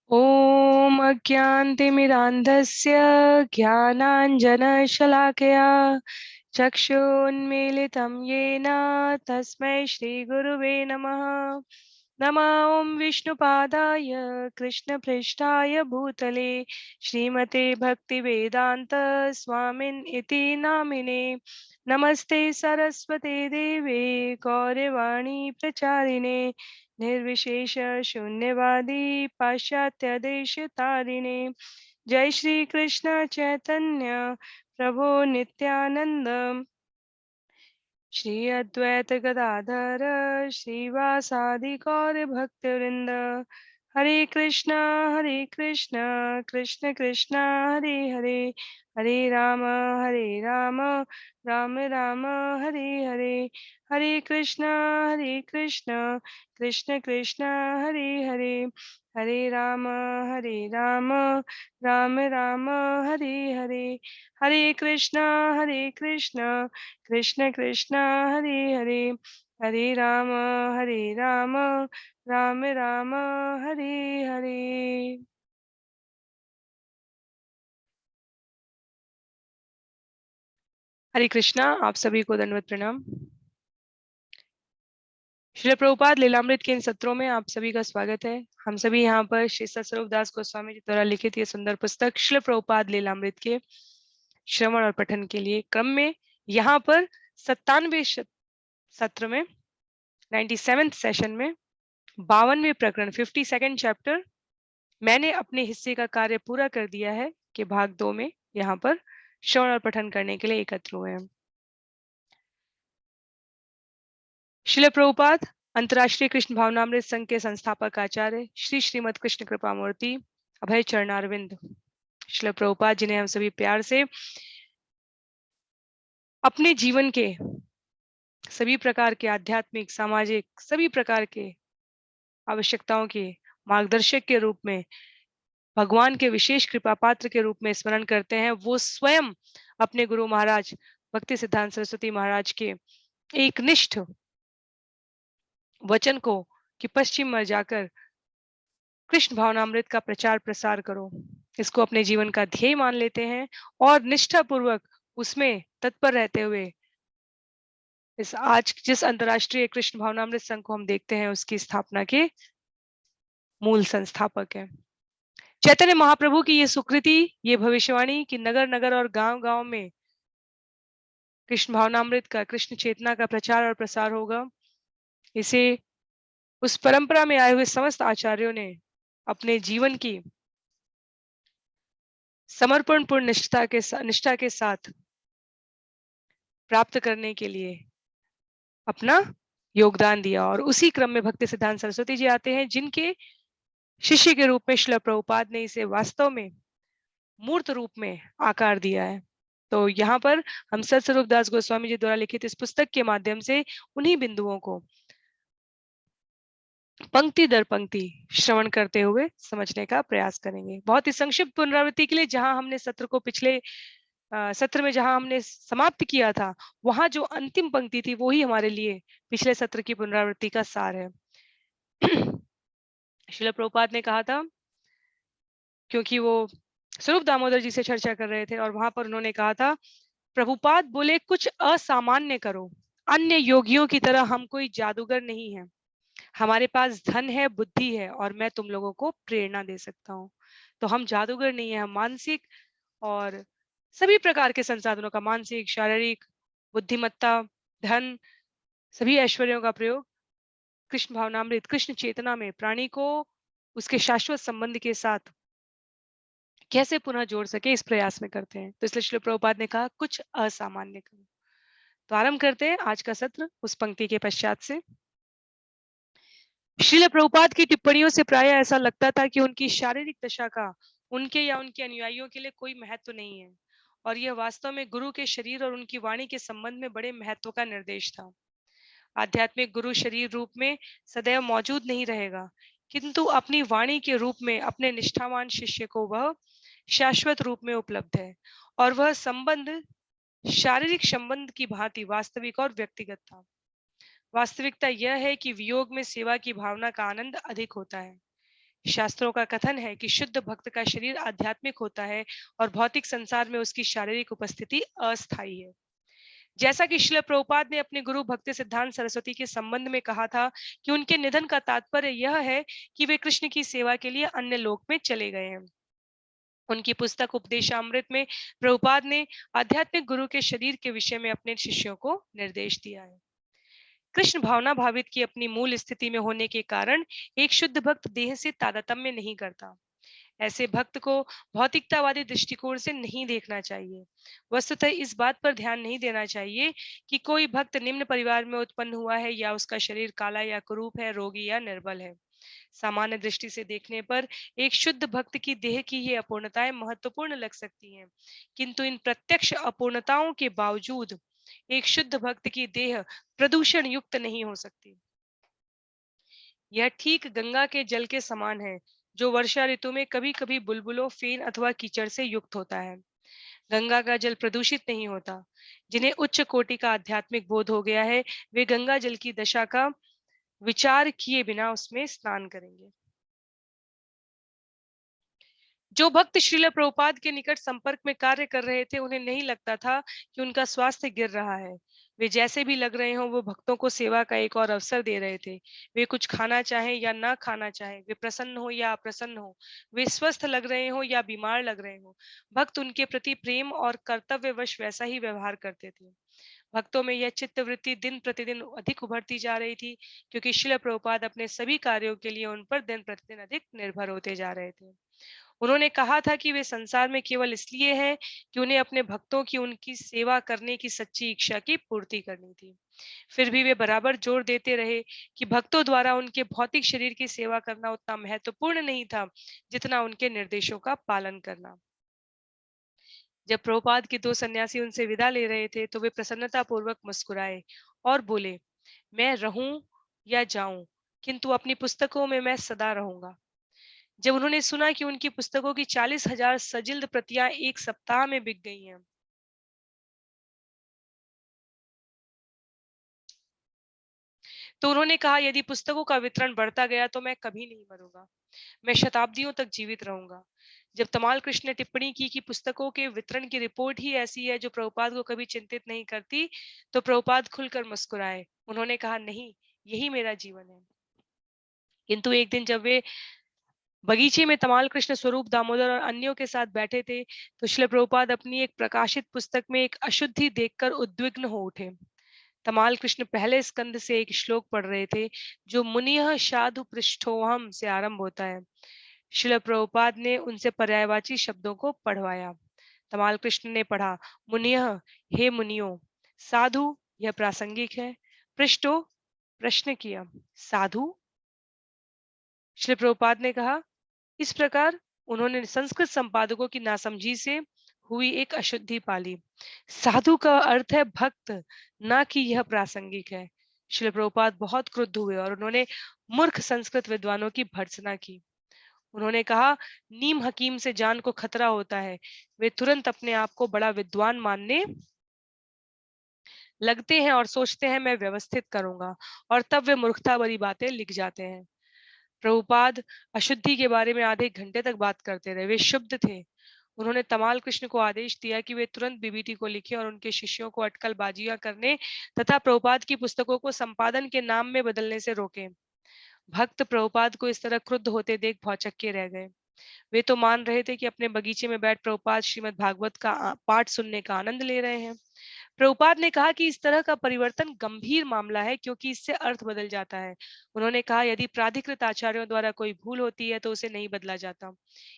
ॐ अज्ञानतिमिरान्धस्य ज्ञानाञ्जनशलाकया चक्षुन्मीलितं येन तस्मै श्रीगुरुवे नमः। नमः ॐ विष्णुपादाय कृष्णपृष्ठाय भूतले श्रीमते भक्तिवेदान्त स्वामिन् इति नामिने। नमस्ते सरस्वते देवे गौरवाणी प्रचारिणे निर्विशेष शून्यवादी पाश्चात्य देश तारिणे। जय श्री कृष्ण चैतन्य प्रभु नित्यानंद श्री अद्वैत गदाधर श्रीवासादि गौर भक्तवृंद। हरे कृष्ण कृष्ण कृष्ण हरे हरे, हरे राम राम राम हरे हरे। हरे कृष्ण कृष्ण कृष्ण हरे हरे, हरे राम राम राम हरे हरे। हरे कृष्ण कृष्ण कृष्ण हरे हरे, हरे राम राम राम हरे हरे। हरे कृष्णा, आप सभी को दंडवत प्रणाम। श्रील प्रभुपाद लीलामृत के इन सत्रों में आप सभी का स्वागत है। हम सभी यहाँ पर श्री सतस्वरूप दास गोस्वामी जी द्वारा लिखित ये सुंदर पुस्तक श्रील प्रभुपाद लीलामृत के श्रवण और पठन के लिए क्रम में यहाँ पर 97वें सत्र में 97th सेशन में 52वें प्रकरण 52nd चैप्टर मैंने अपने हिस्से का कार्य पूरा कर दिया है कि भाग 2 में यहाँ पर श्रवण और पठन करने के लिए एकत्र हुए हैं। श्रील प्रभुपाद अंतर्राष्ट्रीय कृष्ण भावनामृत संघ के संस्थापक आचार्य श्री श्रीमद कृष्ण कृपामूर्ति अभय चरणारविंद श्रील प्रभुपाद जिन्हें हम सभी प्यार से अपने जीवन के सभी प्रकार के आध्यात्मिक सामाजिक सभी प्रकार के आवश्यकताओं के मार्गदर्शक के रूप में भगवान के विशेष कृपा पात्र के रूप में स्मरण करते हैं, वो स्वयं अपने गुरु महाराज भक्ति सिद्धांत सरस्वती महाराज के एक निष्ठ वचन को कि पश्चिम में जाकर कृष्ण भावनामृत का प्रचार प्रसार करो, इसको अपने जीवन का ध्येय मान लेते हैं और निष्ठा पूर्वक उसमें तत्पर रहते हुए इस आज जिस अंतर्राष्ट्रीय कृष्ण भावनामृत संघ को हम देखते हैं उसकी स्थापना के मूल संस्थापक है। चैतन्य महाप्रभु की ये सुकृति, ये भविष्यवाणी कि नगर नगर और गांव गांव में कृष्ण भावनामृत का कृष्ण चेतना का प्रचार और प्रसार होगा, इसे उस परंपरा में आए हुए समस्त आचार्यों ने अपने जीवन की समर्पण पूर्ण निष्ठा के साथ प्राप्त करने के लिए अपना योगदान दिया। और उसी क्रम में भक्ति सिद्धांत सरस्वती जी आते हैं, जिनके शिष्य के रूप में श्रील प्रभुपाद ने इसे वास्तव में मूर्त रूप में आकार दिया है। तो यहाँ पर हम सतस्वरूप दास गोस्वामी जी द्वारा लिखित इस पुस्तक के माध्यम से उन्हीं बिंदुओं को पंक्ति दर पंक्ति श्रवण करते हुए समझने का प्रयास करेंगे। बहुत ही संक्षिप्त पुनरावृत्ति के लिए, जहां हमने सत्र को पिछले सत्र में जहां हमने समाप्त किया था, वहां जो अंतिम पंक्ति थी वो ही हमारे लिए पिछले सत्र की पुनरावृत्ति का सार है। श्रील प्रभुपाद ने कहा था, क्योंकि वो स्वरूप दामोदर जी से चर्चा कर रहे थे और वहां पर उन्होंने कहा था, प्रभुपाद बोले कुछ असामान्य करो, अन्य योगियों की तरह हम कोई जादूगर नहीं है, हमारे पास धन है, बुद्धि है और मैं तुम लोगों को प्रेरणा दे सकता हूँ। तो हम जादूगर नहीं है, हम मानसिक और सभी प्रकार के संसाधनों का, मानसिक शारीरिक बुद्धिमत्ता धन सभी ऐश्वर्यों का प्रयोग कृष्ण भावनामृत कृष्ण चेतना में प्राणी को उसके शाश्वत संबंध के साथ कैसे पुनः जोड़ सके, इस प्रयास में करते हैं। तो इसलिए श्रील प्रभुपाद ने कहा कुछ असामान्य करो। तो आरंभ करते हैं आज का सत्र उस पंक्ति के पश्चात से। श्रील प्रभुपाद की टिप्पणियों से प्राय ऐसा लगता था कि उनकी शारीरिक दशा का उनके या उनके अनुयायियों के लिए कोई महत्व नहीं है, और यह वास्तव में गुरु के शरीर और उनकी वाणी के संबंध में बड़े महत्व का निर्देश था। आध्यात्मिक गुरु शरीर रूप में सदैव मौजूद नहीं रहेगा, किंतु अपनी वाणी के रूप में अपने निष्ठावान शिष्य को वह शाश्वत रूप में उपलब्ध है, और वह संबंध शारीरिक संबंध की भांति वास्तविक और व्यक्तिगत था। वास्तविकता यह है कि वियोग में सेवा की भावना का आनंद अधिक होता है। शास्त्रों का कथन है कि शुद्ध भक्त का शरीर आध्यात्मिक होता है और भौतिक संसार में उसकी शारीरिक उपस्थिति अस्थायी है। जैसा कि श्रील प्रभुपाद ने अपने गुरु भक्ति सिद्धांत सरस्वती के संबंध में कहा था कि उनके निधन का तात्पर्य यह है कि वे कृष्ण की सेवा के लिए अन्य लोक में चले गए हैं। उनकी पुस्तक उपदेशामृत में प्रभुपाद ने आध्यात्मिक गुरु के शरीर के विषय में अपने शिष्यों को निर्देश दिया है। कृष्ण भावना भावित की अपनी मूल स्थिति में होने के कारण एक शुद्ध भक्त देह से तादात्म्य नहीं करता। ऐसे भक्त को भौतिकतावादी दृष्टिकोण से नहीं देखना चाहिए। वस्तुतः इस बात पर ध्यान नहीं देना चाहिए कि कोई भक्त निम्न परिवार में उत्पन्न हुआ है या उसका शरीर काला या कुरूप है, रोगी या निर्बल है। सामान्य दृष्टि से देखने पर एक शुद्ध भक्त की देह की ये अपूर्णताएं महत्वपूर्ण लग सकती हैं, किंतु इन प्रत्यक्ष अपूर्णताओं के बावजूद एक शुद्ध भक्त की देह प्रदूषण युक्त नहीं हो सकती। यह ठीक गंगा के जल के समान है, जो वर्षा ऋतु में कभी कभी बुलबुलों, फेन अथवा कीचड़ से युक्त होता है। गंगा का जल प्रदूषित नहीं होता। जिन्हें उच्च कोटि का आध्यात्मिक बोध हो गया है, वे गंगा जल की दशा का विचार किए बिना उसमें स्नान करेंगे। जो भक्त श्रील प्रभुपाद के निकट संपर्क में कार्य कर रहे थे, उन्हें नहीं लगता था कि उनका स्वास्थ्य गिर रहा है। वे जैसे भी लग रहे हों, वो भक्तों को सेवा का एक और अवसर दे रहे थे। वे कुछ खाना चाहें या ना खाना चाहें, वे प्रसन्न हो या अप्रसन्न हो, वे स्वस्थ लग रहे हो या बीमार लग रहे हो, भक्त उनके प्रति प्रेम और कर्तव्यवश वैसा ही व्यवहार करते थे। भक्तों में यह चित्तवृत्ति दिन प्रतिदिन अधिक उभरती जा रही थी, क्योंकि श्रील प्रभुपाद अपने सभी कार्यों के लिए उन पर दिन प्रतिदिन अधिक निर्भर होते जा रहे थे। उन्होंने कहा था कि वे संसार में केवल इसलिए हैं कि उन्हें अपने भक्तों की उनकी सेवा करने की सच्ची इच्छा की पूर्ति करनी थी। फिर भी वे बराबर जोर देते रहे कि भक्तों द्वारा उनके भौतिक शरीर की सेवा करना उतना महत्वपूर्ण नहीं था जितना उनके निर्देशों का पालन करना। जब प्रभुपाद के दो सन्यासी उनसे विदा ले रहे थे, तो वे प्रसन्नता पूर्वक मुस्कुराए और बोले, मैं रहूं या जाऊं, किंतु अपनी पुस्तकों में मैं सदा रहूंगा। जब उन्होंने सुना कि उनकी पुस्तकों की 40,000 सजिल्द प्रतियां एक सप्ताह में बिक गई हैं, तो उन्होंने कहा, यदि पुस्तकों का वितरण बढ़ता गया तो मैं कभी नहीं मरूंगा, मैं शताब्दियों तक जीवित रहूंगा। जब तमाल कृष्ण ने टिप्पणी की कि पुस्तकों के वितरण की रिपोर्ट ही ऐसी है जो प्रभुपाद को कभी चिंतित नहीं करती, तो प्रभुपाद खुलकर मुस्कुराए। उन्होंने कहा, नहीं, यही मेरा जीवन है। किंतु एक दिन जब वे बगीचे में तमाल कृष्ण स्वरूप दामोदर और अन्यों के साथ बैठे थे, तो श्रील प्रभुपाद अपनी एक प्रकाशित पुस्तक में एक अशुद्धि देखकर उद्विग्न हो उठे। तमाल कृष्ण पहले स्कंद से एक श्लोक पढ़ रहे थे, जो मुनियः साधु पृष्ठोहम से आरंभ होता है। श्रील प्रभुपाद ने उनसे पर्यायवाची शब्दों को पढ़वाया। तमाल कृष्ण ने पढ़ा, मुनियः, हे मुनियों, साधु, यह प्रासंगिक है, पृष्ठो, प्रश्न किया, साधु। श्री प्रभुपाद ने कहा, इस प्रकार उन्होंने संस्कृत संपादकों की नासमझी से हुई एक अशुद्धि पाली। साधु का अर्थ है भक्त, ना कि यह प्रासंगिक है। श्री प्रभुपाद बहुत क्रुद्ध हुए और उन्होंने मूर्ख संस्कृत विद्वानों की भर्त्सना की। उन्होंने कहा, नीम हकीम से जान को खतरा होता है। वे तुरंत अपने आप को बड़ा विद्वान मानने लगते हैं और सोचते हैं मैं व्यवस्थित करूंगा, और तब वे मूर्खता भरी बातें लिख जाते हैं। प्रभुपाद अशुद्धि के बारे में आधे घंटे तक बात करते रहे। वे शुद्ध थे। उन्होंने तमाल कृष्ण को आदेश दिया कि वे तुरंत बीबीटी को लिखें और उनके शिष्यों को अटकलबाजियां करने तथा प्रभुपाद की पुस्तकों को संपादन के नाम में बदलने से रोकें। भक्त प्रभुपाद को इस तरह क्रुद्ध होते देख भौचक्के रह गए। वे तो मान रहे थे कि अपने बगीचे में बैठ प्रभुपाद श्रीमद् भागवत का पाठ सुनने का आनंद ले रहे हैं। प्रभुपाद ने कहा कि इस तरह का परिवर्तन गंभीर मामला है, क्योंकि इससे अर्थ बदल जाता है। उन्होंने कहा, यदि प्राधिकृत आचार्यों द्वारा कोई भूल होती है तो उसे नहीं बदला जाता।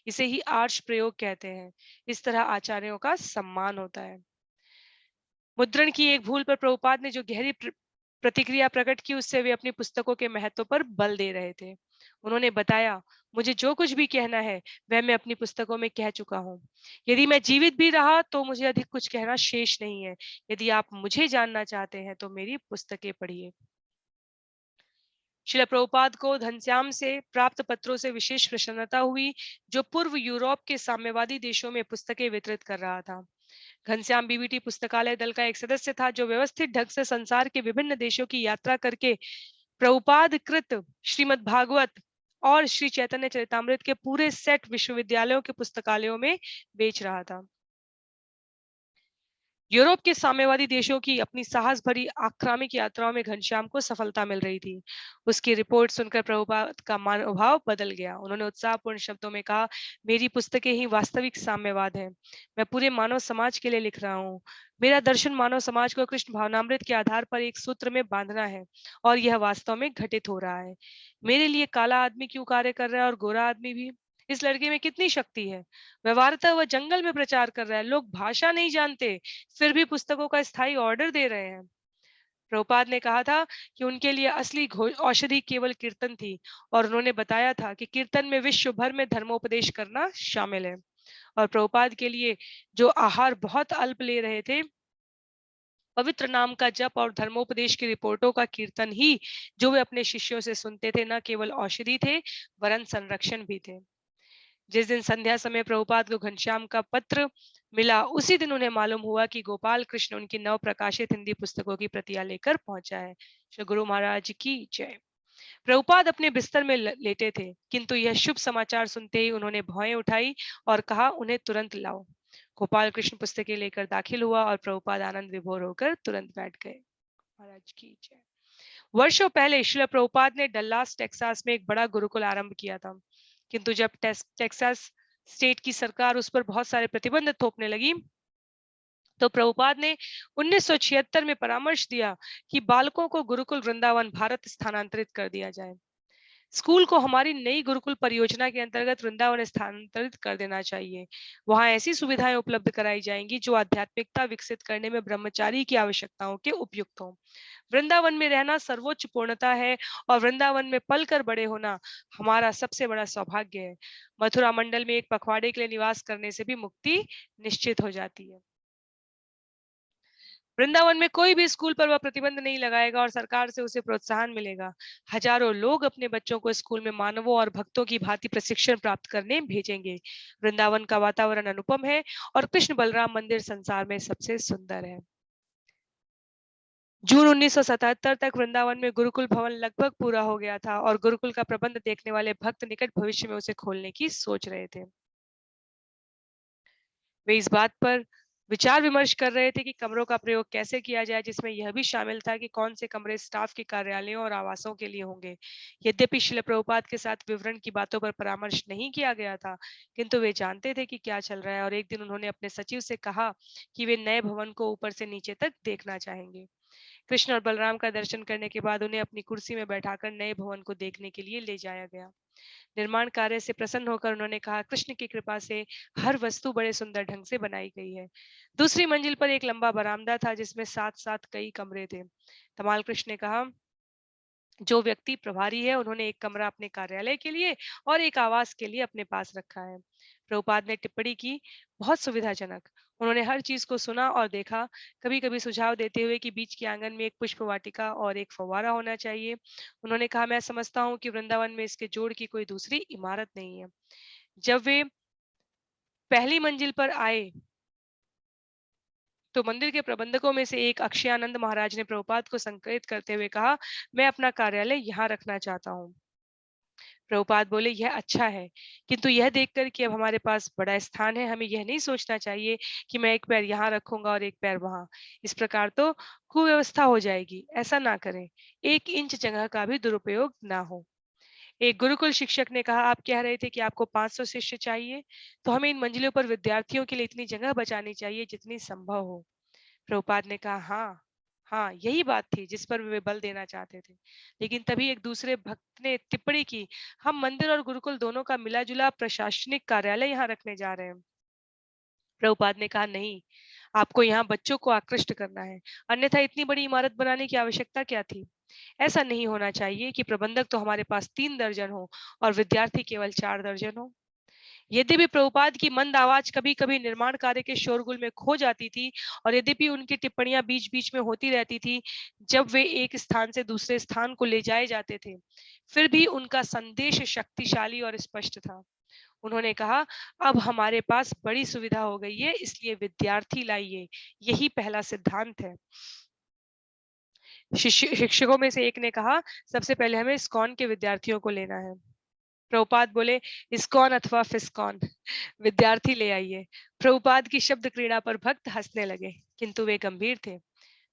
इसे ही आर्ष प्रयोग कहते हैं। इस तरह आचार्यों का सम्मान होता है। मुद्रण की एक भूल पर प्रभुपाद ने जो गहरी प्रतिक्रिया प्रकट की, उससे वे अपनी पुस्तकों के महत्व पर बल दे रहे थे। उन्होंने बताया, मुझे जो कुछ भी कहना है वह मैं अपनी पुस्तकों में कह चुका हूँ। यदि मैं जीवित भी रहा तो मुझे अधिक कुछ कहना शेष नहीं है। यदि आप मुझे जानना चाहते हैं तो मेरी पुस्तकें पढ़िए। श्रील प्रभुपाद को घनश्याम से प्राप्त पत्रों से विशेष प्रसन्नता हुई, जो पूर्व यूरोप के साम्यवादी देशों में पुस्तकें वितरित कर रहा था। घनश्याम बीबीटी पुस्तकालय दल का एक सदस्य था, जो व्यवस्थित ढंग से संसार के विभिन्न देशों की यात्रा करके प्रभुपाद कृत श्रीमद् भागवत और श्री चैतन्य चरितमृत के पूरे सेट विश्वविद्यालयों के पुस्तकालयों में बेच रहा था। यूरोप के साम्यवादी देशों की अपनी साहस भरी आक्रामक यात्राओं में घनश्याम को सफलता मिल रही थी। उसकी रिपोर्ट सुनकर प्रभुपाद का मनोभाव बदल गया। उन्होंने उत्साहपूर्ण शब्दों में कहा, मेरी पुस्तकें ही वास्तविक साम्यवाद है। मैं पूरे मानव समाज के लिए लिख रहा हूँ। मेरा दर्शन मानव समाज को कृष्ण भावनामृत के आधार पर एक सूत्र में बांधना है, और यह वास्तव में घटित हो रहा है। मेरे लिए काला आदमी क्यों कार्य कर रहा है और गोरा आदमी भी? इस लड़के में कितनी शक्ति है। व्यवहारतः वह जंगल में प्रचार कर रहा है, लोग भाषा नहीं जानते, फिर भी पुस्तकों का स्थायी ऑर्डर दे रहे हैं। प्रभुपाद ने कहा था कि उनके लिए असली औषधि केवल कीर्तन थी, और उन्होंने बताया था कि कीर्तन में विश्व भर में धर्मोपदेश करना शामिल है। और प्रभुपाद के लिए जो आहार बहुत अल्प ले रहे थे, पवित्र नाम का जप और धर्मोपदेश की रिपोर्टों का कीर्तन ही जो वे अपने शिष्यों से सुनते थे, न केवल औषधि थे वरन संरक्षण भी थे। जिस दिन संध्या समय प्रभुपाद को घनश्याम का पत्र मिला, उसी दिन उन्हें मालूम हुआ कि गोपाल कृष्ण उनकी नव प्रकाशित हिंदी पुस्तकों की प्रतियां लेकर पहुंचा है। श्री गुरु महाराज की जय। प्रभुपाद अपने बिस्तर में लेटे थे, किंतु यह शुभ समाचार सुनते ही उन्होंने भौएं उठाई और कहा, उन्हें तुरंत लाओ। गोपाल कृष्ण पुस्तकें लेकर दाखिल हुआ और प्रभुपाद आनंद विभोर होकर तुरंत बैठ गए। महाराज की जय। वर्षों पहले श्रील प्रभुपाद ने डल्लास टेक्सास में एक बड़ा गुरुकुल आरंभ किया था, किंतु जब टेक्सास स्टेट की सरकार उस पर बहुत सारे प्रतिबंध थोपने लगी, तो प्रभुपाद ने 1976 में परामर्श दिया कि बालकों को गुरुकुल वृंदावन भारत स्थानांतरित कर दिया जाए। स्कूल को हमारी नई गुरुकुल परियोजना के अंतर्गत वृंदावन स्थानांतरित कर देना चाहिए। वहां ऐसी सुविधाएं उपलब्ध कराई जाएंगी जो आध्यात्मिकता विकसित करने में ब्रह्मचारी की आवश्यकताओं के उपयुक्त हों। वृंदावन में रहना सर्वोच्च पूर्णता है, और वृंदावन में पलकर बड़े होना हमारा सबसे बड़ा सौभाग्य है। मथुरा मंडल में एक पखवाड़े के लिए निवास करने से भी मुक्ति निश्चित हो जाती है। वृंदावन में कोई भी स्कूल पर वह प्रतिबंध नहीं लगाएगा और सरकार से उसे प्रोत्साहन मिलेगा। हजारों लोग अपने बच्चों को स्कूल में मानवों और भक्तों की भांति प्रशिक्षण प्राप्त करने भेजेंगे। वृंदावन का वातावरण अनुपम है, और कृष्ण बलराम मंदिर संसार में सबसे सुंदर है। जून 1977 तक वृंदावन में गुरुकुल भवन लगभग पूरा हो गया था, और गुरुकुल का प्रबंध देखने वाले भक्त निकट भविष्य में उसे खोलने की सोच रहे थे। वे इस बात पर विचार विमर्श कर रहे थे कि कमरों का प्रयोग कैसे किया जाए, जिसमें यह भी शामिल था कि कौन से कमरे स्टाफ के कार्यालयों और आवासों के लिए होंगे। यद्यपि श्रील प्रभुपाद के साथ विवरण की बातों पर परामर्श नहीं किया गया था, किंतु वे जानते थे कि क्या चल रहा है, और एक दिन उन्होंने अपने सचिव से कहा कि वे नए भवन को ऊपर से नीचे तक देखना चाहेंगे। कृष्ण और बलराम का दर्शन करने के बाद उन्हें अपनी कुर्सी में बैठाकर नए भवन को देखने के लिए ले जाया गया। निर्माण कार्य से प्रसन्न होकर उन्होंने कहा, कृष्ण की कृपा से हर वस्तु बड़े सुंदर ढंग से बनाई गई है। दूसरी मंजिल पर एक लंबा बरामदा था, जिसमें साथ साथ कई कमरे थे। तमाल कृष्ण ने कहा, जो व्यक्ति प्रभारी है उन्होंने एक कमरा अपने कार्यालय के लिए और एक आवास के लिए अपने पास रखा है। प्रभुपाद ने टिप्पणी की, बहुत सुविधाजनक। उन्होंने हर चीज को सुना और देखा, कभी कभी सुझाव देते हुए कि बीच के आंगन में एक पुष्प वाटिका और एक फव्वारा होना चाहिए। उन्होंने कहा, मैं समझता हूँ कि वृंदावन में इसके जोड़ की कोई दूसरी इमारत नहीं है। जब वे पहली मंजिल पर आए, तो मंदिर के प्रबंधकों में से एक अक्षयानंद महाराज ने प्रभुपाद को संकेत करते हुए कहा, मैं अपना कार्यालय यहाँ रखना चाहता हूँ। प्रभुपाद बोले, यह अच्छा है, किंतु यह देखकर कि अब हमारे पास बड़ा स्थान है, हमें यह नहीं सोचना चाहिए कि मैं एक पैर यहाँ रखूंगा और एक पैर वहां। इस प्रकार तो कुव्यवस्था हो जाएगी। ऐसा ना करें, 1 इंच जगह का भी दुरुपयोग ना हो। एक गुरुकुल शिक्षक ने कहा, आप कह रहे थे कि आपको 500 शिष्य चाहिए, तो हमें इन मंजिलों पर विद्यार्थियों के लिए इतनी जगह बचानी चाहिए जितनी संभव हो। प्रभुपाद ने कहा, हाँ हाँ, यही बात थी जिस पर वे बल देना चाहते थे। लेकिन तभी एक दूसरे भक्त ने टिप्पणी की, हम मंदिर और गुरुकुल दोनों का मिला जुला प्रशासनिक कार्यालय यहाँ रखने जा रहे हैं। प्रभुपाद ने कहा, नहीं, आपको यहाँ बच्चों को आकृष्ट करना है, अन्यथा इतनी बड़ी इमारत बनाने की आवश्यकता क्या थी। ऐसा नहीं होना चाहिए कि प्रबंधक तो हमारे पास 3 दर्जन हो और विद्यार्थी केवल 4 दर्जन हो। यद्यपि प्रभुपाद की मंद आवाज कभी कभी निर्माण कार्य के शोरगुल में खो जाती थी, और यद्यपि उनकी टिप्पणियां बीच बीच में होती रहती थी जब वे एक स्थान से दूसरे स्थान को ले जाए जाते थे, फिर भी उनका संदेश शक्तिशाली और स्पष्ट था। उन्होंने कहा, अब हमारे पास बड़ी सुविधा हो गई है, इसलिए विद्यार्थी लाइए, यही पहला सिद्धांत है। शिक्षकों में से एक ने कहा, सबसे पहले हमें इस्कॉन के विद्यार्थियों को लेना है। प्रभुपाद बोले, इस्कॉन अथवा फिस्कॉन, विद्यार्थी ले आइए। प्रभुपाद की शब्द क्रीड़ा पर भक्त हंसने लगे, किंतु वे गंभीर थे।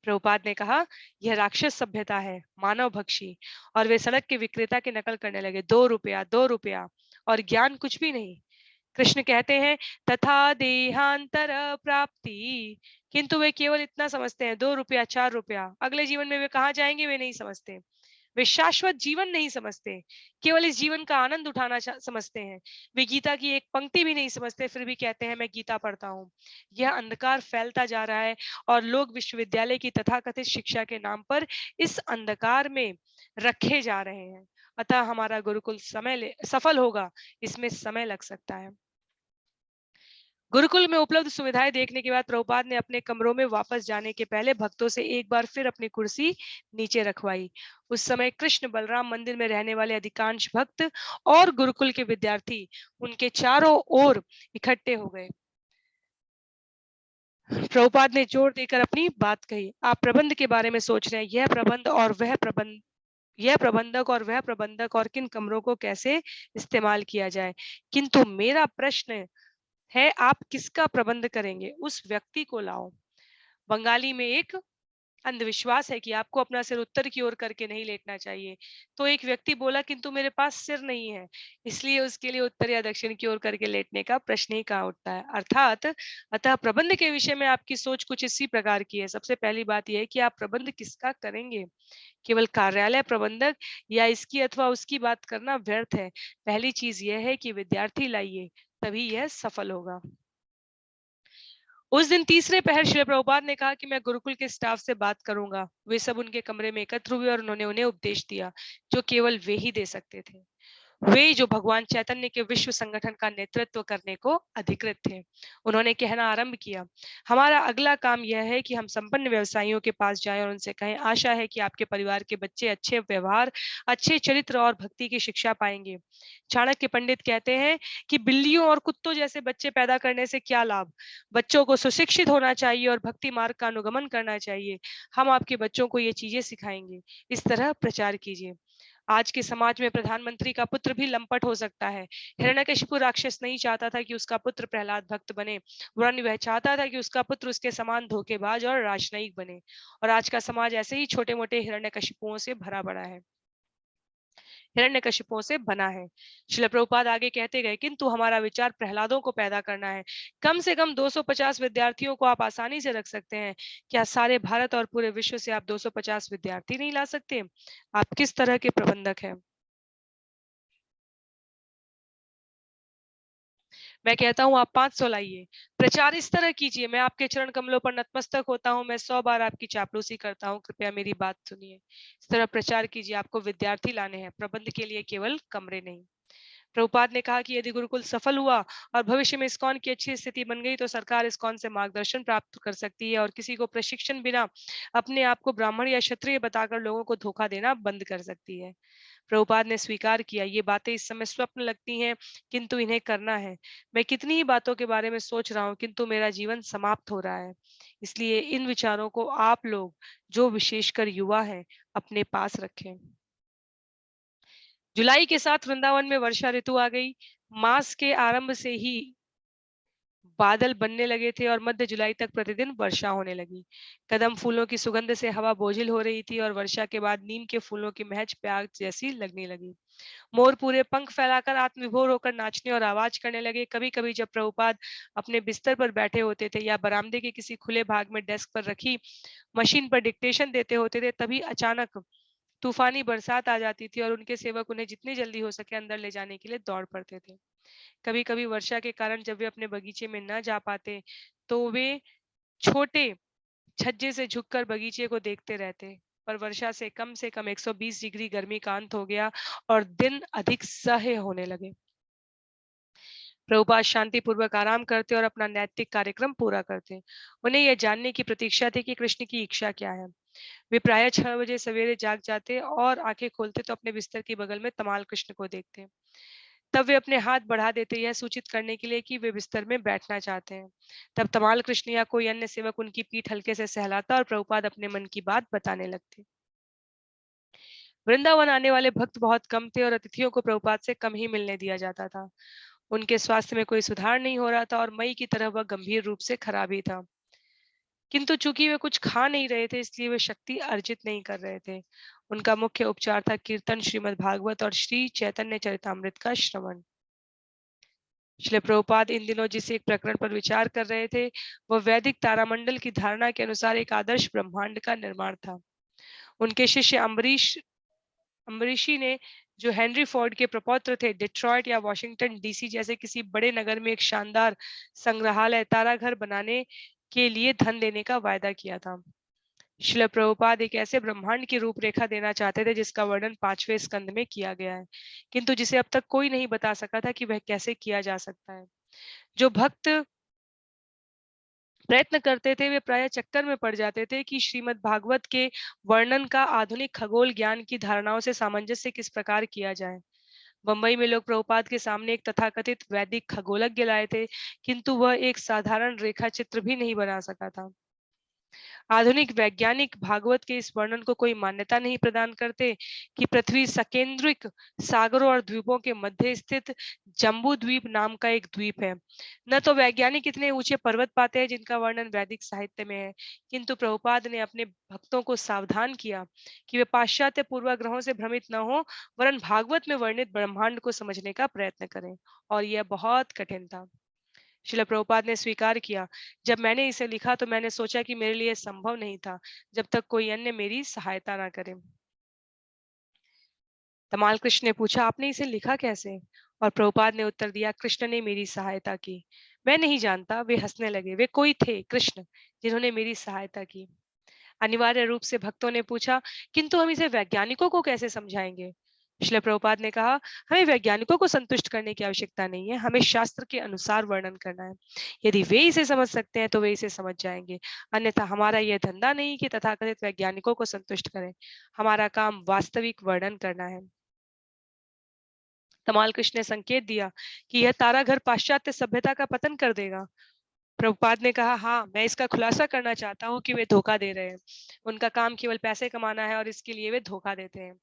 प्रभुपाद ने कहा, यह राक्षस सभ्यता है, मानव भक्षी। और वे सड़क के विक्रेता की नकल करने लगे, 2 रुपया, 2 रुपया, और ज्ञान कुछ भी नहीं। कृष्ण कहते हैं, तथा देहांतर प्राप्ति, किंतु वे केवल इतना समझते हैं, 2 रुपया, 4 रुपया, अगले जीवन में वे कहाँ जाएंगे वे नहीं समझते। वे शाश्वत जीवन नहीं समझते, केवल इस जीवन का आनंद उठाना समझते हैं। वे गीता की एक पंक्ति भी नहीं समझते, फिर भी कहते हैं मैं गीता पढ़ता हूँ। यह अंधकार फैलता जा रहा है और लोग विश्वविद्यालय की तथाकथित शिक्षा के नाम पर इस अंधकार में रखे जा रहे हैं। अतः हमारा गुरुकुल सफल होगा, इसमें समय लग सकता है। गुरुकुल में उपलब्ध सुविधाएं देखने के बाद प्रभुपाद ने अपने कमरों में वापस जाने के पहले भक्तों से एक बार फिर अपनी कुर्सी नीचे रखवाई। उस समय कृष्ण बलराम मंदिर में रहने वाले अधिकांश भक्त और गुरुकुल के विद्यार्थी उनके चारों ओर इकट्ठे हो गए। प्रभुपाद ने जोर देकर अपनी बात कही, आप प्रबंध के बारे में सोच रहे हैं, यह प्रबंधक और वह प्रबंधक और किन कमरों को कैसे इस्तेमाल किया जाए, किंतु मेरा प्रश्न है, आप किसका प्रबंध करेंगे? उस व्यक्ति को लाओ। बंगाली में एक अंधविश्वास है कि आपको अपना सिर उत्तर की ओर करके नहीं लेटना चाहिए। तो एक व्यक्ति बोला, किंतु मेरे पास सिर नहीं है, इसलिए उसके लिए उत्तर या दक्षिण की ओर करके लेटने का प्रश्न ही कहाँ उठता है। अर्थात अतः प्रबंध के विषय में आपकी सोच कुछ इसी प्रकार की है। सबसे पहली बात यह है कि आप प्रबंध किसका करेंगे। केवल कार्यालय प्रबंधक या इसकी अथवा उसकी बात करना व्यर्थ है। पहली चीज यह है कि विद्यार्थी लाइए, तभी यह सफल होगा। उस दिन तीसरे पहर श्री प्रभुपाद ने कहा कि मैं गुरुकुल के स्टाफ से बात करूंगा। वे सब उनके कमरे में एकत्र हुए और उन्होंने उन्हें उपदेश दिया जो केवल वे ही दे सकते थे, वे जो भगवान चैतन्य के विश्व संगठन का नेतृत्व करने को अधिकृत थे। उन्होंने कहना आरंभ किया, हमारा अगला काम यह है कि हम संपन्न व्यवसायियों के पास जाएं और उनसे कहें, आशा है कि आपके परिवार के बच्चे अच्छे व्यवहार, अच्छे चरित्र और भक्ति की शिक्षा पाएंगे। चाणक्य पंडित कहते हैं कि बिल्लियों और कुत्तों जैसे बच्चे पैदा करने से क्या लाभ। बच्चों को सुशिक्षित होना चाहिए और भक्ति मार्ग का अनुगमन करना चाहिए। हम आपके बच्चों को ये चीजें सिखाएंगे। इस तरह प्रचार कीजिए। आज के समाज में प्रधानमंत्री का पुत्र भी लंपट हो सकता है। हिरण्यकशिपु राक्षस नहीं चाहता था कि उसका पुत्र प्रहलाद भक्त बने, वरन वह चाहता था कि उसका पुत्र उसके समान धोखेबाज और राजनयिक बने। और आज का समाज ऐसे ही छोटे मोटे हिरण्यकशिपुओं से भरा पड़ा है, हिरण्यकशिपुओं से बना है। श्रील प्रभुपाद आगे कहते गए, किंतु हमारा विचार प्रहलादों को पैदा करना है। कम से कम 250 विद्यार्थियों को आप आसानी से रख सकते हैं। क्या सारे भारत और पूरे विश्व से आप 250 विद्यार्थी नहीं ला सकते? आप किस तरह के प्रबंधक हैं? मैं कहता हूँ आप 500 लाइए। प्रचार इस तरह कीजिए, मैं आपके चरण कमलों पर नतमस्तक होता हूँ, मैं 100 बार आपकी चापलूसी करता हूँ, कृपया मेरी बात सुनिए। इस तरह प्रचार कीजिए। आपको विद्यार्थी लाने हैं, प्रबंध के लिए केवल कमरे नहीं। प्रभुपाद ने कहा कि यदि गुरुकुल सफल हुआ और भविष्य में इस्कॉन की अच्छी स्थिति बन गई तो सरकार इस्कॉन से मार्गदर्शन प्राप्त कर सकती है और किसी को प्रशिक्षण बिना अपने आप को ब्राह्मण या क्षत्रिय बताकर लोगों को धोखा देना बंद कर सकती है। प्रभुपाद ने स्वीकार किया, ये बातें इस समय स्वप्न लगती हैं, किंतु इन्हें करना है। मैं कितनी ही बातों के बारे में सोच रहा हूँ, किंतु मेरा जीवन समाप्त हो रहा है। इसलिए इन विचारों को आप लोग, जो विशेषकर युवा हैं, अपने पास रखें। जुलाई के साथ वृंदावन में वर्षा ऋतु आ गई। मास के आरंभ से ही बादल बनने लगे थे और मध्य जुलाई तक प्रतिदिन वर्षा होने लगी। कदम फूलों की सुगंध से हवा बोझिल हो रही थी और वर्षा के बाद नीम के फूलों की महक प्याग जैसी लगने लगी। मोर पूरे पंख फैलाकर आत्मविभोर होकर नाचने और आवाज करने लगे। कभी कभी जब प्रभुपाद अपने बिस्तर पर बैठे होते थे या बरामदे के किसी खुले भाग में डेस्क पर रखी मशीन पर डिक्टेशन देते होते थे, तभी अचानक तूफानी बरसात आ जाती थी और उनके सेवक उन्हें जितनी जल्दी हो सके अंदर ले जाने के लिए दौड़ पड़ते थे। कभी कभी वर्षा के कारण जब वे अपने बगीचे में न जा पाते तो वे छोटे छज्जे से झुककर बगीचे को देखते रहते। पर वर्षा से कम 120 डिग्री गर्मी का अंत हो गया और दिन अधिक सह्य होने लगे। प्रभुपाद शांतिपूर्वक आराम करते और अपना नैतिक कार्यक्रम पूरा करते। उन्हें यह जानने की प्रतीक्षा थी कि कृष्ण की इच्छा क्या है। वे प्रायः 6 बजे सवेरे जाग जाते और आंखें खोलते तो अपने बिस्तर के बगल में तमाल कृष्ण को देखते। तब वे अपने हाथ बढ़ा देते यह सूचित करने के लिए कि वे बिस्तर में बैठना चाहते हैं। तब तमाल कृष्ण या कोई अन्य सेवक उनकी पीठ हल्के से सहलाता और प्रभुपाद अपने मन की बात बताने लगते। वृंदावन आने वाले भक्त बहुत कम थे और अतिथियों को प्रभुपाद से कम ही मिलने दिया जाता था। उनके स्वास्थ्य में कोई सुधार नहीं हो रहा था और मई की तरह वह गंभीर रूप से खराब ही था। किंतु चूंकि वे कुछ खा नहीं रहे थे, इसलिए वे शक्ति अर्जित नहीं कर रहे थे। उनका मुख्य उपचार था कीर्तन, श्रीमद् भागवत और श्री चैतन्य चरितामृत का श्रवण। श्रील प्रभुपाद इन दिनों जिस एक प्रकरण पर विचार कर रहे थे, वह वैदिक तारामंडल की धारणा के अनुसार एक आदर्श ब्रह्मांड का निर्माण था। उनके शिष्य अम्बरीशी ने, जो हेनरी फोर्ड के प्रपौत्र थे, डिट्रॉयट या वॉशिंगटन डीसी जैसे किसी बड़े नगर में एक शानदार संग्रहालय ताराघर बनाने के लिए धन देने का वायदा किया था। श्रील प्रभुपाद एक ऐसे ब्रह्मांड की रूपरेखा देना चाहते थे जिसका वर्णन 5वें स्कंद में किया गया है, किंतु जिसे अब तक कोई नहीं बता सका था कि वह कैसे किया जा सकता है। जो भक्त प्रयत्न करते थे, वे प्राय चक्कर में पड़ जाते थे कि श्रीमद् भागवत के वर्णन का आधुनिक खगोल ज्ञान की धारणाओं से सामंजस्य किस प्रकार किया जाए। बंबई में लोग प्रभुपाद के सामने एक तथाकथित वैदिक खगोलज्ञ लाए थे, किंतु वह एक साधारण रेखा चित्र भी नहीं बना सका था। आधुनिक वैज्ञानिक भागवत के इस वर्णन को कोई मान्यता नहीं प्रदान करते कि पृथ्वी सकेंद्रिक सागरों और द्वीपों के मध्य स्थित जम्बू द्वीप नाम का एक द्वीप है। न तो वैज्ञानिक इतने ऊंचे पर्वत पाते हैं जिनका वर्णन वैदिक साहित्य में है, किंतु प्रभुपाद ने अपने भक्तों को सावधान किया कि वे पाश्चात्य पूर्वाग्रहों से भ्रमित न हो, वरन भागवत में वर्णित ब्रह्मांड को समझने का प्रयत्न करें। और यह बहुत कठिन था। शिला प्रभुपाद ने स्वीकार किया, जब मैंने इसे लिखा तो मैंने सोचा कि मेरे लिए संभव नहीं था जब तक कोई अन्य मेरी सहायता ना करे। तमाल कृष्ण ने पूछा, आपने इसे लिखा कैसे? और प्रभुपाद ने उत्तर दिया, कृष्ण ने मेरी सहायता की। मैं नहीं जानता। वे हंसने लगे। वे कोई थे, कृष्ण, जिन्होंने मेरी सहायता की। अनिवार्य रूप से भक्तों ने पूछा, किंतु हम इसे वैज्ञानिकों को कैसे समझाएंगे? श्रील प्रभुपाद ने कहा, हमें वैज्ञानिकों को संतुष्ट करने की आवश्यकता नहीं है, हमें शास्त्र के अनुसार वर्णन करना है। यदि वे इसे समझ सकते हैं तो वे इसे समझ जाएंगे, अन्यथा हमारा यह धंधा नहीं कि तथाकथित वैज्ञानिकों को संतुष्ट करें। हमारा काम वास्तविक वर्णन करना है। तमाल कृष्ण ने संकेत दिया कि यह तारा घर पाश्चात्य सभ्यता का पतन कर देगा। प्रभुपाद ने कहा, हाँ, मैं इसका खुलासा करना चाहता हूँ कि वे धोखा दे रहे हैं। उनका काम केवल पैसे कमाना है और इसके लिए वे धोखा देते हैं।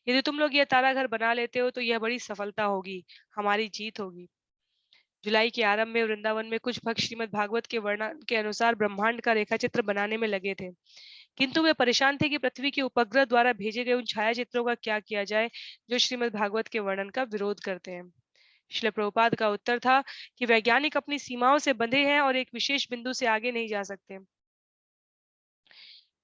यदि तुम लोग यह तारा घर बना लेते हो तो यह बड़ी सफलता होगी, हमारी जीत होगी। जुलाई के आरंभ में वृंदावन में कुछ भक्त श्रीमद् भागवत के वर्णन के अनुसार ब्रह्मांड का रेखाचित्र बनाने में लगे थे, किंतु वे परेशान थे कि पृथ्वी के उपग्रह द्वारा भेजे गए उन छायाचित्रों का क्या किया जाए जो श्रीमद् भागवत के वर्णन का विरोध करते हैं। श्रील प्रभुपाद का उत्तर था कि वैज्ञानिक अपनी सीमाओं से बंधे हैं और एक विशेष बिंदु से आगे नहीं जा सकते।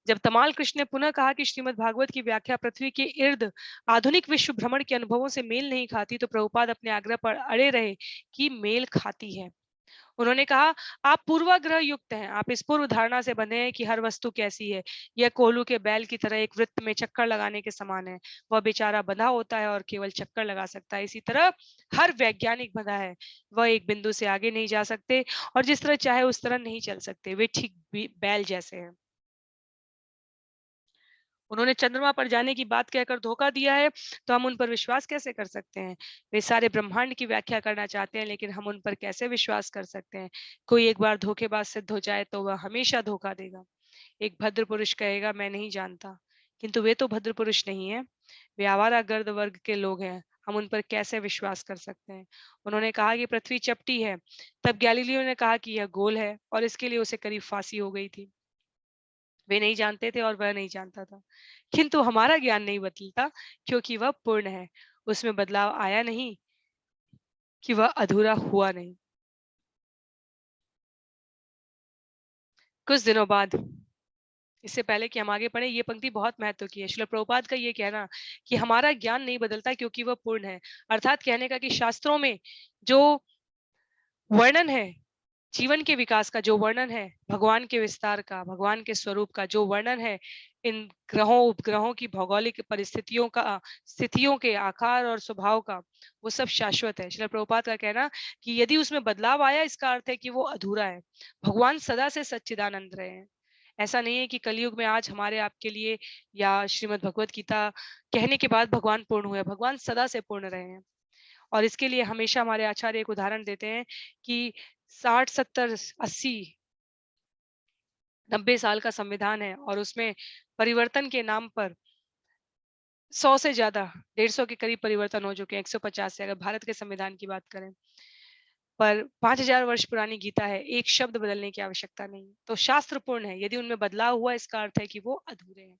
जब तमाल कृष्ण ने पुनः कहा कि श्रीमद् भागवत की व्याख्या पृथ्वी के इर्द आधुनिक विश्व भ्रमण के अनुभवों से मेल नहीं खाती, तो प्रभुपाद अपने आग्रह पर अड़े रहे कि मेल खाती है। उन्होंने कहा, आप पूर्वाग्रह युक्त हैं। आप इस पूर्व धारणा से बंधे हैं कि हर वस्तु कैसी है। यह कोल्हू के बैल की तरह एक वृत्त में चक्कर लगाने के समान है। वह बेचारा बंधा होता है और केवल चक्कर लगा सकता है। इसी तरह हर वैज्ञानिक बंधा है। वह एक बिंदु से आगे नहीं जा सकते और जिस तरह चाहे उस तरह नहीं चल सकते। वे ठीक बैल जैसे हैं। उन्होंने चंद्रमा पर जाने की बात कहकर धोखा दिया है, तो हम उन पर विश्वास कैसे कर सकते हैं? वे सारे ब्रह्मांड की व्याख्या करना चाहते हैं, लेकिन हम उन पर कैसे विश्वास कर सकते हैं? कोई एक बार धोखेबाज सिद्ध हो जाए तो वह हमेशा धोखा देगा। एक भद्र पुरुष कहेगा, मैं नहीं जानता, किंतु वे तो भद्र पुरुष नहीं है। वे आवारा गर्द वर्ग के लोग हैं। हम उन पर कैसे विश्वास कर सकते हैं? उन्होंने कहा कि पृथ्वी चपटी है। तब गैलीलियो ने कहा कि यह गोल है और इसके लिए उसे करीब फांसी हो गई थी। वे नहीं जानते थे और वह नहीं जानता था, किंतु हमारा ज्ञान नहीं बदलता, क्योंकि वह पूर्ण है। उसमें बदलाव आया नहीं कि वह अधूरा हुआ नहीं। कुछ दिनों बाद, इससे पहले कि हम आगे पढ़े, ये पंक्ति बहुत महत्व की है। श्रील प्रभुपाद का ये कहना कि हमारा ज्ञान नहीं बदलता क्योंकि वह पूर्ण है, अर्थात कहने का कि शास्त्रों में जो वर्णन है, जीवन के विकास का जो वर्णन है, भगवान के विस्तार का, भगवान के स्वरूप का जो वर्णन है, इन ग्रहों उपग्रहों की भौगोलिक परिस्थितियों का, स्थितियों के आकार और स्वभाव का, वो सब शाश्वत है। श्रील प्रभुपाद का कहना कि यदि उसमें बदलाव आया, इसका अर्थ है कि वो अधूरा है। भगवान सदा से सच्चिदानंद रहे हैं। ऐसा नहीं है कि कलयुग में आज हमारे आपके लिए या श्रीमद् भगवत गीता कहने के बाद भगवान पूर्ण हुए। भगवान सदा से पूर्ण रहे हैं। और इसके लिए हमेशा हमारे आचार्य एक उदाहरण देते हैं कि 60, 70, 80, 90 साल का संविधान है और उसमें परिवर्तन के नाम पर 100 से ज़्यादा, 150 के करीब परिवर्तन हो चुके हैं, 150 से अगर भारत के संविधान की बात करें। पर 5000 वर्ष पुरानी गीता है, एक शब्द बदलने की आवश्यकता नहीं। तो शास्त्रपूर्ण है, यदि उनमें बदलाव हुआ इसका अर्थ है कि वो अधूरे हैं।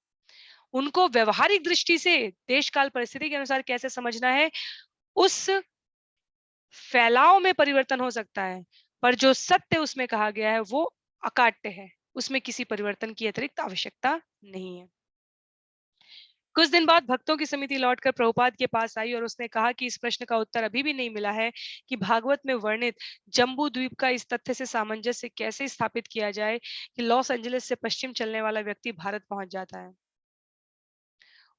उनको व्यावहारिक दृष्टि से देश काल परिस्थिति के अनुसार कैसे समझना है, उस फैलाव में परिवर्तन हो सकता है, पर जो सत्य उसमें कहा गया है वो अकाट्य है। उसमें किसी परिवर्तन की अतिरिक्त आवश्यकता नहीं है। कुछ दिन बाद भक्तों की समिति लौटकर प्रभुपाद के पास आई और उसने कहा कि इस प्रश्न का उत्तर अभी भी नहीं मिला है कि भागवत में वर्णित जम्बू द्वीप का इस तथ्य से सामंजस्य कैसे स्थापित किया जाए कि लॉस एंजलिस से पश्चिम चलने वाला व्यक्ति भारत पहुंच जाता है।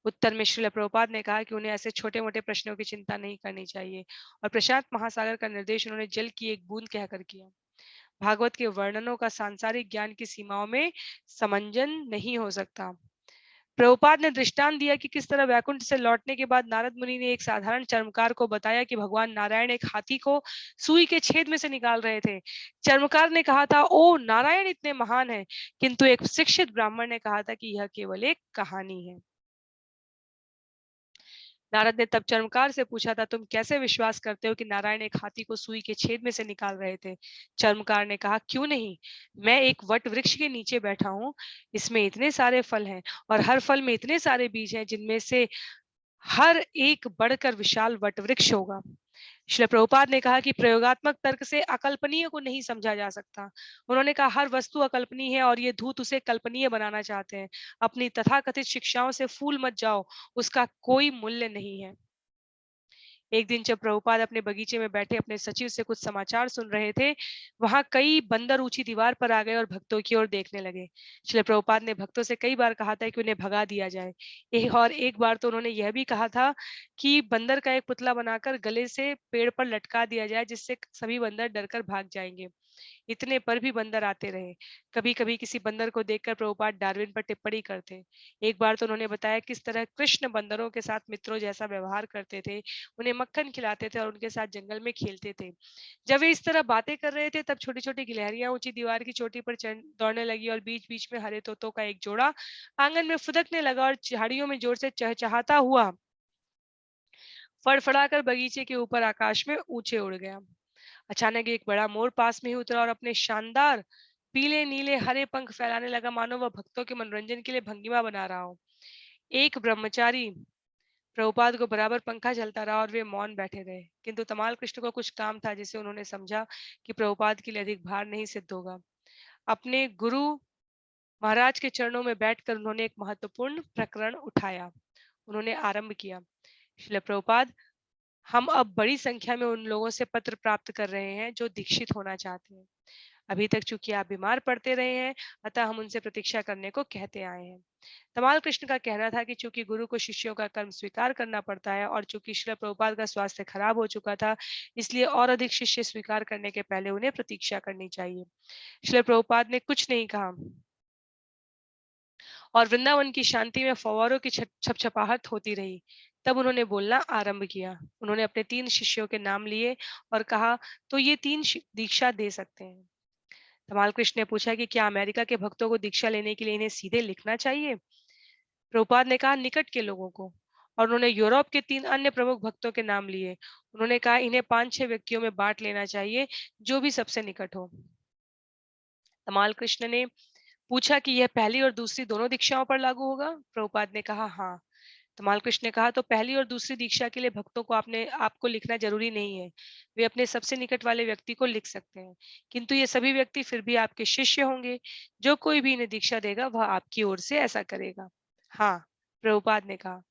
उत्तर में श्रील प्रभुपाद ने कहा कि उन्हें ऐसे छोटे मोटे प्रश्नों की चिंता नहीं करनी चाहिए और प्रशांत महासागर का निर्देश उन्होंने जल की एक बूंद कहकर किया। भागवत के वर्णनों का सांसारिक ज्ञान की सीमाओं में समंजन नहीं हो सकता। प्रभुपाद ने दृष्टांत दिया कि किस तरह वैकुंठ से लौटने के बाद नारद मुनि ने एक साधारण चर्मकार को बताया कि भगवान नारायण एक हाथी को सुई के छेद में से निकाल रहे थे। चर्मकार ने कहा था, ओ नारायण इतने महान है, किंतु एक शिक्षित ब्राह्मण ने कहा था कि यह केवल एक कहानी है। नारद ने तब चर्मकार से पूछा था, तुम कैसे विश्वास करते हो कि नारायण एक हाथी को सुई के छेद में से निकाल रहे थे? चर्मकार ने कहा, क्यों नहीं, मैं एक वट वृक्ष के नीचे बैठा हूँ, इसमें इतने सारे फल हैं और हर फल में इतने सारे बीज हैं जिनमें से हर एक बढ़कर विशाल वट वृक्ष होगा। श्रील प्रभुपाद ने कहा कि प्रयोगात्मक तर्क से अकल्पनीय को नहीं समझा जा सकता। उन्होंने कहा हर वस्तु अकल्पनीय है और ये धूत उसे कल्पनीय बनाना चाहते हैं। अपनी तथाकथित शिक्षाओं से फूल मत जाओ, उसका कोई मूल्य नहीं है। एक दिन जब प्रभुपाद अपने बगीचे में बैठे अपने सचिव से कुछ समाचार सुन रहे थे, वहां कई बंदर ऊंची दीवार पर आ गए और भक्तों की ओर देखने लगे। श्रील प्रभुपाद ने भक्तों से कई बार कहा था कि उन्हें भगा दिया जाए। और एक बार तो उन्होंने यह भी कहा था कि बंदर का एक पुतला बनाकर गले से पेड़ पर लटका दिया जाए, जिससे सभी बंदर डरकर भाग जाएंगे। इतने पर भी बंदर आते रहे। कभी-कभी किसी बंदर को देखकर प्रभुपाद डार्विन पर टिप्पणी करते। एक बार तो उन्होंने बताया किस तरह कृष्ण बंदरों के साथ मित्रों जैसा व्यवहार करते थे, उन्हें मक्खन खिलाते थे और उनके साथ जंगल में खेलते थे। जब वे इस तरह बातें कर रहे थे तब छोटी-छोटी गिलहरियां ऊंची दीवार की चोटी पर चढ़ दौड़ने लगी और बीच-बीच में हरे तोतों का एक जोड़ा आंगन में फुदकने लगा और झाड़ियों में जोर से चहचहाता हुआ फड़फड़ाकर बगीचे के ऊपर आकाश में ऊंचे उड़ गया। अचानक एक बड़ा मोर पास में ही उतरा और अपने शानदार पीले नीले हरे पंख फैलाने लगा, मानो वह भक्तों के मनोरंजन के लिए भंगिमा बना रहा हो। एक ब्रह्मचारी प्रभुपाद को बराबर पंखा चलता रहा और वे मौन बैठे रहे, किंतु तमाल कृष्ण को कुछ काम था जिसे उन्होंने समझा कि प्रभुपाद के लिए अधिक भार नहीं सिद्ध होगा। अपने गुरु महाराज के चरणों में बैठकर उन्होंने एक महत्वपूर्ण प्रकरण उठाया। उन्होंने आरंभ किया, श्रील प्रभुपाद, हम अब बड़ी संख्या में उन लोगों से पत्र प्राप्त कर रहे हैं जो दीक्षित होना चाहते हैं। अभी तक चूंकि आप बीमार पड़ते रहे हैं, अतः हम उनसे प्रतीक्षा करने को कहते आए हैं। तमाल कृष्ण का कहना था कि चूंकि गुरु को शिष्यों का कर्म स्वीकार करना पड़ता है और चूंकि श्रील प्रभुपाद का स्वास्थ्य खराब हो चुका था, इसलिए और अधिक शिष्य स्वीकार करने के पहले उन्हें प्रतीक्षा करनी चाहिए। श्रील प्रभुपाद ने कुछ नहीं कहा और वृंदावन की शांति में फव्वारों की छपछपाहट होती रही। तब उन्होंने बोलना आरंभ किया। उन्होंने अपने 3 शिष्यों के नाम लिए और कहा, तो ये 3 दीक्षा दे सकते हैं। धमाल कृष्ण ने पूछा कि क्या अमेरिका के भक्तों को दीक्षा लेने के लिए इन्हें सीधे लिखना चाहिए? प्रभुपाद ने कहा, निकट के लोगों को। और उन्होंने यूरोप के 3 अन्य प्रमुख भक्तों के नाम लिए। उन्होंने कहा, इन्हें 5-6 व्यक्तियों में बांट लेना चाहिए, जो भी सबसे निकट हो। धमाल कृष्ण ने पूछा कि यह पहली और दूसरी दोनों दीक्षाओं पर लागू होगा? प्रभुपाद ने कहा, हाँ। धमाल कृष्ण ने कहा, तो पहली और दूसरी दीक्षा के लिए भक्तों को आपको लिखना जरूरी नहीं है। वे अपने सबसे निकट वाले व्यक्ति को लिख सकते हैं, किंतु ये सभी व्यक्ति फिर भी आपके शिष्य होंगे। जो कोई भी इन्हें दीक्षा देगा वह आपकी ओर से ऐसा करेगा। हाँ, प्रभुपाद ने कहा।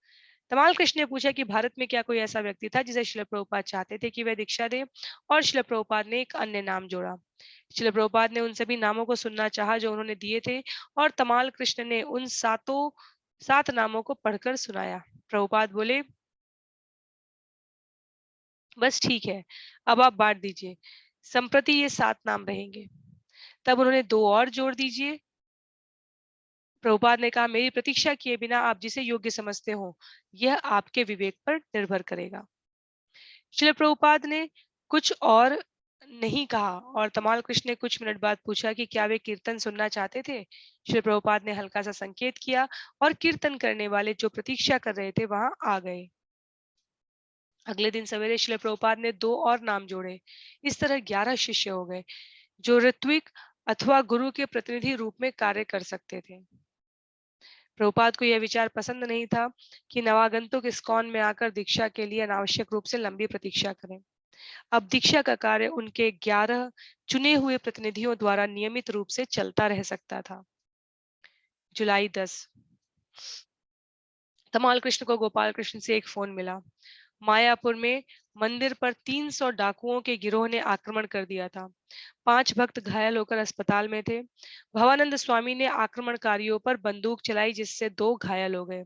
तमाल कृष्ण ने पूछा कि भारत में क्या कोई ऐसा व्यक्ति था जिसे श्रील प्रभुपाद चाहते थे कि वह दीक्षा दे? और श्रील प्रभुपाद ने एक अन्य नाम जोड़ा। श्रील प्रभुपाद ने उन सभी नामों को सुनना चाहा जो उन्होंने दिए थे और तमाल कृष्ण ने उन 7 नामों को पढ़कर सुनाया। प्रभुपाद बोले, बस ठीक है, अब आप बांट दीजिए। संप्रति ये 7 नाम रहेंगे। तब उन्होंने 2 और जोड़ दीजिए। प्रभुपाद ने कहा, मेरी प्रतीक्षा किए बिना आप जिसे योग्य समझते हो, यह आपके विवेक पर निर्भर करेगा। श्रील प्रभुपाद ने कुछ और नहीं कहा और तमाल कृष्ण ने कुछ मिनट बाद पूछा कि क्या वे कीर्तन सुनना चाहते थे। श्री प्रभुपाद ने हल्का सा संकेत किया और कीर्तन करने वाले जो प्रतीक्षा कर रहे थे वहां आ गए। अगले दिन सवेरे श्री प्रभुपाद ने 2 और नाम जोड़े। इस तरह 11 शिष्य हो गए जो ऋत्विक अथवा गुरु के प्रतिनिधि रूप में कार्य कर सकते थे। प्रभुपाद को यह विचार पसंद नहीं था कि नवागंतुक इस्कॉन में आकर दीक्षा के लिए अनावश्यक रूप से लंबी प्रतीक्षा करें। अब दीक्षा का कार्य उनके 11 चुने हुए प्रतिनिधियों द्वारा नियमित रूप से चलता रह सकता था। जुलाई 10। तमाल कृष्ण को गोपाल कृष्ण से एक फोन मिला। मायापुर में मंदिर पर 300 डाकुओं के गिरोह ने आक्रमण कर दिया था। 5 भक्त घायल होकर अस्पताल में थे। भवानंद स्वामी ने आक्रमणकारियों पर बंदूक चलाई जिससे 2 घायल हो गए।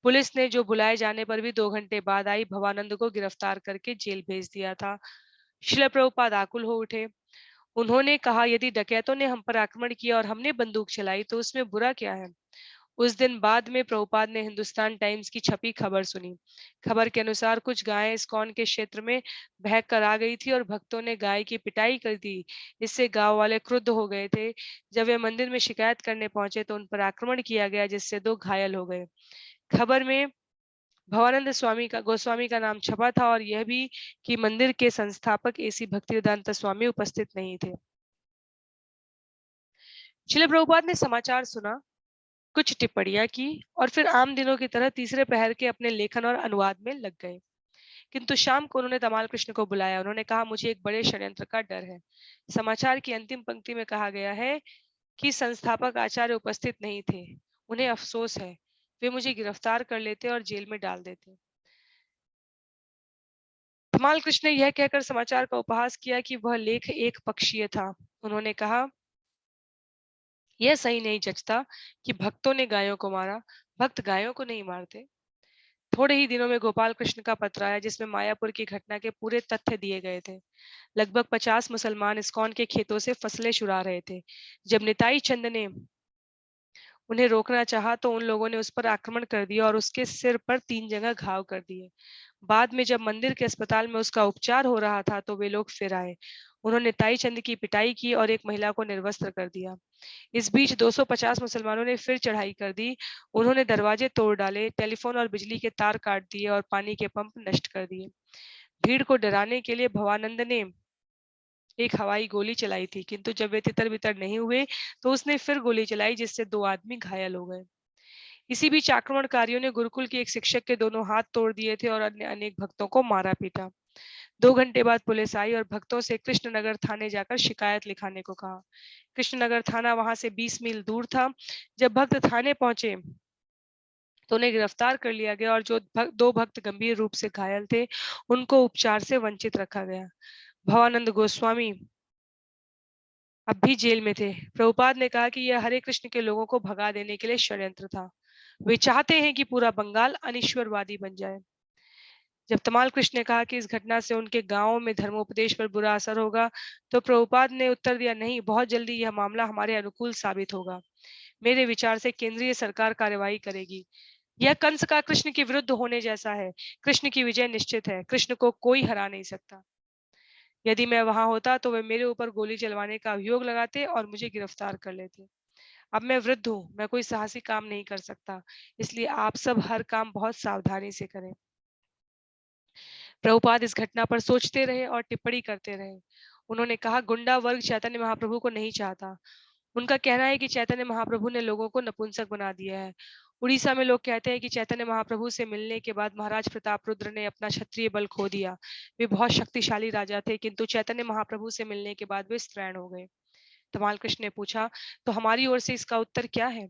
पुलिस ने जो बुलाए जाने पर भी 2 घंटे बाद आई भवानंद को गिरफ्तार करके जेल भेज दिया था। श्रील प्रभुपाद आकुल हो उठे। उन्होंने कहा यदि डकैतों ने हम पर आक्रमण किया और हमने बंदूक चलाई तो उसमें बुरा क्या है। उस दिन बाद में प्रभुपाद ने हिंदुस्तान टाइम्स की छपी खबर सुनी। खबर के अनुसार कुछ गायें इस्कॉन के क्षेत्र में बहक कर आ गई थी और भक्तों ने गाय की पिटाई कर दी। इससे गांव वाले क्रुद्ध हो गए थे। जब वे मंदिर में शिकायत करने पहुंचे तो उन पर आक्रमण किया गया जिससे 2 घायल हो गए। खबर में भवानंद स्वामी का गोस्वामी का नाम छपा था और यह भी कि मंदिर के संस्थापक एसी भक्तिवेदांत स्वामी उपस्थित नहीं थे। श्रील प्रभुपाद ने समाचार सुना, कुछ टिप्पणियां की और फिर आम दिनों की तरह तीसरे पहर के अपने लेखन और अनुवाद में लग गए। किंतु शाम को उन्होंने तमाल कृष्ण को बुलाया। उन्होंने कहा मुझे एक बड़े षड्यंत्र का डर है। समाचार की अंतिम पंक्ति में कहा गया है कि संस्थापक आचार्य उपस्थित नहीं थे। उन्हें अफसोस है। वे मुझे गिरफ्तार कर लेते और जेल में डाल देते। तमाल कृष्ण ने यह कहकर समाचार का उपहास किया कि वह लेख एक पक्षीय था। उन्होंने कहा यह सही नहीं जचता कि भक्तों ने गायों को मारा। भक्त गायों को नहीं मारते। थोड़े ही दिनों में गोपाल कृष्ण का पत्र आया जिसमें मायापुर की घटना के पूरे तथ्य दिए गए थे। लगभग 50 मुसलमान इस्कॉन के खेतों से फसलें चुरा रहे थे। जब निताई चंद ने उन्हें रोकना चाहा तो उन लोगों ने उस पर आक्रमण कर दिया और उसके सिर पर 3 जगह घाव कर दिए। बाद में जब मंदिर के अस्पताल में उसका उपचार हो रहा था तो वे लोग फिर आए। उन्होंने ताई चंद की पिटाई की और एक महिला को निर्वस्त्र कर दिया। इस बीच 250 मुसलमानों ने फिर चढ़ाई कर दी। उन्होंने दरवाजे तोड़ डाले, टेलीफोन और बिजली के तार काट दिए और पानी के पंप नष्ट कर दिए। भीड़ को डराने के लिए भवानंद ने एक हवाई गोली चलाई थी, किंतु जब वे तितर बितर नहीं हुए तो उसने फिर गोली चलाई जिससे 2 आदमी घायल हो गए। इसी बीच आक्रमणकारियों ने गुरुकुल के एक शिक्षक के दोनों हाथ तोड़ दिए थे और अन्य अनेक भक्तों को मारा पीटा। 2 घंटे बाद पुलिस आई और भक्तों से कृष्णनगर थाने जाकर शिकायत लिखाने को कहा। कृष्णनगर थाना वहां से 20 मील दूर था। जब भक्त थाने पहुंचे तो उन्हें गिरफ्तार कर लिया गया और जो 2 भक्त गंभीर रूप से घायल थे उनको उपचार से वंचित रखा गया। भवानंद गोस्वामी अब भी जेल में थे। प्रभुपाद ने कहा कि यह हरे कृष्ण के लोगों को भगा देने के लिए षड्यंत्र था। वे चाहते हैं कि पूरा बंगाल अनिश्वरवादी बन जाए। जब तमाल कृष्ण ने कहा कि इस घटना से उनके गांवों में धर्मोपदेश पर बुरा असर होगा तो प्रभुपाद ने उत्तर दिया नहीं, बहुत जल्दी यह मामला हमारे अनुकूल साबित होगा। मेरे विचार से केंद्रीय सरकार कार्यवाही करेगी। यह कंस का कृष्ण के विरुद्ध होने जैसा है। कृष्ण की विजय निश्चित है। कृष्ण को कोई हरा नहीं सकता। यदि मैं वहां होता तो वे मेरे ऊपर गोली चलवाने का अभियोग लगाते और मुझे गिरफ्तार कर लेते। अब मैं वृद्ध हूँ, मैं कोई साहसी काम नहीं कर सकता। इसलिए आप सब हर काम बहुत सावधानी से करें। प्रभुपाद इस घटना पर सोचते रहे और टिप्पणी करते रहे। उन्होंने कहा गुंडा वर्ग चैतन्य महाप्रभु को नहीं चाहता। उनका कहना है कि चैतन्य महाप्रभु ने लोगों को नपुंसक बना दिया है। उड़ीसा में लोग कहते हैं कि चैतन्य महाप्रभु से मिलने के बाद महाराज प्रताप रुद्र ने अपना क्षत्रिय बल खो दिया। वे बहुत शक्तिशाली राजा थे, किंतु चैतन्य महाप्रभु से मिलने के बाद वे स्त्रैण हो गए। धमाल कृष्ण ने पूछा तो हमारी ओर से इसका उत्तर क्या है।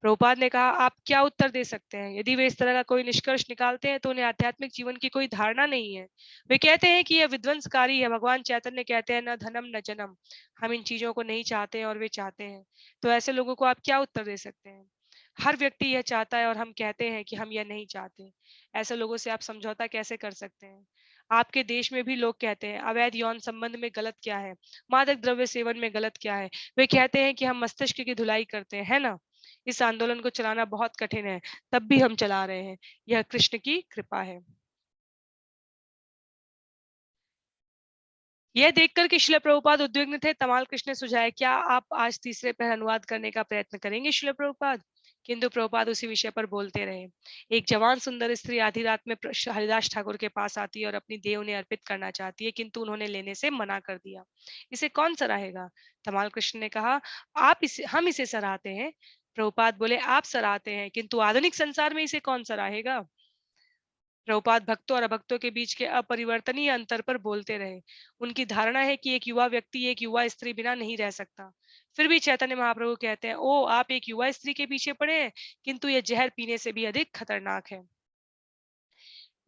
प्रभुपाद ने कहा आप क्या उत्तर दे सकते हैं। यदि वे इस तरह का कोई निष्कर्ष निकालते हैं तो उन्हें आध्यात्मिक जीवन की कोई धारणा नहीं है। वे कहते हैं कि यह विध्वंसकारी है। भगवान चैतन्य कहते हैं न धनम न जन्म। हम इन चीजों को नहीं चाहते हैं और वे चाहते हैं। तो ऐसे लोगों को आप क्या उत्तर दे सकते हैं। हर व्यक्ति यह चाहता है और हम कहते हैं कि हम यह नहीं चाहते। ऐसे लोगों से आप समझौता कैसे कर सकते हैं। आपके देश में भी लोग कहते हैं अवैध यौन संबंध में गलत क्या है, मादक द्रव्य सेवन में गलत क्या है। वे कहते हैं कि हम मस्तिष्क की धुलाई करते हैं, है ना। इस आंदोलन को चलाना बहुत कठिन है, तब भी हम चला रहे हैं। यह कृष्ण की कृपा है। यह देखकर कि श्रील प्रभुपाद उद्विग्न थे, तमाल कृष्ण ने सुझाया, क्या आप आज तीसरे पहर अनुवाद करने का प्रयत्न करेंगे श्रील प्रभुपाद? किंतु प्रभुपाद उसी विषय पर बोलते रहे। एक जवान सुंदर स्त्री आधी रात में हरिदास ठाकुर के पास आती है और अपनी देह उन्हें अर्पित करना चाहती है, किंतु उन्होंने लेने से मना कर दिया। इसे कौन सराहेगा? तमाल कृष्ण ने कहा, हम इसे सराहते हैं। प्रभुपाद बोले, आप सराहते हैं, किंतु आधुनिक संसार में इसे कौन सराहेगा? प्रभुपाद भक्तों और अभक्तों के बीच के अपरिवर्तनीय अंतर पर बोलते रहे। उनकी धारणा है कि एक युवा व्यक्ति एक युवा स्त्री बिना नहीं रह सकता। फिर भी चैतन्य महाप्रभु कहते हैं, ओ आप एक युवा स्त्री के पीछे पड़े हैं, किंतु यह जहर पीने से भी अधिक खतरनाक है।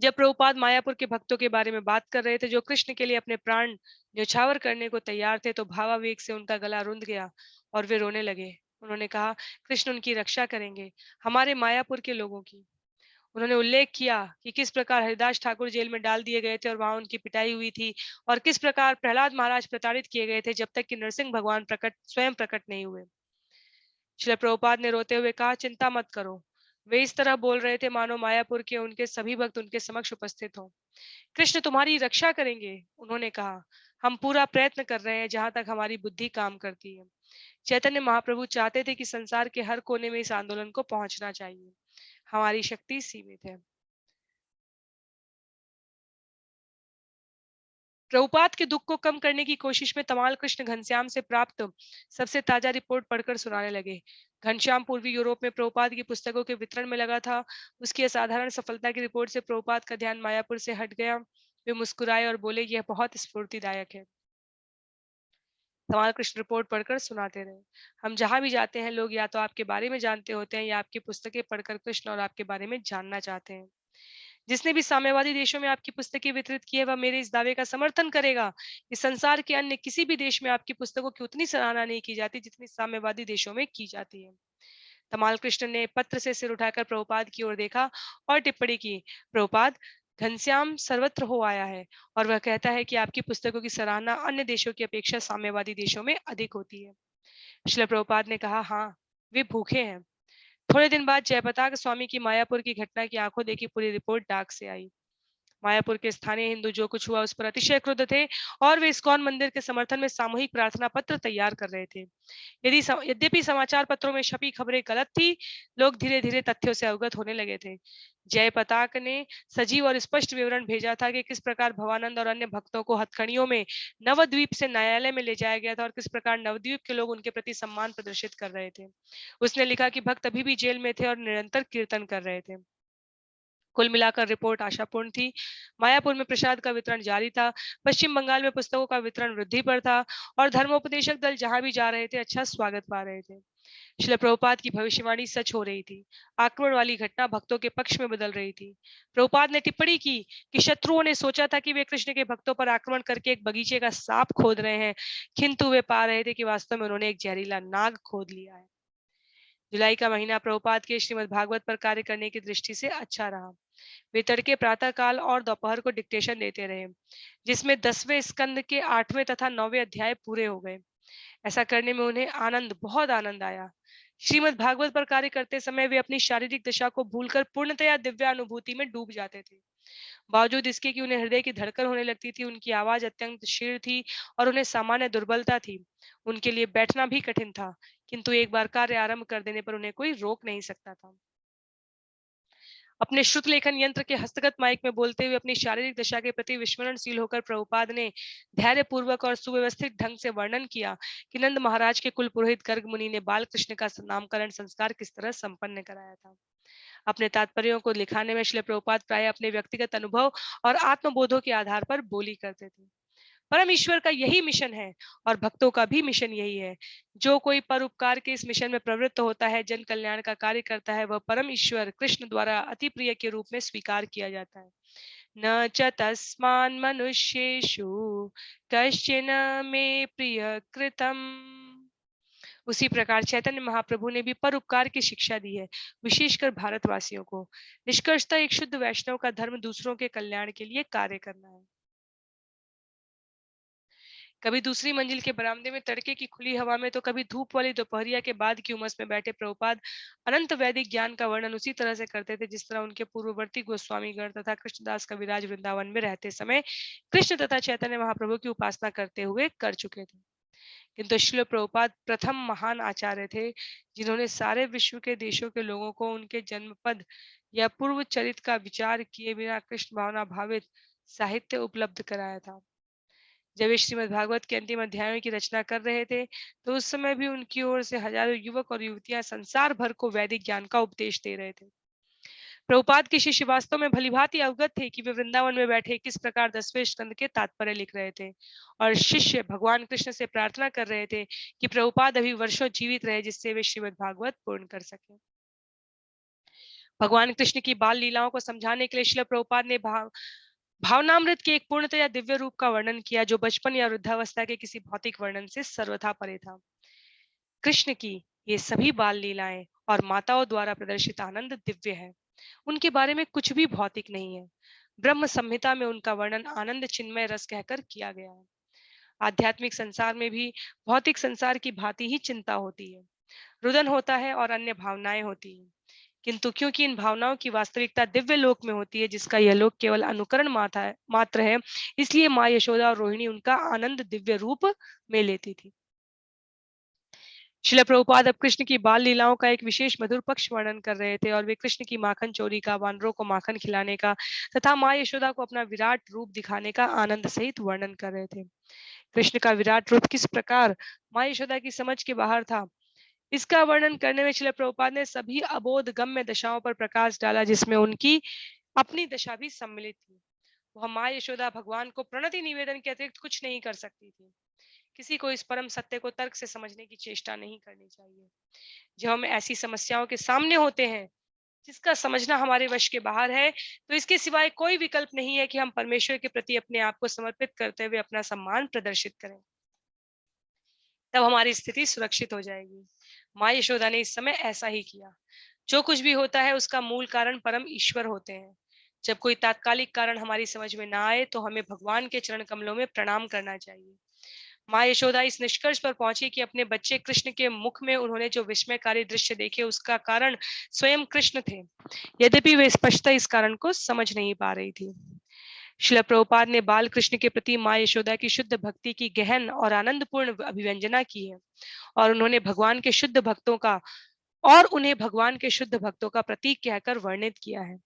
जब प्रभुपाद मायापुर के भक्तों के बारे में बात कर रहे थे जो कृष्ण के लिए अपने प्राण न्यौछावर करने को तैयार थे, तो भावावेग से उनका गला रुंध गया और वे रोने लगे। उन्होंने कहा, कृष्ण उनकी रक्षा करेंगे, हमारे मायापुर के लोगों की। उन्होंने उल्लेख किया कि किस प्रकार हरिदास ठाकुर जेल में डाल दिए गए थे और वहां उनकी पिटाई हुई थी, और किस प्रकार प्रहलाद महाराज प्रताड़ित किए गए थे जब तक कि नरसिंह भगवान स्वयं प्रकट नहीं हुए। श्रील प्रभुपाद ने रोते हुए कहा, चिंता मत करो। वे इस तरह बोल रहे थे मानो मायापुर के उनके सभी भक्त उनके समक्ष उपस्थित हों। कृष्ण तुम्हारी रक्षा करेंगे, उन्होंने कहा। हम पूरा प्रयत्न कर रहे हैं जहां तक हमारी बुद्धि काम करती है। चैतन्य महाप्रभु चाहते थे कि संसार के हर कोने में इस आंदोलन को पहुंचना चाहिए। हमारी शक्ति सीमित है। प्रभुपाद के दुख को कम करने की कोशिश में तमाल कृष्ण घनश्याम से प्राप्त सबसे ताजा रिपोर्ट पढ़कर सुनाने लगे। घनश्याम पूर्वी यूरोप में प्रभुपाद की पुस्तकों के वितरण में लगा था। उसकी असाधारण सफलता की रिपोर्ट से प्रभुपाद का ध्यान मायापुर से हट गया। वे मुस्कुराए और बोले, यह बहुत स्फूर्तिदायक है। तमाल कृष्ण रिपोर्ट पढ़कर सुनाते रहे, हम जहां भी जाते हैं लोग या तो आपके बारे में जानते होते हैं या आपकी पुस्तकें पढ़कर कृष्ण और आपके बारे में जानना चाहते हैं। जिसने भी साम्यवादी देशों में आपकी पुस्तकें वितरित की है वह मेरे इस दावे का समर्थन करेगा कि संसार के अन्य किसी भी देश में आपकी पुस्तकों की उतनी सराहना नहीं की जाती जितनी साम्यवादी देशों में की जाती है। तमाल कृष्ण ने पत्र से सिर उठाकर प्रभुपाद की ओर देखा और टिप्पणी की, प्रभुपाद, घनश्याम सर्वत्र हो आया है और वह कहता है कि आपकी पुस्तकों की सराहना अन्य देशों की अपेक्षा साम्यवादी देशों में अधिक होती है। श्रील प्रभुपाद ने कहा, हाँ, वे भूखे हैं। थोड़े दिन बाद जयपताक स्वामी की मायापुर की घटना की आंखों देखी पूरी रिपोर्ट डाक से आई। मायापुर के स्थानीय हिंदू जो कुछ हुआ उस पर अतिशय क्रुद्ध थे और वे इस्कॉन मंदिर के समर्थन में सामूहिक प्रार्थना पत्र तैयार कर रहे थे। यद्यपि समाचार पत्रों में छपी खबरें गलत थी, लोग धीरे धीरे तथ्यों से अवगत होने लगे थे। जय पताक ने सजीव और स्पष्ट विवरण भेजा था कि किस प्रकार भवानंद और अन्य भक्तों को हथकड़ियों में नवद्वीप से न्यायालय में ले जाया गया था और किस प्रकार नवद्वीप के लोग उनके प्रति सम्मान प्रदर्शित कर रहे थे। उसने लिखा कि भक्त अभी भी जेल में थे और निरंतर कीर्तन कर रहे थे। कुल मिलाकर रिपोर्ट आशापूर्ण थी। मायापुर में प्रसाद का वितरण जारी था, पश्चिम बंगाल में पुस्तकों का वितरण वृद्धि पर था और धर्मोपदेशक दल जहां भी जा रहे थे अच्छा स्वागत पा रहे थे। श्रील प्रभुपाद की भविष्यवाणी सच हो रही थी। आक्रमण वाली घटना भक्तों के पक्ष में बदल रही थी। प्रभुपाद ने टिप्पणी की कि शत्रुओं ने सोचा था कि वे कृष्ण के भक्तों पर आक्रमण करके एक बगीचे का सांप खोद रहे हैं, किंतु वे पा रहे थे कि वास्तव में उन्होंने एक जहरीला नाग खोद लिया है। जुलाई का महीना प्रभुपाद के श्रीमद् भागवत पर कार्य करने की दृष्टि से अच्छा रहा। वे तड़के प्रातः काल और दोपहर को डिक्टेशन देते रहे, जिसमें 10वें स्कंद के 8वें तथा 9वें अध्याय पूरे हो गए। ऐसा करने में उन्हें बहुत आनंद आया। श्रीमद् भागवत पर कार्य करते समय वे अपनी शारीरिक दशा को भूलकर पूर्णतया दिव्य अनुभूति में डूब जाते थे। बावजूद इसके कि उन्हें हृदय की धड़कन होने लगती थी, उनकी आवाज अत्यंत क्षीण थी और उन्हें सामान्य दुर्बलता थी। उनके लिए बैठना भी कठिन था, किंतु एक बार कार्य आरंभ कर देने पर उन्हें कोई रोक नहीं सकता था। अपने श्रुत लेखन यंत्र के हस्तगत माइक में बोलते हुए अपनी शारीरिक दशा के प्रति विस्मरणशील होकर प्रभुपाद ने धैर्य पूर्वक और सुव्यवस्थित ढंग से वर्णन किया कि नंद महाराज के कुल पुरोहित गर्ग मुनि ने बाल कृष्ण का नामकरण संस्कार किस तरह संपन्न कराया था। अपने तात्पर्यों को लिखाने में श्रील प्रभुपाद प्राय अपने व्यक्तिगत अनुभव और आत्मबोधों के आधार पर बोली करते थे। परम ईश्वर का यही मिशन है और भक्तों का भी मिशन यही है। जो कोई परोपकार के इस मिशन में प्रवृत्त होता है, जन कल्याण का कार्य करता है, वह परम ईश्वर कृष्ण द्वारा अति प्रिय के रूप में स्वीकार किया जाता है। न च तस्मान् मनुष्येषु कश्चिन मे प्रिय कृतम। उसी प्रकार चैतन्य महाप्रभु ने भी परोपकार की शिक्षा दी है, विशेषकर भारतवासियों को। निष्कर्षतः एक शुद्ध वैष्णव का धर्म दूसरों के कल्याण के लिए कार्य करना है। कभी दूसरी मंजिल के बरामदे में तड़के की खुली हवा में, तो कभी धूप वाली दोपहरिया के बाद की उमस में बैठे प्रभुपाद अनंत वैदिक ज्ञान का वर्णन उसी तरह से करते थे जिस तरह उनके पूर्ववर्ती गोस्वामीगण तथा कृष्णदास कविराज वृंदावन में रहते समय कृष्ण तथा चैतन्य महाप्रभु की उपासना करते हुए कर चुके थे। किंतु श्रील प्रभुपाद प्रथम महान आचार्य थे जिन्होंने सारे विश्व के देशों के लोगों को उनके जन्मपद या पूर्व चरित का विचार किए बिना कृष्ण भावना भावित साहित्य उपलब्ध कराया था। जब वे श्रीमद् भागवत के अंतिम अध्यायों की रचना कर रहे थे, तो उस समय भी उनकी ओर से हजारों युवक और युवतियां संसार भर को वैदिक ज्ञान का उपदेश दे रहे थे। प्रभुपाद के शिष्य वास्तव में भलीभांति अवगत थे कि वे वृंदावन में बैठे किस प्रकार 10वें स्कंद के तात्पर्य लिख रहे थे, और शिष्य भगवान कृष्ण से प्रार्थना कर रहे थे कि प्रभुपाद अभी वर्षों जीवित रहे जिससे वे श्रीमद् भागवत पूर्ण कर सके। भगवान कृष्ण की बाल लीलाओं को समझाने के लिए श्रील प्रभुपाद ने भावनामृत के एक पूर्णतया दिव्य रूप का वर्णन किया जो बचपन या वृद्धावस्था के किसी भौतिक वर्णन से सर्वथा परे था। कृष्ण की ये सभी बाल लीलाएं और माताओं द्वारा प्रदर्शित आनंद दिव्य है, उनके बारे में कुछ भी भौतिक नहीं है। ब्रह्म संहिता में उनका वर्णन आनंद चिन्मय रस कहकर किया गया है। आध्यात्मिक संसार में भी भौतिक संसार की भांति ही चिंता होती है, रुदन होता है और अन्य भावनाएं होती हैं। किंतु क्योंकि इन भावनाओं की वास्तविकता दिव्य लोक में होती है जिसका यह लोक केवल अनुकरण मात्र है, इसलिए माँ यशोदा और रोहिणी उनका आनंद दिव्य रूप में लेती थी। श्रील प्रभुपाद अब कृष्ण की बाल लीलाओं का एक विशेष मधुर पक्ष वर्णन कर रहे थे, और वे कृष्ण की माखन चोरी का, वानरों को माखन खिलाने का तथा माँ यशोदा को अपना विराट रूप दिखाने का आनंद सहित वर्णन कर रहे थे। कृष्ण का विराट रूप किस प्रकार माँ यशोदा की समझ के बाहर था, इसका वर्णन करने में श्रील प्रभुपाद ने सभी अबोध गम्य दशाओं पर प्रकाश डाला जिसमें उनकी अपनी दशा भी सम्मिलित थी। वह माँ यशोदा भगवान को प्रणति निवेदन के अतिरिक्त कुछ नहीं कर सकती थी। किसी को इस परम सत्य को तर्क से समझने की चेष्टा नहीं करनी चाहिए। जब हम ऐसी समस्याओं के सामने होते हैं जिसका समझना हमारे वश के बाहर है, तो इसके सिवाय कोई विकल्प नहीं है कि हम परमेश्वर के प्रति अपने आप को समर्पित करते हुए अपना सम्मान प्रदर्शित करें। तब हमारी स्थिति सुरक्षित हो जाएगी। माँ यशोदा ने इस समय ऐसा ही किया। जो कुछ भी होता है उसका मूल कारण परम ईश्वर होते हैं। जब कोई तात्कालिक कारण हमारी समझ में ना आए तो हमें भगवान के चरण कमलों में प्रणाम करना चाहिए। माँ यशोदा इस निष्कर्ष पर पहुंची कि अपने बच्चे कृष्ण के मुख में उन्होंने जो विस्मयकारी दृश्य देखे उसका कारण स्वयं कृष्ण थे, यद्यपि वे स्पष्टतः इस कारण को समझ नहीं पा रही थी। श्रील प्रभुपाद ने बाल कृष्ण के प्रति माँ यशोदा की शुद्ध भक्ति की गहन और आनंदपूर्ण अभिव्यंजना की है, और उन्हें भगवान के शुद्ध भक्तों का प्रतीक कहकर वर्णित किया है,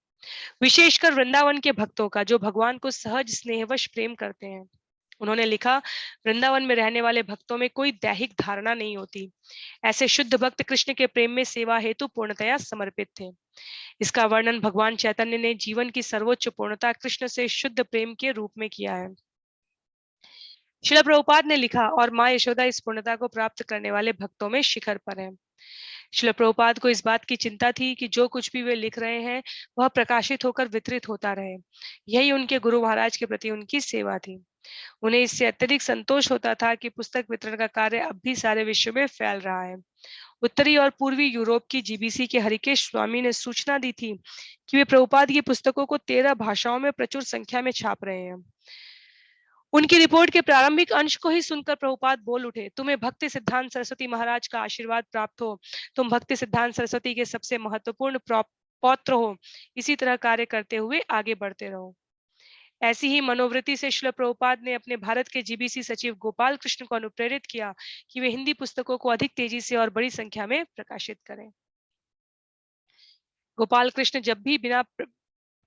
विशेषकर वृंदावन के भक्तों का जो भगवान को सहज स्नेहवश प्रेम करते हैं। उन्होंने लिखा, वृंदावन में रहने वाले भक्तों में कोई दैहिक धारणा नहीं होती। ऐसे शुद्ध भक्त कृष्ण के प्रेम में सेवा हेतु पूर्णतया समर्पित थे। इसका वर्णन भगवान चैतन्य ने जीवन की सर्वोच्च पूर्णता कृष्ण से शुद्ध प्रेम के रूप में किया है। श्रील प्रभुपाद ने लिखा, और माँ यशोदा इस पूर्णता को प्राप्त करने वाले भक्तों में शिखर पर है। श्रील प्रभुपाद को इस बात की चिंता थी कि जो कुछ भी वे लिख रहे हैं वह प्रकाशित होकर वितरित होता रहे। यही उनके गुरु महाराज के प्रति उनकी सेवा थी। उन्हें इससे अत्यधिक संतोष होता था कि पुस्तक वितरण का कार्य अब भी सारे विश्व में फैल रहा है। उत्तरी और पूर्वी यूरोप की जीबीसी के हरिकेश स्वामी ने सूचना दी थी कि वे प्रभुपाद की पुस्तकों को 13 भाषाओं में प्रचुर संख्या में छाप रहे हैं। उनकी रिपोर्ट के प्रारंभिक अंश को ही सुनकर प्रभुपाद बोल उठे, तुम्हें भक्ति सिद्धांत सरस्वती महाराज का आशीर्वाद प्राप्त हो। तुम भक्ति सिद्धांत सरस्वती के सबसे महत्वपूर्ण पौत्र हो। इसी तरह कार्य करते हुए आगे बढ़ते रहो। ऐसी ही मनोवृत्ति से श्रील प्रभुपाद ने अपने भारत के जीबीसी सचिव गोपाल कृष्ण को अनुप्रेरित किया कि वे हिंदी पुस्तकों को अधिक तेजी से और बड़ी संख्या में प्रकाशित करें। गोपाल कृष्ण जब भी बिना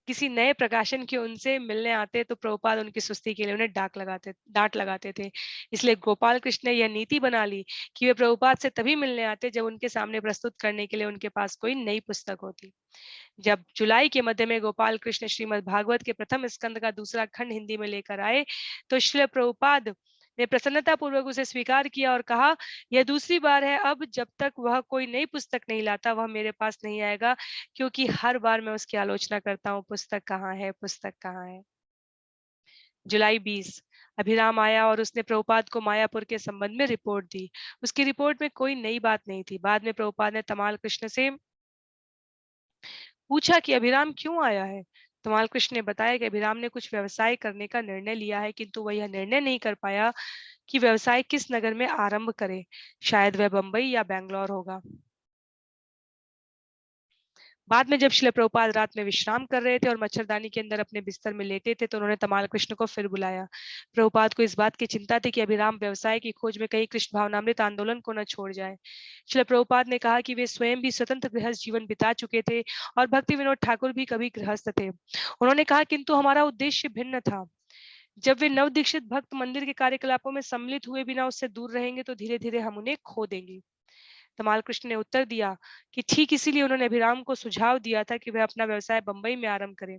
किसी नए प्रकाशन के उनसे मिलने आते तो प्रभुपाद उनकी सुस्ती के लिए उन्हें डांट लगाते थे। इसलिए गोपाल कृष्ण ने यह नीति बना ली कि वे प्रभुपाद से तभी मिलने आते जब उनके सामने प्रस्तुत करने के लिए उनके पास कोई नई पुस्तक होती। जब जुलाई के मध्य में गोपाल कृष्ण श्रीमद् भागवत के प्रथम स्कंद का दूसरा खंड हिंदी में लेकर आए तो श्रील प्रभुपाद ने प्रसन्नता पूर्वक उसे स्वीकार किया और कहा, यह दूसरी बार है, अब जब तक वह कोई नई पुस्तक नहीं लाता वह मेरे पास नहीं आएगा, क्योंकि हर बार मैं उसकी आलोचना करता हूँ, पुस्तक कहाँ है, पुस्तक कहाँ है। जुलाई 20 अभिराम आया और उसने प्रभुपाद को मायापुर के संबंध में रिपोर्ट दी। उसकी रिपोर्ट में कोई नई बात नहीं थी। बाद में प्रभुपाद ने तमाल कृष्ण से पूछा कि अभिराम क्यों आया है। तमाल कृष्ण ने बताया कि अभिराम ने कुछ व्यवसाय करने का निर्णय लिया है, किंतु वह यह निर्णय नहीं कर पाया कि व्यवसाय किस नगर में आरंभ करे। शायद वह बंबई या बैंगलोर होगा। बाद में जब शिला प्रभुपाद रात में विश्राम कर रहे थे और मच्छरदानी के अंदर अपने बिस्तर में लेटे थे, तो उन्होंने तमाल कृष्ण को फिर बुलाया। प्रभुपाद को इस बात की चिंता थी कि अभिराम व्यवसाय की खोज में कहीं कृष्ण भावनामृत आंदोलन को न छोड़ जाए। शिला प्रभुपाद ने कहा कि वे स्वयं भी स्वतंत्र गृहस्थ जीवन बिता चुके थे और भक्ति विनोद ठाकुर भी कभी गृहस्थ थे। उन्होंने कहा, किंतु हमारा उद्देश्य भिन्न था। जब वे नवदीक्षित भक्त मंदिर के कार्यकलापों में सम्मिलित हुए बिना उससे दूर रहेंगे, तो धीरे धीरे हम उन्हें खो देंगे। तमाल कृष्ण ने उत्तर दिया कि ठीक इसीलिए उन्होंने अभिराम को सुझाव दिया था कि वह अपना व्यवसाय बंबई में आरंभ करें।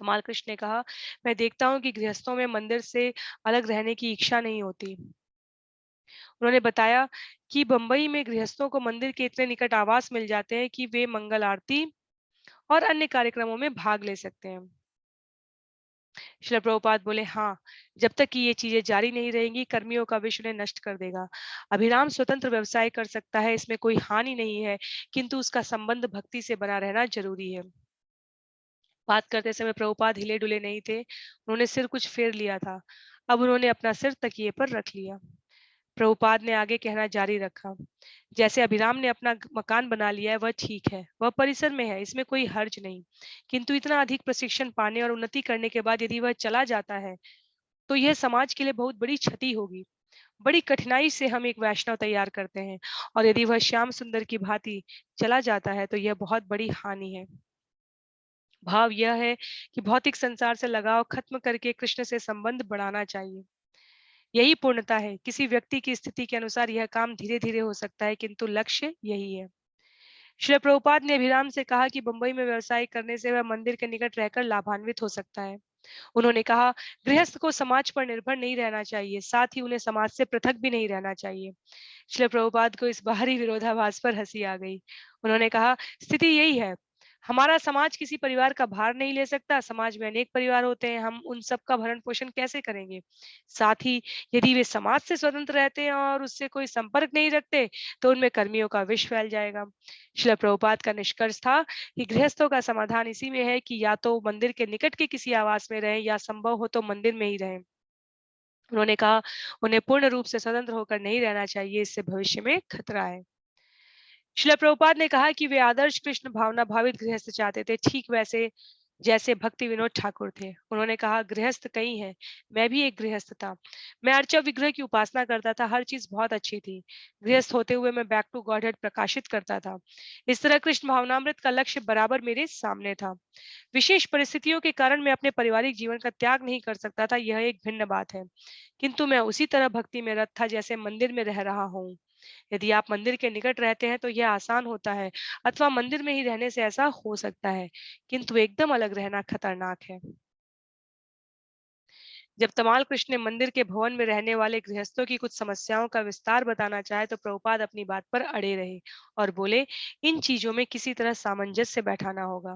तमाल कृष्ण ने कहा, मैं देखता हूँ कि गृहस्थों में मंदिर से अलग रहने की इच्छा नहीं होती। उन्होंने बताया कि बंबई में गृहस्थों को मंदिर के इतने निकट आवास मिल जाते हैं कि वे मंगल आरती और अन्य कार्यक्रमों में भाग ले सकते हैं। श्रील प्रभुपाद बोले, हाँ, जब तक कि ये चीजें जारी नहीं रहेंगी, कर्मियों का विष उन्हें नष्ट कर देगा। अभिराम स्वतंत्र व्यवसाय कर सकता है, इसमें कोई हानि नहीं है, किंतु उसका संबंध भक्ति से बना रहना जरूरी है। बात करते समय प्रभुपाद हिले डुले नहीं थे। उन्होंने सिर कुछ फेर लिया था। अब उन्होंने अपना सिर तकिए पर रख लिया। प्रभुपाद ने आगे कहना जारी रखा, जैसे अभिराम ने अपना मकान बना लिया है, वह ठीक है, वह परिसर में है, इसमें कोई हर्ज नहीं। किंतु इतना अधिक प्रशिक्षण पाने और उन्नति करने के बाद यदि वह चला जाता है, तो यह समाज के लिए बहुत बड़ी क्षति होगी। बड़ी कठिनाई से हम एक वैष्णव तैयार करते हैं, और यदि वह श्याम सुंदर की भांति चला जाता है, तो यह बहुत बड़ी हानि है। भाव यह है कि भौतिक संसार से लगाव खत्म करके कृष्ण से संबंध बढ़ाना चाहिए। यही पूर्णता है। किसी व्यक्ति की स्थिति के अनुसार यह काम धीरे धीरे हो सकता है, किंतु लक्ष्य यही है। श्री प्रभुपाद ने अभिराम से कहा कि बंबई में व्यवसाय करने से वह मंदिर के निकट रहकर लाभान्वित हो सकता है। उन्होंने कहा, गृहस्थ को समाज पर निर्भर नहीं रहना चाहिए, साथ ही उन्हें समाज से पृथक भी नहीं रहना चाहिए। श्री प्रभुपाद को इस बाहरी विरोधाभास पर हंसी आ गई। उन्होंने कहा, स्थिति यही है, हमारा समाज किसी परिवार का भार नहीं ले सकता। समाज में अनेक परिवार होते हैं, हम उन सब का भरण पोषण कैसे करेंगे? साथ ही यदि वे समाज से स्वतंत्र रहते हैं और उससे कोई संपर्क नहीं रखते, तो उनमें कर्मियों का विष फैल जाएगा। श्रील प्रभुपाद का निष्कर्ष था कि गृहस्थों का समाधान इसी में है कि या तो मंदिर के निकट के किसी आवास में रहें, या संभव हो तो मंदिर में ही रहें। उन्होंने कहा, उन्हें पूर्ण रूप से स्वतंत्र होकर नहीं रहना चाहिए, इससे भविष्य में खतरा है। श्रील प्रभुपाद ने कहा कि वे आदर्श कृष्ण भावना भावित गृहस्थ चाहते थे, ठीक वैसे जैसे भक्ति विनोद ठाकुर थे। उन्होंने कहा, गृहस्थ कई हैं, मैं भी एक गृहस्थ था। मैं अर्चा विग्रह की उपासना करता था, हर चीज बहुत अच्छी थी। गृहस्थ होते हुए मैं बैक टू गॉडहेड प्रकाशित करता था। इस तरह कृष्ण भावनामृत का लक्ष्य बराबर मेरे सामने था। विशेष परिस्थितियों के कारण मैं अपने पारिवारिक जीवन का त्याग नहीं कर सकता था, यह एक भिन्न बात है। किंतु मैं उसी तरह भक्ति में रत था जैसे मंदिर में रह रहा हूँ। यदि आप मंदिर के निकट रहते हैं, तो यह आसान होता है, अथवा मंदिर में ही रहने से ऐसा हो सकता है, किंतु एकदम अलग रहना खतरनाक है। जब तमाल कृष्ण ने मंदिर के भवन में रहने वाले गृहस्थों की कुछ समस्याओं का विस्तार बताना चाहे, तो प्रभुपाद अपनी बात पर अड़े रहे और बोले, इन चीजों में किसी तरह सामंजस्य बैठाना होगा।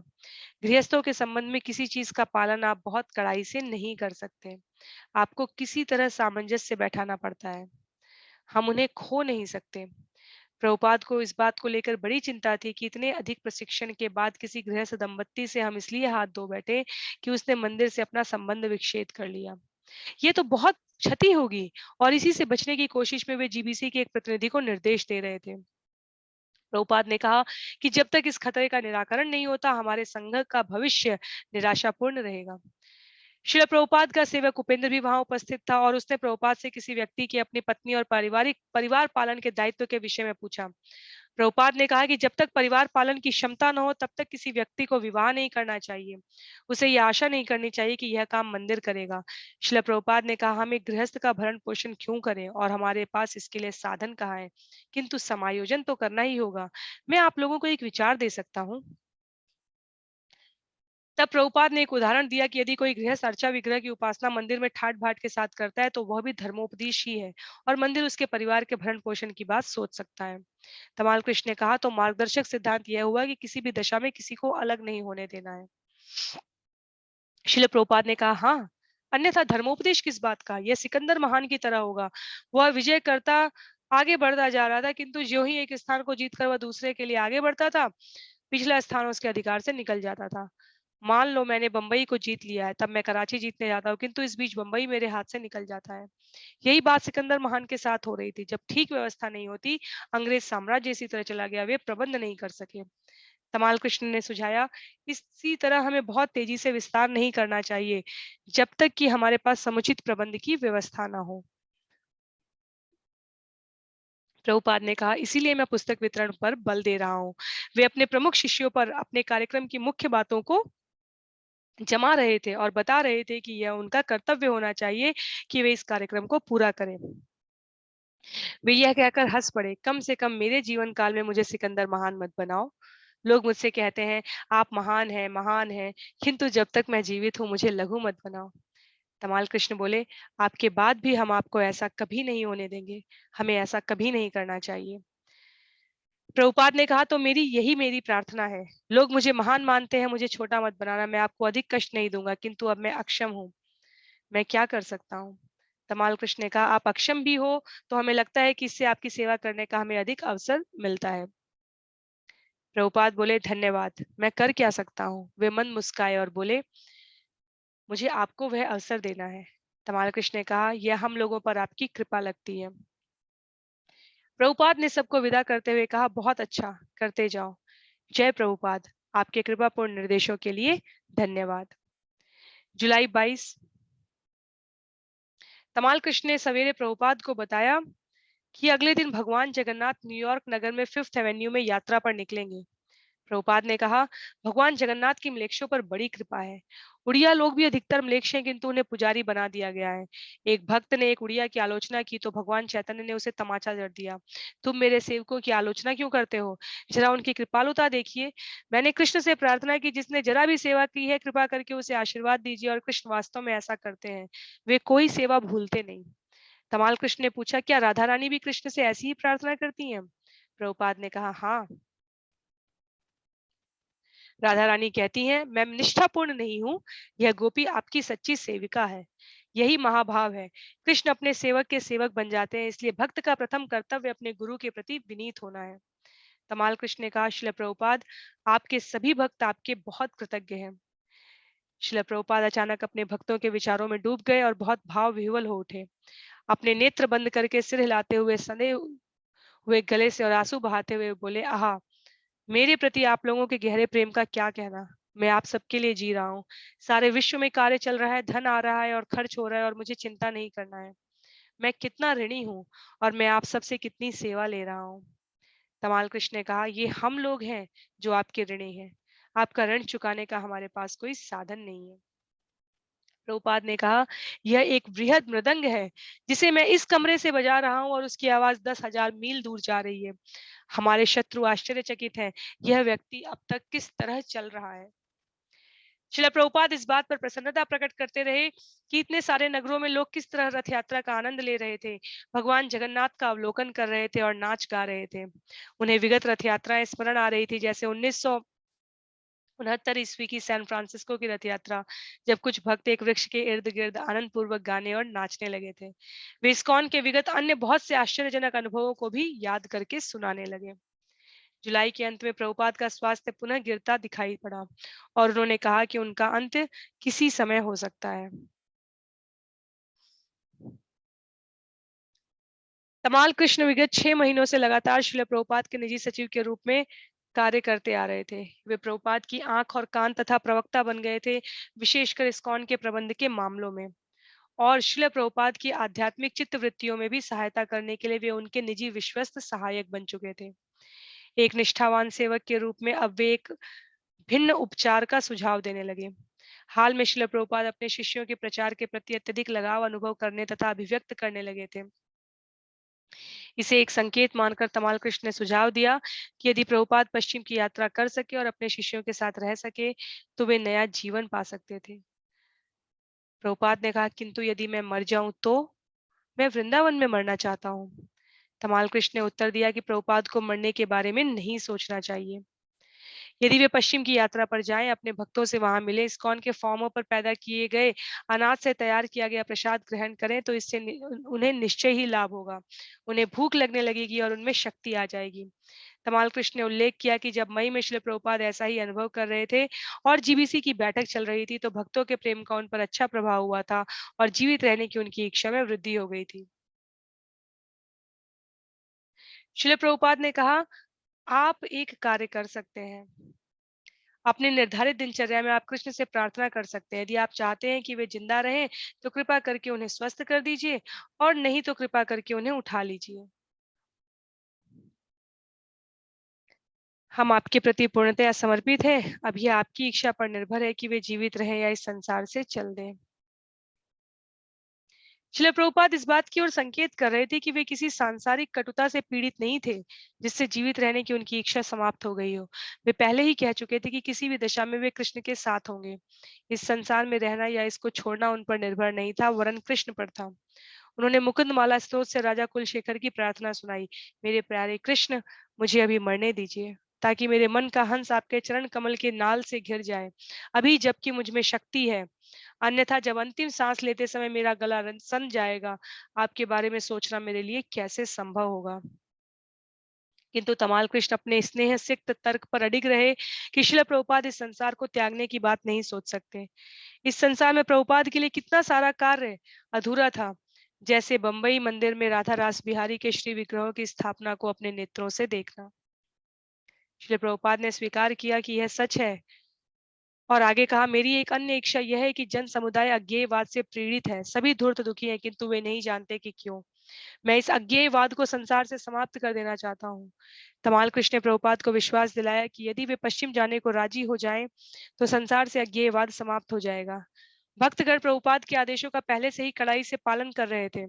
गृहस्थों के संबंध में किसी चीज का पालन आप बहुत कड़ाई से नहीं कर सकते। आपको किसी तरह सामंजस्य बैठाना पड़ता है। हम उन्हें खो नहीं सकते। प्रभुपाद को इस बात को लेकर बड़ी चिंता थी कि इतने अधिक प्रशिक्षण के बाद किसी गृहस्थ दंपत्ति से हम इसलिए हाथ धो बैठे कि उसने मंदिर से अपना संबंध विच्छेद कर लिया। ये तो बहुत क्षति होगी, और इसी से बचने की कोशिश में वे जीबीसी के एक प्रतिनिधि को निर्देश दे रहे थे। प्रभुपाद ने कहा कि जब तक इस खतरे का निराकरण नहीं होता, हमारे संघ का भविष्य निराशापूर्ण रहेगा। श्रील प्रभुपाद का सेवक उपेंद्र भी वहां उपस्थित था, और उसने प्रभुपाद से किसी व्यक्ति की अपनी पत्नी और पारिवारिक परिवार पालन के दायित्व के विषय में पूछा। प्रभुपाद ने कहा कि जब तक परिवार पालन की क्षमता न हो, तब तक किसी व्यक्ति को विवाह नहीं करना चाहिए। उसे यह आशा नहीं करनी चाहिए कि यह काम मंदिर करेगा। श्रील प्रभुपाद ने कहा, हम एक गृहस्थ का भरण पोषण क्यों करें, और हमारे पास इसके लिए साधन कहाँ है, किंतु समायोजन तो करना ही होगा। मैं आप लोगों को एक विचार दे सकता हूँ। तब प्रभुपाद ने एक उदाहरण दिया कि यदि कोई गृहस्थ अर्चा विग्रह की उपासना मंदिर में ठाट बाट के साथ करता है, तो वह भी धर्मोपदेश ही है, और मंदिर उसके परिवार के भरण पोषण की बात सोच सकता है। तमाल कृष्ण ने कहा, तो मार्गदर्शक सिद्धांत यह हुआ कि किसी भी दशा में किसी को अलग नहीं होने देना है। शिल प्रभुपाद ने कहा, हाँ, अन्यथा धर्मोपदेश किस बात का? यह सिकंदर महान की तरह होगा। वह विजय करता आगे बढ़ता जा रहा था, किंतु ज्यों ही एक स्थान को जीतकर वह दूसरे के लिए आगे बढ़ता था, पिछला स्थान उसके अधिकार से निकल जाता था। मान लो मैंने बंबई को जीत लिया है, तब मैं कराची जीतने जाता हूँ, किंतु इस बीच बंबई मेरे हाथ से निकल जाता है। यही बात सिकंदर महान के साथ हो रही थी। जब ठीक व्यवस्था नहीं होती, अंग्रेज साम्राज्य इसी तरह चला गया, वे प्रबंध नहीं कर सके। तमाल कृष्ण ने सुझाया, इसी तरह हमें बहुत तेजी से विस्तार नहीं करना चाहिए, जब तक कि हमारे पास समुचित प्रबंध की व्यवस्था ना हो। प्रभुपाद ने कहा, इसीलिए मैं पुस्तक वितरण पर बल दे रहा हूँ। वे अपने प्रमुख शिष्यों पर अपने कार्यक्रम की मुख्य बातों को जमा रहे थे और बता रहे थे कि यह उनका कर्तव्य होना चाहिए कि वे इस कार्यक्रम को पूरा करें। वे यह कहकर हंस पड़े, कम से कम मेरे जीवन काल में मुझे सिकंदर महान मत बनाओ। लोग मुझसे कहते हैं, आप महान हैं, किंतु जब तक मैं जीवित हूँ मुझे लघु मत बनाओ। तमाल कृष्ण बोले, आपके बाद भी हम आपको ऐसा कभी नहीं होने देंगे। हमें ऐसा कभी नहीं करना चाहिए। प्रभुपाद ने कहा, तो मेरी प्रार्थना है। लोग मुझे महान मानते हैं, मुझे छोटा मत बनाना। मैं आपको अधिक कष्ट नहीं दूंगा, किंतु अब मैं अक्षम हूँ। मैं क्या कर सकता हूँ? तमाल कृष्ण ने कहा, आप अक्षम भी हो, तो हमें लगता है कि इससे आपकी सेवा करने का हमें अधिक अवसर मिलता है। प्रभुपाद बोले, धन्यवाद। मैं कर क्या सकता हूँ? वे मंद मुस्काए और बोले, मुझे आपको वह अवसर देना है। तमाल कृष्ण ने कहा, यह हम लोगों पर आपकी कृपा लगती है। प्रभुपाद ने सबको विदा करते हुए कहा, बहुत अच्छा, करते जाओ। जय प्रभुपाद। आपके कृपापूर्ण निर्देशों के लिए धन्यवाद। जुलाई 22। तमाल कृष्ण ने सवेरे प्रभुपाद को बताया कि अगले दिन भगवान जगन्नाथ न्यूयॉर्क नगर में फिफ्थ एवेन्यू में यात्रा पर निकलेंगे। प्रभुपाद ने कहा, भगवान जगन्नाथ की मलेच्छों पर बड़ी कृपा है। उड़िया लोग भी अधिकतर मलेच्छ हैं, किंतु उन्हें पुजारी बना दिया गया है। एक भक्त ने एक उड़िया की आलोचना की तो भगवान चैतन्य ने उसे तमाचा जड़ दिया। तुम मेरे सेवकों की आलोचना क्यों करते हो? जरा उनकी कृपालुता देखिए। मैंने कृष्ण से प्रार्थना की, जिसने जरा भी सेवा की है कृपा करके उसे आशीर्वाद दीजिए, और कृष्ण वास्तव में ऐसा करते हैं। वे कोई सेवा भूलते नहीं। तमाल कृष्ण ने पूछा, क्या राधा रानी भी कृष्ण से ऐसी ही प्रार्थना करती हैं? प्रभुपाद ने कहा, हाँ। राधा रानी कहती हैं, मैं निष्ठापूर्ण नहीं हूँ, यह गोपी आपकी सच्ची सेविका है। यही महाभाव है। कृष्ण अपने सेवक के सेवक बन जाते हैं, इसलिए भक्त का प्रथम कर्तव्य अपने गुरु के प्रति विनीत होना है। तमाल कृष्ण ने कहा, शिल प्रभुपाद, आपके सभी भक्त आपके बहुत कृतज्ञ हैं। शिल प्रभुपाद अचानक अपने भक्तों के विचारों में डूब गए और बहुत भाव विह्वल हो उठे। अपने नेत्र बंद करके सिर हिलाते हुए, सने हुए गले से और आंसू बहाते हुए बोले, आहा, मेरे प्रति आप लोगों के गहरे प्रेम का क्या कहना। मैं आप सबके लिए जी रहा हूँ। सारे विश्व में कार्य चल रहा है, धन आ रहा है और खर्च हो रहा है, और मुझे चिंता नहीं करना है। मैं कितना ऋणी हूँ, और मैं आप सबसे कितनी सेवा ले रहा हूँ। तमाल कृष्ण ने कहा, ये हम लोग हैं जो आपके ऋणी हैं। आपका ऋण चुकाने का हमारे पास कोई साधन नहीं है। प्रभुपाद ने कहा, यह एक बृहद मृदंग है, जिसे मैं इस कमरे से बजा रहा हूँ, और उसकी आवाज 10,000 मील दूर जा रही है। हमारे शत्रु आश्चर्यचकित हैं, यह व्यक्ति अब तक किस तरह चल रहा है। श्रील प्रभुपाद इस बात पर प्रसन्नता प्रकट करते रहे कि इतने सारे नगरों में लोग किस तरह रथ यात्रा का आनंद ले रहे थे, भगवान जगन्नाथ का अवलोकन कर रहे थे और नाच गा रहे थे। उन्हें विगत रथ यात्राएं स्मरण आ रही थी, जैसे 1969 ईस्वी की सैन फ्रांसिस्को की रथ यात्रा, जब कुछ भक्त एक वृक्ष के इर्द गिर्द आनंद पूर्वक गाने और नाचने लगे थे। वे इस्कॉन के विगत अन्य बहुत से आश्चर्यजनक अनुभवों को भी याद करके सुनाने लगे। जुलाई के अंत में प्रभुपाद का स्वास्थ्य पुनः गिरता दिखाई पड़ा, और उन्होंने कहा कि उनका अंत किसी समय हो सकता है। तमाल कृष्ण विगत 6 महीनों से लगातार श्रील प्रभुपाद के निजी सचिव के रूप में कार्य करते आ रहे थे। वे प्रभुपाद की आंख और कान तथा प्रवक्ता बन गए थे, विशेषकर इस्कॉन के प्रबंध के मामलों में। और श्रील प्रभुपाद की आध्यात्मिक चित्तवृत्तियों में भी सहायता करने के लिए वे उनके निजी विश्वस्त सहायक बन चुके थे। एक निष्ठावान सेवक के रूप में अब वे एक भिन्न उपचार का सुझाव देने लगे। हाल में श्रील प्रभुपाद अपने शिष्यों के प्रचार के प्रति अत्यधिक लगाव अनुभव करने तथा अभिव्यक्त करने लगे थे। इसे एक संकेत मानकर तमाल कृष्ण ने सुझाव दिया कि यदि प्रभुपाद पश्चिम की यात्रा कर सके और अपने शिष्यों के साथ रह सके, तो वे नया जीवन पा सकते थे। प्रभुपाद ने कहा, किंतु यदि मैं मर जाऊं तो? मैं वृंदावन में मरना चाहता हूँ। तमाल कृष्ण ने उत्तर दिया कि प्रभुपाद को मरने के बारे में नहीं सोचना चाहिए। यदि वे पश्चिम की यात्रा पर जाएं, अपने भक्तों से वहां मिले, इस्कॉन के फॉर्मों पर पैदा किए गए अनाज से तैयार किया गया प्रसाद ग्रहण करें, तो उन्हें निश्चय ही लाभ होगा। उन्हें भूख लगने लगेगी और उनमें शक्ति आ जाएगी। तमाल कृष्ण ने उल्लेख किया कि जब मई में श्रील प्रभुपाद ऐसा ही अनुभव कर रहे थे और जीबीसी की बैठक चल रही थी, तो भक्तों के प्रेम का उन पर अच्छा प्रभाव हुआ था और जीवित रहने की उनकी इच्छा में वृद्धि हो गई थी। श्रील प्रभुपाद ने कहा, आप एक कार्य कर सकते हैं। अपने निर्धारित दिनचर्या में आप कृष्ण से प्रार्थना कर सकते हैं। यदि आप चाहते हैं कि वे जिंदा रहें, तो कृपा करके उन्हें स्वस्थ कर दीजिए, और नहीं तो कृपा करके उन्हें उठा लीजिए। हम आपके प्रति पूर्णतया समर्पित हैं। अब यह आपकी इच्छा पर निर्भर है कि वे जीवित रहें या इस संसार से चल दें। श्रील प्रभुपाद इस बात की ओर संकेत कर रहे थे कि वे किसी सांसारिक कटुता से पीड़ित नहीं थे, जिससे जीवित रहने की उनकी इच्छा समाप्त हो गई हो। वे पहले ही कह चुके थे कि किसी भी दशा में वे कृष्ण के साथ होंगे। इस संसार में रहना या इसको छोड़ना उन पर निर्भर नहीं था, वरन कृष्ण पर था। उन्होंने मुकुंदमाला स्तोत्र से राजा कुलशेखर की प्रार्थना सुनाई। मेरे प्यारे कृष्ण, मुझे अभी मरने दीजिए, ताकि मेरे मन का हंस आपके चरण कमल के नाल से घिर जाए, अभी जबकि मुझ में शक्ति है। अन्यथा जब अंतिम सांस लेते समय मेरा गला सन जाएगा, आपके बारे में सोचना मेरे लिए कैसे संभव होगा। किंतु तमाल कृष्ण अपने स्नेह सिक्त तर्क पर अडिग रहे कि श्रील प्रभुपाद इस संसार को त्यागने की बात नहीं सोच सकते। इस संसार में प्रभुपाद के लिए कितना सारा कार्य अधूरा था, जैसे बंबई मंदिर में राधा रास बिहारी के श्री विग्रहों की स्थापना को अपने नेत्रों से देखना। श्री प्रभुपाद ने स्वीकार किया कि यह सच है, और आगे कहा, मेरी एक अन्य इच्छा यह है कि जन समुदाय अज्ञेयवाद से प्रेरित है। सभी धूर्त दुखी हैं, किंतु वे नहीं जानते कि क्यों। मैं इस अज्ञेयवाद को संसार से समाप्त कर देना चाहता हूँ। तमाल कृष्ण ने प्रभुपाद को विश्वास दिलाया कि यदि वे पश्चिम जाने को राजी हो जाएं, तो संसार से अज्ञेयवाद समाप्त हो जाएगा। भक्तगण प्रभुपाद के आदेशों का पहले से ही कड़ाई से पालन कर रहे थे,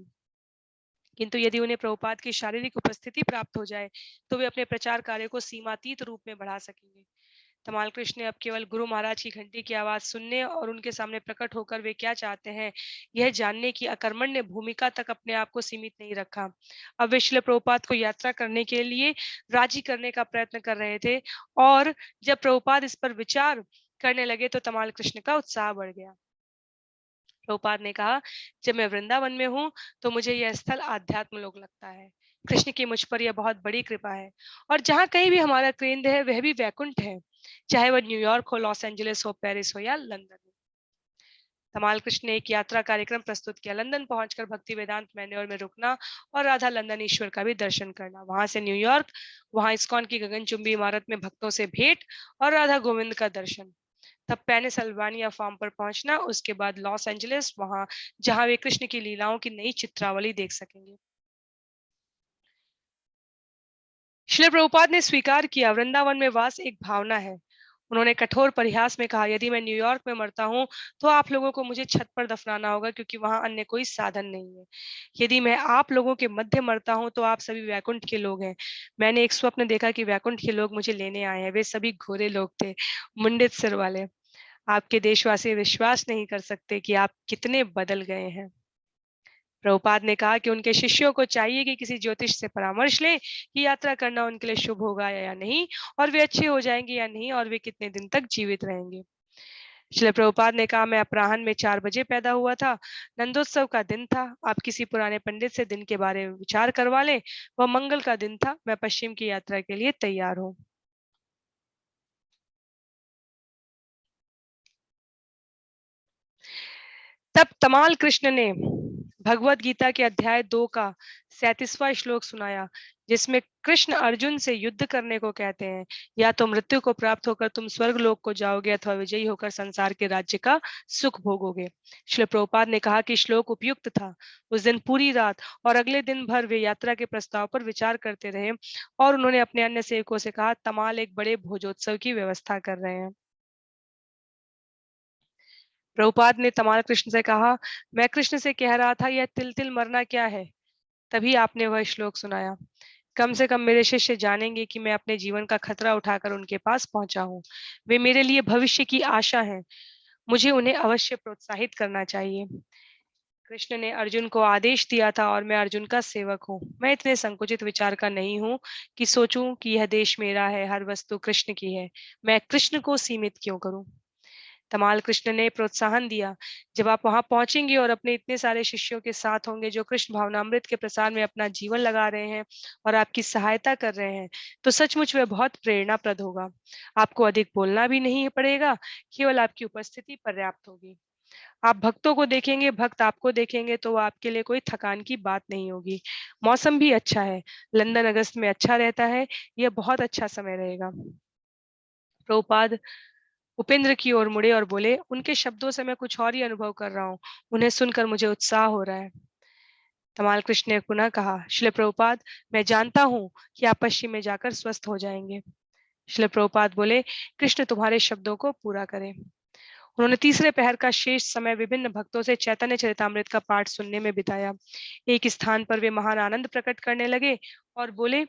किंतु यदि उन्हें प्रभुपाद की शारीरिक उपस्थिति प्राप्त हो जाए, तो वे अपने प्रचार कार्य को सीमातीत रूप में बढ़ा सकेंगे। तमाल कृष्ण ने अब केवल गुरु महाराज की घंटी की आवाज सुनने और उनके सामने प्रकट होकर वे क्या चाहते हैं, यह जानने की अकर्मण्य भूमिका तक अपने आप को सीमित नहीं रखा। अब वे श्रील प्रभुपाद को यात्रा करने के लिए राजी करने का प्रयत्न कर रहे थे, और जब प्रभुपाद इस पर विचार करने लगे, तो तमाल कृष्ण का उत्साह बढ़ गया। प्रभुपाद ने कहा, जब मैं वृंदावन में हूँ, तो मुझे यह स्थल आध्यात्म लोक लगता है। कृष्ण की मुझ पर यह बहुत बड़ी कृपा है, और जहाँ कहीं भी हमारा केंद्र है, वह भी वैकुंठ है, चाहे वह न्यूयॉर्क हो, लॉस एंजलिस हो, पेरिस हो या लंदन हो। तमाल कृष्ण ने एक यात्रा कार्यक्रम प्रस्तुत किया। लंदन पहुंचकर भक्ति वेदांत मैन्योर में रुकना और राधा लंदन ईश्वर का भी दर्शन करना। वहां से न्यूयॉर्क, वहां इस्कॉन की गगनचुंबी इमारत में भक्तों से भेंट और राधा गोविंद का दर्शन। तब पेनिसल्वानिया फार्म पर पहुंचना, उसके बाद लॉस एंजलिस, वहां जहां वे कृष्ण की लीलाओं की नई चित्रावली देख सकेंगे। श्रील प्रभुपाद ने स्वीकार किया, वृंदावन में वास एक भावना है। उन्होंने कठोर परिहास में कहा, यदि मैं न्यूयॉर्क में मरता हूं, तो आप लोगों को मुझे छत पर दफनाना होगा, क्योंकि वहां अन्य कोई साधन नहीं है। यदि मैं आप लोगों के मध्य मरता हूं, तो आप सभी वैकुंठ के लोग हैं। मैंने एक स्वप्न देखा कि वैकुंठ के लोग मुझे लेने आए हैं। वे सभी घोरे लोग थे, मुंडित सिर वाले। आपके देशवासी विश्वास नहीं कर सकते कि आप कितने बदल गए हैं। प्रभुपाद ने कहा कि उनके शिष्यों को चाहिए कि किसी ज्योतिष से परामर्श लें कि यात्रा करना उनके लिए शुभ होगा या नहीं, और वे अच्छे हो जाएंगे या नहीं, और वे कितने दिन तक जीवित रहेंगे। श्रील प्रभुपाद ने कहा, मैं अपराह्न में 4 बजे पैदा हुआ था। नंदोत्सव का दिन था। आप किसी पुराने पंडित से दिन के बारे में विचार करवा लें। वह मंगल का दिन था। मैं पश्चिम की यात्रा के लिए तैयार हूँ। तब तमाल कृष्ण ने भगवत गीता के अध्याय 2 का 37वां श्लोक सुनाया, जिसमें कृष्ण अर्जुन से युद्ध करने को कहते हैं। या तो मृत्यु को प्राप्त होकर तुम स्वर्ग लोक को जाओगे, अथवा विजयी होकर संसार के राज्य का सुख भोगोगे। श्री प्रभुपाद ने कहा कि श्लोक उपयुक्त था। उस दिन पूरी रात और अगले दिन भर वे यात्रा के प्रस्ताव पर विचार करते रहे, और उन्होंने अपने अन्य सेवकों से कहा, तमाल एक बड़े भोजोत्सव की व्यवस्था कर रहे हैं। प्रभुपाद ने तमाल कृष्ण से कहा, मैं कृष्ण से कह रहा था, यह तिल तिल मरना क्या है। तभी आपने वह श्लोक सुनाया। कम से कम मेरे शिष्य जानेंगे कि मैं अपने जीवन का खतरा उठाकर उनके पास पहुंचा हूँ। वे मेरे लिए भविष्य की आशा हैं। मुझे उन्हें अवश्य प्रोत्साहित करना चाहिए। कृष्ण ने अर्जुन को आदेश दिया था, और मैं अर्जुन का सेवक हूँ। मैं इतने संकुचित विचार का नहीं हूँ कि सोचूं कि यह देश मेरा है, हर वस्तु कृष्ण की है। मैं कृष्ण को सीमित क्यों करूं। तमाल कृष्ण ने प्रोत्साहन दिया, जब आप वहां पहुंचेंगे और अपने इतने सारे शिष्यों के साथ होंगे जो कृष्ण भावनामृत के प्रसार में अपना जीवन लगा रहे हैं और आपकी सहायता कर रहे हैं, तो सचमुच वह बहुत प्रेरणाप्रद होगा। आपको अधिक बोलना भी नहीं पड़ेगा, केवल आपकी उपस्थिति पर्याप्त होगी। आप भक्तों को देखेंगे, भक्त आपको देखेंगे, तो वो आपके लिए कोई थकान की बात नहीं होगी। मौसम भी अच्छा है, लंदन अगस्त में अच्छा रहता है, यह बहुत अच्छा समय रहेगा। प्रभुपाद उपेंद्र की ओर मुड़े और बोले, उनके शब्दों से मैं कुछ और ही अनुभव कर रहा हूँ। उन्हें सुनकर मुझे उत्साह हो रहा है। तमाल कृष्ण ने पुनः कहा, श्रील प्रभुपाद, मैं जानता हूँ कि आप पश्चिम में जाकर स्वस्थ हो जाएंगे। श्रील प्रभुपाद बोले, कृष्ण तुम्हारे शब्दों को पूरा करे। उन्होंने तीसरे पहर का शेष समय विभिन्न भक्तों से चैतन्य चरितामृत का पाठ सुनने में बिताया। एक स्थान पर वे महान आनंद प्रकट करने लगे और बोले,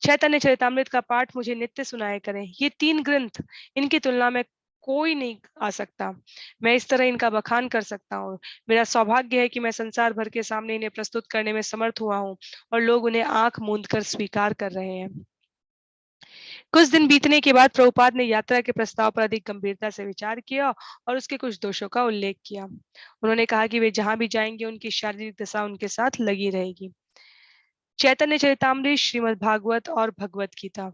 चैतन्य चरितामृत का पाठ मुझे नित्य सुनाया करें। ये 3 ग्रंथ, इनकी तुलना में कोई नहीं आ सकता। मैं इस तरह इनका बखान कर सकता हूँ। मेरा सौभाग्य है कि मैं संसार भर के सामने इन्हें प्रस्तुत करने में समर्थ हुआ हूँ और लोग उन्हें आंख मूंद कर स्वीकार कर रहे हैं। कुछ दिन बीतने के बाद प्रभुपाद ने यात्रा के प्रस्ताव पर अधिक गंभीरता से विचार किया और उसके कुछ दोषों का उल्लेख किया। उन्होंने कहा कि वे जहां भी जाएंगे उनकी शारीरिक दशा उनके साथ लगी रहेगी। चैतन्य चरितामृत, श्रीमद् भागवत और भगवत गीता।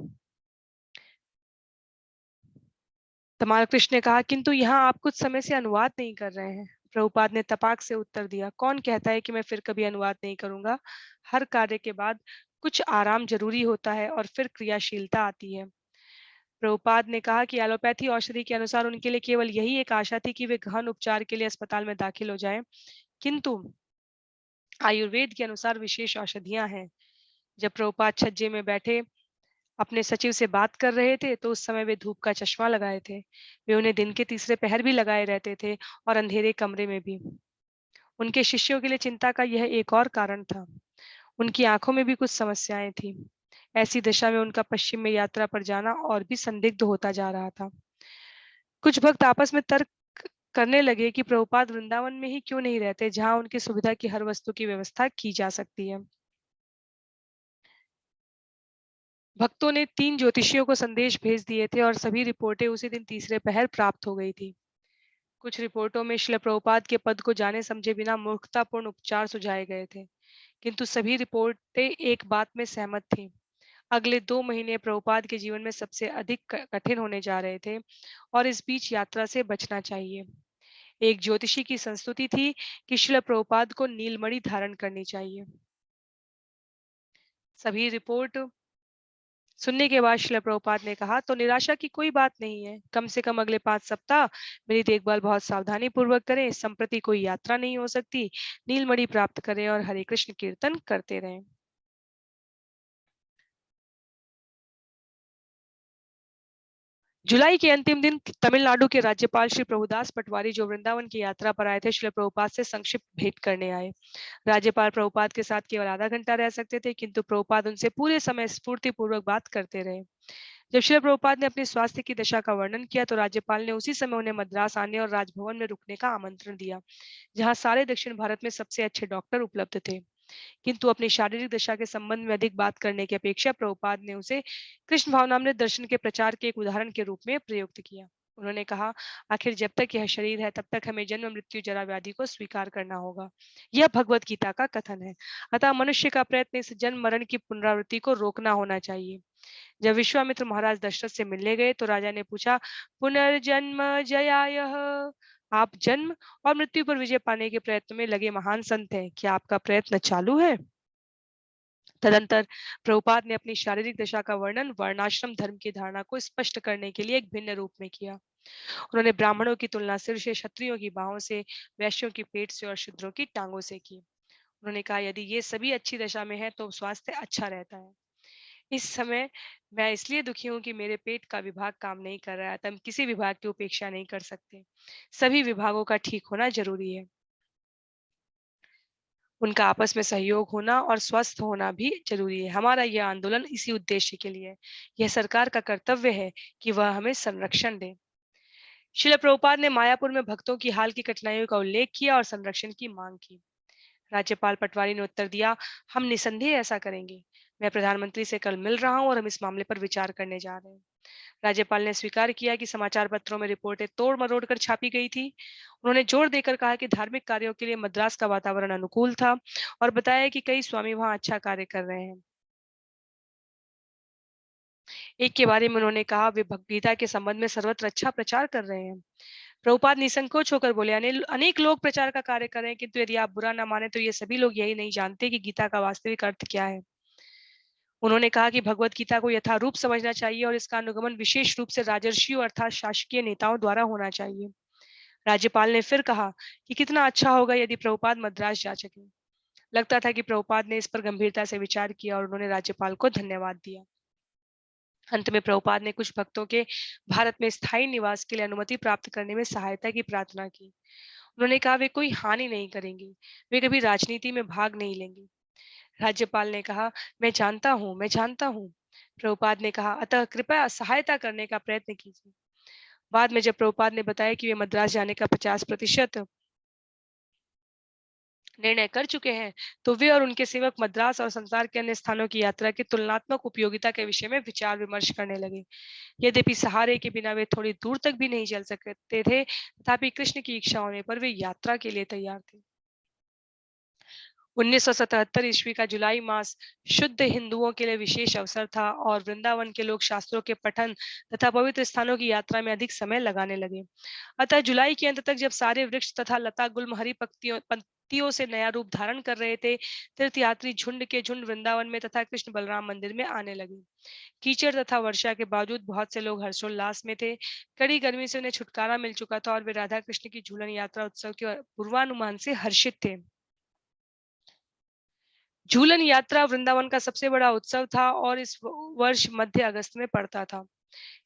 तमाल कृष्ण ने कहा, किंतु यहाँ आप कुछ समय से अनुवाद नहीं कर रहे हैं। प्रभुपाद ने तपाक से उत्तर दिया, कौन कहता है कि मैं फिर कभी अनुवाद नहीं करूंगा। हर कार्य के बाद कुछ आराम जरूरी होता है और फिर क्रियाशीलता आती है। प्रभुपाद ने कहा कि एलोपैथी औषधि के अनुसार उनके लिए केवल यही एक आशा थी कि वे गहन उपचार के लिए अस्पताल में दाखिल हो जाएं, किंतु आयुर्वेद के अनुसार विशेष औषधियां हैं। जब प्रभुपाद छज्जे में बैठे अपने सचिव से बात कर रहे थे, तो उस समय वे धूप का चश्मा लगाए थे। वे उन्हें दिन के तीसरे पहर भी लगाए रहते थे और अंधेरे कमरे में भी। उनके शिष्यों के लिए चिंता का यह एक और कारण था। उनकी आंखों में भी कुछ समस्याएं थी। ऐसी दशा में उनका पश्चिम में यात्रा पर जाना और भी संदिग्ध होता जा रहा था। कुछ भक्त आपस में तर्क करने लगे कि प्रभुपाद वृंदावन में ही क्यों नहीं रहते, जहां उनकी सुविधा की हर वस्तु की व्यवस्था की जा सकती है। भक्तों ने 3 ज्योतिषियों को संदेश भेज दिए थे और सभी रिपोर्टें उसी दिन तीसरे पहर प्राप्त हो गई थी। कुछ रिपोर्टों में श्रील प्रभुपाद के पद को जाने समझे बिना मूर्खतापूर्ण उपचार सुझाए गए थे, किंतु सभी रिपोर्टें एक बात में सहमत थीं। अगले 2 महीने प्रभुपाद के जीवन में सबसे अधिक कठिन होने जा रहे थे और इस बीच यात्रा से बचना चाहिए। एक ज्योतिषी की संस्तुति थी कि श्रील प्रभुपाद को नीलमणि धारण करनी चाहिए। सभी रिपोर्ट सुनने के बाद श्रील प्रभुपाद ने कहा, तो निराशा की कोई बात नहीं है। कम से कम अगले 5 सप्ताह मेरी देखभाल बहुत सावधानी पूर्वक करें। संप्रति कोई यात्रा नहीं हो सकती। नीलमणि प्राप्त करें और हरे कृष्ण कीर्तन करते रहें। जुलाई के अंतिम दिन तमिलनाडु के राज्यपाल श्री प्रभुदास पटवारी, जो वृंदावन की यात्रा पर आए थे, श्री प्रभुपाद से संक्षिप्त भेंट करने आए। राज्यपाल प्रभुपाद के साथ केवल आधा घंटा रह सकते थे, किंतु प्रभुपाद उनसे पूरे समय स्फूर्तिपूर्वक बात करते रहे। जब श्री प्रभुपाद ने अपनी स्वास्थ्य की दशा का वर्णन किया, तो राज्यपाल ने उसी समय उन्हें मद्रास आने और राजभवन में रुकने का आमंत्रण दिया, जहां सारे दक्षिण भारत में सबसे अच्छे डॉक्टर उपलब्ध थे। किंतु अपनी शारीरिक दशा के संबंध में अधिक बात करने की अपेक्षा प्रभुपाद ने उसे कृष्ण भावनामृत दर्शन के प्रचार के एक उदाहरण के रूप में प्रयुक्त किया। उन्होंने कहा, आखिर जब तक यह शरीर है, तब तक हमें जन्म मृत्यु जरा व्याधि को स्वीकार करना होगा। यह भगवत गीता का कथन है। अतः मनुष्य का प्रयत्न इस जन्म मरण की पुनरावृत्ति को रोकना होना चाहिए। जब विश्वामित्र महाराज दशरथ से मिलने गए, तो राजा ने पूछा, पुनर्जन्म जयाय, आप जन्म और मृत्यु पर विजय पाने के प्रयत्न में लगे महान संत हैं, क्या आपका प्रयत्न चालू है? तदंतर प्रभुपाद ने अपनी शारीरिक दशा का वर्णन वर्णाश्रम धर्म की धारणा को स्पष्ट करने के लिए एक भिन्न रूप में किया। उन्होंने ब्राह्मणों की तुलना सिर से, क्षत्रियों की बाहों से, वैश्यों की पेट से और शूद्रों की टांगों से की। उन्होंने कहा, यदि ये सभी अच्छी दशा में है तो स्वास्थ्य अच्छा रहता है। इस समय मैं इसलिए दुखी हूं कि मेरे पेट का विभाग काम नहीं कर रहा है। हम किसी विभाग की उपेक्षा नहीं कर सकते। सभी विभागों का ठीक होना जरूरी है। उनका आपस में सहयोग होना और स्वस्थ होना भी जरूरी है। हमारा यह आंदोलन इसी उद्देश्य के लिए है। यह सरकार का कर्तव्य है कि वह हमें संरक्षण दे। श्रील प्रभुपाद ने मायापुर में भक्तों की हाल की कठिनाइयों का उल्लेख किया और संरक्षण की मांग की। राज्यपाल पटवारी ने उत्तर दिया, हम निसंदेह ऐसा करेंगे। मैं प्रधानमंत्री से कल मिल रहा हूं और हम इस मामले पर विचार करने जा रहे हैं। राज्यपाल ने स्वीकार किया कि समाचार पत्रों में रिपोर्टें तोड़ मरोड़ कर छापी गई थी। उन्होंने जोर देकर कहा कि धार्मिक कार्यों के लिए मद्रास का वातावरण अनुकूल था और बताया कि कई स्वामी वहां अच्छा कार्य कर रहे हैं। एक के बारे में उन्होंने कहा, वे भगवद्गीता के संबंध में सर्वत्र अच्छा प्रचार कर रहे हैं। प्रभुपाद निसंकोच होकर बोले, अनेक लोग प्रचार का कार्य कर रहे हैं, किंतु यदि आप बुरा ना माने तो ये सभी लोग यही नहीं जानते कि गीता का वास्तविक अर्थ क्या है। उन्होंने कहा कि भगवत गीता को यथारूप समझना चाहिए और इसका अनुगमन विशेष रूप से राजर्षियों अर्थात शासकीय नेताओं द्वारा होना चाहिए। राज्यपाल ने फिर कहा कि कितना अच्छा होगा यदि प्रभुपाद मद्रास जा सके। लगता था कि प्रभुपाद ने इस पर गंभीरता से विचार किया और उन्होंने राज्यपाल को धन्यवाद दिया। अंत में प्रभुपाद ने कुछ भक्तों के भारत में स्थायी निवास के लिए अनुमति प्राप्त करने में सहायता की प्रार्थना की। उन्होंने कहा, वे कोई हानि नहीं करेंगे, वे कभी राजनीति में भाग नहीं लेंगे। राज्यपाल ने कहा, मैं जानता हूँ। प्रभुपाद ने कहा, अतः कृपया सहायता करने का प्रयत्न कीजिए। बाद में जब प्रभुपाद ने बताया कि वे मद्रास जाने का 50% निर्णय कर चुके हैं, तो वे और उनके सेवक मद्रास और संसार के अन्य स्थानों की यात्रा की तुलनात्मक उपयोगिता के विषय में विचार विमर्श करने लगे। यद्यपि सहारे के बिना वे थोड़ी दूर तक भी नहीं चल सकते थे, तथापि कृष्ण की इच्छा होने पर वे यात्रा के लिए तैयार थे। 1977 ईस्वी का जुलाई मास शुद्ध हिंदुओं के लिए विशेष अवसर था और वृंदावन के लोग शास्त्रों के पठन तथा पवित्र स्थानों की यात्रा में अधिक समय लगाने लगे। अतः जुलाई के अंत तक जब सारे वृक्ष तथा लता गुल्म हरी पत्तियों से नया रूप धारण कर रहे थे, तीर्थयात्री झुंड के झुंड वृंदावन में तथा कृष्ण बलराम मंदिर में आने लगे। कीचड़ तथा वर्षा के बावजूद बहुत से लोग हर्षोल्लास में थे। कड़ी गर्मी से उन्हें छुटकारा मिल चुका था और वे राधा कृष्ण की झूलन यात्रा उत्सव के पूर्वानुमान से हर्षित थे। झूलन यात्रा वृंदावन का सबसे बड़ा उत्सव था और इस वर्ष मध्य अगस्त में पड़ता था।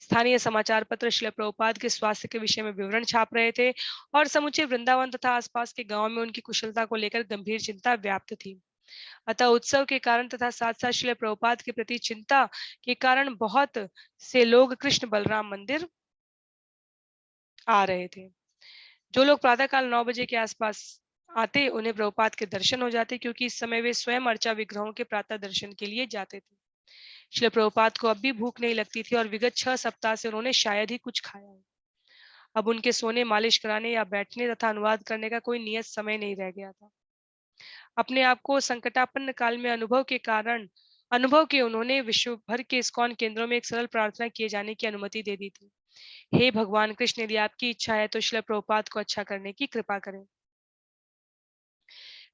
स्थानीय समाचार पत्र श्रील प्रभुपाद के स्वास्थ्य के विषय में विवरण छाप रहे थे और समूचे वृंदावन तथा आसपास के गांवों में उनकी कुशलता को लेकर गंभीर चिंता व्याप्त थी। अतः उत्सव के कारण तथा साथ साथ श्रील प्रभुपाद के प्रति चिंता के कारण बहुत से लोग कृष्ण बलराम मंदिर आ रहे थे। जो लोग प्रातःकाल 9 बजे के आसपास आते, उन्हें प्रभुपाद के दर्शन हो जाते, क्योंकि इस समय वे स्वयं अर्चा विग्रहों के प्रातः दर्शन के लिए जाते थे। श्रील प्रभुपाद को अब भी भूख नहीं लगती थी और विगत 6 सप्ताह से उन्होंने शायद ही कुछ खाया हो। अब उनके सोने, मालिश कराने या बैठने तथा अनुवाद करने का कोई नियत समय नहीं रह गया था। अपने आप को संकटापन्न काल में अनुभव के उन्होंने विश्व भर के इस्कॉन केंद्रों में एक सरल प्रार्थना किए जाने की अनुमति दे दी थी। हे भगवान कृष्ण, यदि आपकी इच्छा है तो श्रील प्रभुपाद को अच्छा करने की कृपा करें।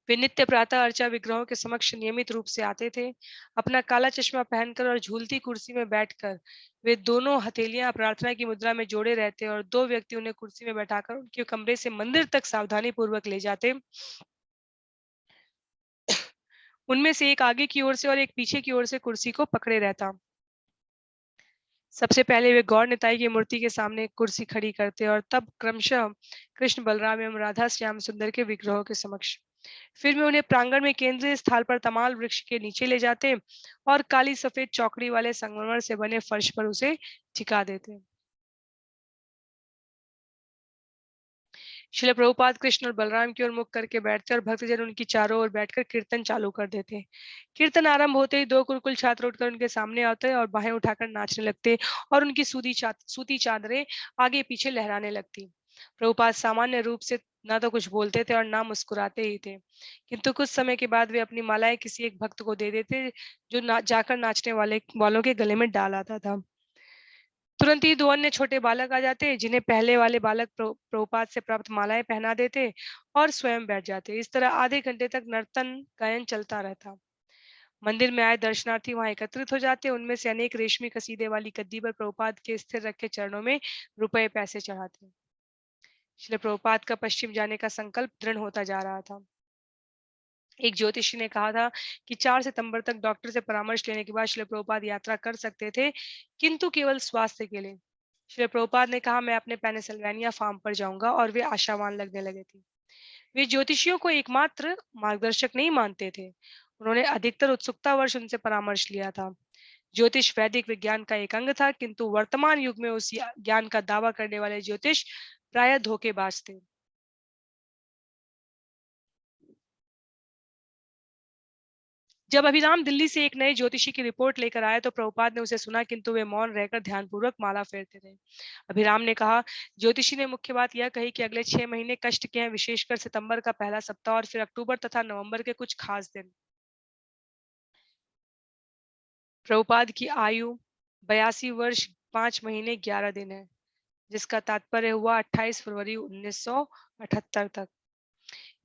वे नित्य प्रातः अर्चा विग्रहों के समक्ष नियमित रूप से आते थे। अपना काला चश्मा पहनकर और झूलती कुर्सी में बैठकर वे दोनों हथेलियां प्रार्थना की मुद्रा में जोड़े रहते और दो व्यक्ति उन्हें कुर्सी में बैठाकर उनके कमरे से मंदिर तक सावधानी पूर्वक ले जाते। उनमें से एक आगे की ओर से और एक पीछे की ओर से कुर्सी को पकड़े रहता। सबसे पहले वे गौर निताई की मूर्ति के सामने कुर्सी खड़ी करते और तब क्रमशः कृष्ण बलराम एवं राधा श्याम सुंदर के विग्रहों के समक्ष। फिर वे उन्हें प्रांगण में केंद्रीय स्थान पर तमाल वृक्ष के नीचे ले जाते और काली सफेद चौकड़ी वाले संगमरमर से बने फर्श पर उसे टिका देते। श्रील प्रभुपाद कृष्ण और बलराम की ओर मुख करके बैठते और भक्तजन उनकी चारों ओर बैठकर कीर्तन चालू कर देते। कीर्तन आरंभ होते ही दो कुलकुल छात्र उठकर उनके सामने आते और बाहें उठाकर नाचने लगते और उनकी सूती चादरें आगे पीछे लहराने लगती। प्रभुपाद सामान्य रूप से ना तो कुछ बोलते थे और ना मुस्कुराते ही थे, किंतु कुछ समय के बाद वे अपनी मालाएं किसी एक भक्त को दे देते, जो जाकर नाचने वालों के गले में डाल आता था। तुरंत ही दो अन्य छोटे बालक आ जाते, जिन्हें पहले वाले बालक प्रभुपाद से प्राप्त मालाएं पहना देते और स्वयं बैठ जाते। इस तरह आधे घंटे तक नर्तन गायन चलता रहता। मंदिर में आए दर्शनार्थी वहां एकत्रित हो जाते। उनमें से अनेक रेशमी कसीदे वाली गद्दी पर प्रभुपाद के स्थिर रखे चरणों में रुपए पैसे चढ़ाते। श्री प्रभुपाद का पश्चिम जाने का संकल्प दृढ़ होता जा रहा था। एक ज्योतिषी ने कहा था कि 4 सितंबर तक डॉक्टर से परामर्श लेने के बाद श्री प्रभुपाद यात्रा कर सकते थे, किंतु केवल स्वास्थ्य के लिए। श्री प्रभुपाद ने कहा, मैं अपने पेनिसिल्वेनिया फार्म पर जाऊंगा, और वे आशावान लगने लगे थे। वे ज्योतिषियों को एकमात्र मार्गदर्शक नहीं मानते थे। उन्होंने अधिकतर उत्सुकतावश उनसे परामर्श लिया था। ज्योतिष वैदिक विज्ञान का एक अंग था, किंतु वर्तमान युग में उस ज्ञान का दावा करने वाले ज्योतिष प्रायः धोखेबाज थे। जब अभिराम दिल्ली से एक नए ज्योतिषी की रिपोर्ट लेकर आए तो प्रभुपाद ने उसे सुना, किंतु वे मौन रहकर ध्यानपूर्वक माला फेरते रहे। अभिराम ने कहा, ज्योतिषी ने मुख्य बात यह कही कि अगले 6 महीने कष्ट के हैं, विशेषकर सितंबर का पहला सप्ताह और फिर अक्टूबर तथा नवंबर के कुछ खास दिन। प्रभुपाद की आयु 82 वर्ष 5 महीने 11 दिन है, जिसका तात्पर्य हुआ 28 फरवरी 1978 तक।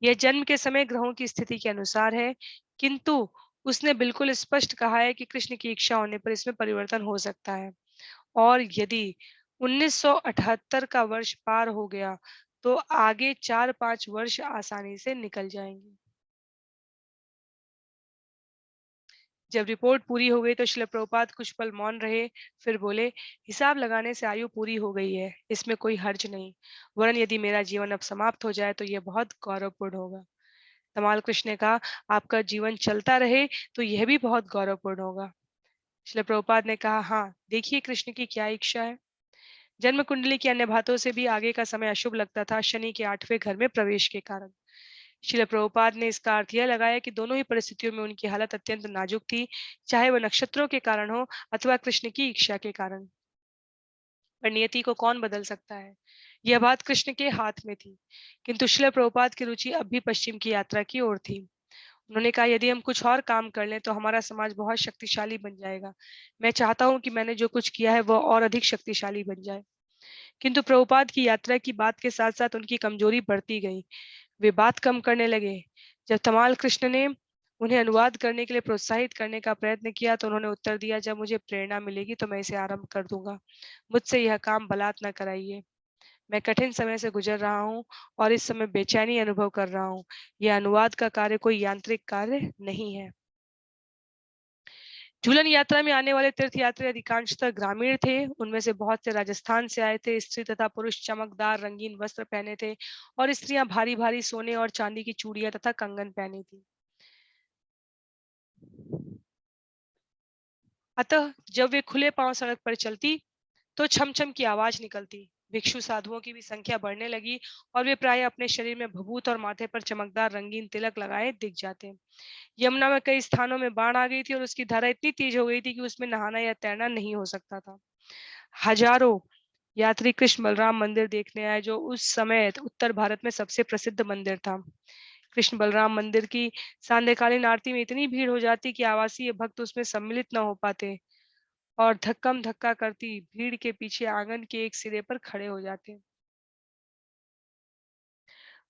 यह जन्म के समय ग्रहों की स्थिति के अनुसार है, किंतु उसने बिल्कुल स्पष्ट कहा है कि कृष्ण की इच्छा होने पर इसमें परिवर्तन हो सकता है, और यदि 1978 का वर्ष पार हो गया तो आगे 4-5 वर्ष आसानी से निकल जाएंगे। जब रिपोर्ट पूरी हो गई तो श्रील प्रभुपाद कुछ पल मौन रहे, फिर बोले, हिसाब लगाने से आयु पूरी हो गई है, इसमें कोई हर्ज नहीं, वरन यदि मेरा जीवन अब समाप्त हो जाए तो यह बहुत गौरवपूर्ण होगा। तमाल कृष्ण ने कहा, आपका जीवन चलता रहे तो यह भी बहुत गौरवपूर्ण होगा। श्रील प्रभुपाद ने कहा, हाँ, देखिए कृष्ण की क्या इच्छा है। जन्म कुंडली की अन्य बातों से भी आगे का समय अशुभ लगता था, शनि के 8वें घर में प्रवेश के कारण। श्रील प्रभुपाद ने इसका अर्थ यह लगाया कि दोनों ही परिस्थितियों में उनकी हालत अत्यंत नाजुक थी, चाहे वह नक्षत्रों के कारण हो अथवा कृष्ण की इच्छा के कारण। पर नियति को कौन बदल सकता है, यह बात कृष्ण के हाथ में थी। किंतु श्रील प्रभुपाद की रुचि अब भी पश्चिम की यात्रा की ओर थी। उन्होंने कहा, यदि हम कुछ और काम कर लें तो हमारा समाज बहुत शक्तिशाली बन जाएगा। मैं चाहता हूं कि मैंने जो कुछ किया है वह और अधिक शक्तिशाली बन जाए। किंतु प्रभुपाद की यात्रा की बात के साथ साथ उनकी कमजोरी बढ़ती गई। वे बात कम करने लगे। जब तमाल कृष्ण ने उन्हें अनुवाद करने के लिए प्रोत्साहित करने का प्रयत्न किया तो उन्होंने उत्तर दिया, जब मुझे प्रेरणा मिलेगी तो मैं इसे आरंभ कर दूंगा। मुझसे यह काम बलात् न कराइए। मैं कठिन समय से गुजर रहा हूँ और इस समय बेचैनी अनुभव कर रहा हूँ। यह अनुवाद का कार्य कोई यांत्रिक कार्य नहीं है। झूलन यात्रा में आने वाले तीर्थ यात्री अधिकांशतः ग्रामीण थे। उनमें से बहुत से राजस्थान से आए थे। स्त्री तथा पुरुष चमकदार रंगीन वस्त्र पहने थे और स्त्रियां भारी भारी सोने और चांदी की चूड़ियां तथा कंगन पहनी थी। अतः जब वे खुले पांव सड़क पर चलती तो छम छम की आवाज निकलती। भिक्षु साधुओं की भी संख्या बढ़ने लगी और वे प्राय अपने शरीर में भभूत और माथे पर चमकदार रंगीन तिलक लगाए दिख जाते। यमुना में कई स्थानों में बाढ़ आ गई थी और उसकी धारा इतनी तेज हो गई थी कि उसमें नहाना या तैरना नहीं हो सकता था। हजारों यात्री कृष्ण बलराम मंदिर देखने आए, जो उस समय उत्तर भारत में सबसे प्रसिद्ध मंदिर था। कृष्ण बलराम मंदिर की सांध्यकालीन आरती में इतनी भीड़ हो जाती कि आवासीय भक्त उसमें सम्मिलित न हो पाते और धक्कम धक्का करती भीड़ के पीछे आंगन के एक सिरे पर खड़े हो जाते।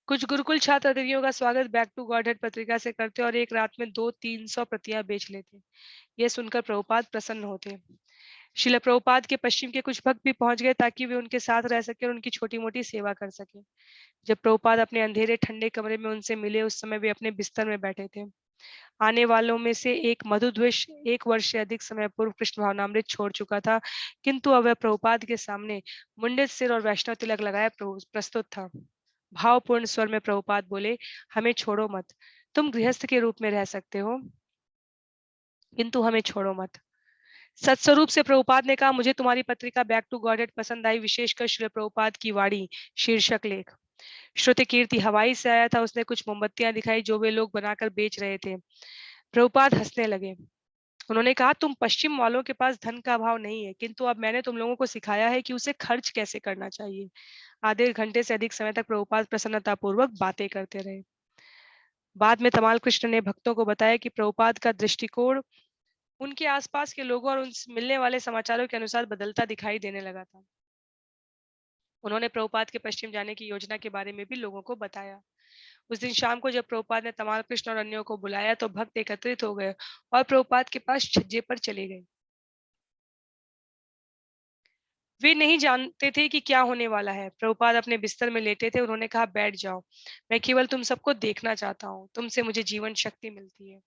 कुछ गुरुकुल छात्र अतिथियों का स्वागत बैक टू गॉडहेड पत्रिका से करते और एक रात में 200-300 प्रतियां बेच लेते। यह सुनकर प्रभुपाद प्रसन्न होते। शिला प्रभुपाद के पश्चिम के कुछ भक्त भी पहुंच गए ताकि वे उनके साथ रह सके और उनकी छोटी मोटी सेवा कर सके। जब प्रभुपाद अपने अंधेरे ठंडे कमरे में उनसे मिले, उस समय वे अपने बिस्तर में बैठे थे। आने वालों में से एक मधुद्वेष 1 वर्ष से अधिक समय पूर्व कृष्ण भावनामृत छोड़ चुका था, किंतु अब वह प्रभुपाद के सामने मुंडित सिर और वैष्णव तिलक लगाए प्रस्तुत था। भावपूर्ण स्वर में प्रभुपाद बोले, हमें छोड़ो मत। तुम गृहस्थ के रूप में रह सकते हो, किंतु हमें छोड़ो मत। सत्स्वरूप से प्रभुपाद ने कहा, मुझे तुम्हारी पत्रिका बैक टू गॉडहेड पसंद आई, विशेषकर श्री प्रभुपाद की वाणी शीर्षक लेख। श्रुति कीर्ति हवाई से आया था। उसने कुछ मोमबत्तियां दिखाई जो वे लोग बनाकर बेच रहे थे। प्रभुपाद हंसने लगे। उन्होंने कहा, तुम पश्चिम वालों के पास धन का अभाव नहीं है, किंतु अब मैंने तुम लोगों को सिखाया है कि उसे खर्च कैसे करना चाहिए। आधे घंटे से अधिक समय तक प्रभुपाद प्रसन्नतापूर्वक बातें करते रहे। बाद में तमाल कृष्ण ने भक्तों को बताया कि प्रभुपाद का दृष्टिकोण उनके आसपास के लोगों और उनसे मिलने वाले समाचारों के अनुसार बदलता दिखाई देने लगा था। उन्होंने प्रभुपाद के पश्चिम जाने की योजना के बारे में भी लोगों को बताया। उस दिन शाम को जब प्रभुपाद ने तमाल कृष्ण और अन्यों को बुलाया तो भक्त एकत्रित हो गए और प्रभुपाद के पास छज्जे पर चले गए। वे नहीं जानते थे कि क्या होने वाला है। प्रभुपाद अपने बिस्तर में लेटे थे। उन्होंने कहा, बैठ जाओ, मैं केवल तुम सबको देखना चाहता हूँ। तुमसे मुझे जीवन शक्ति मिलती है।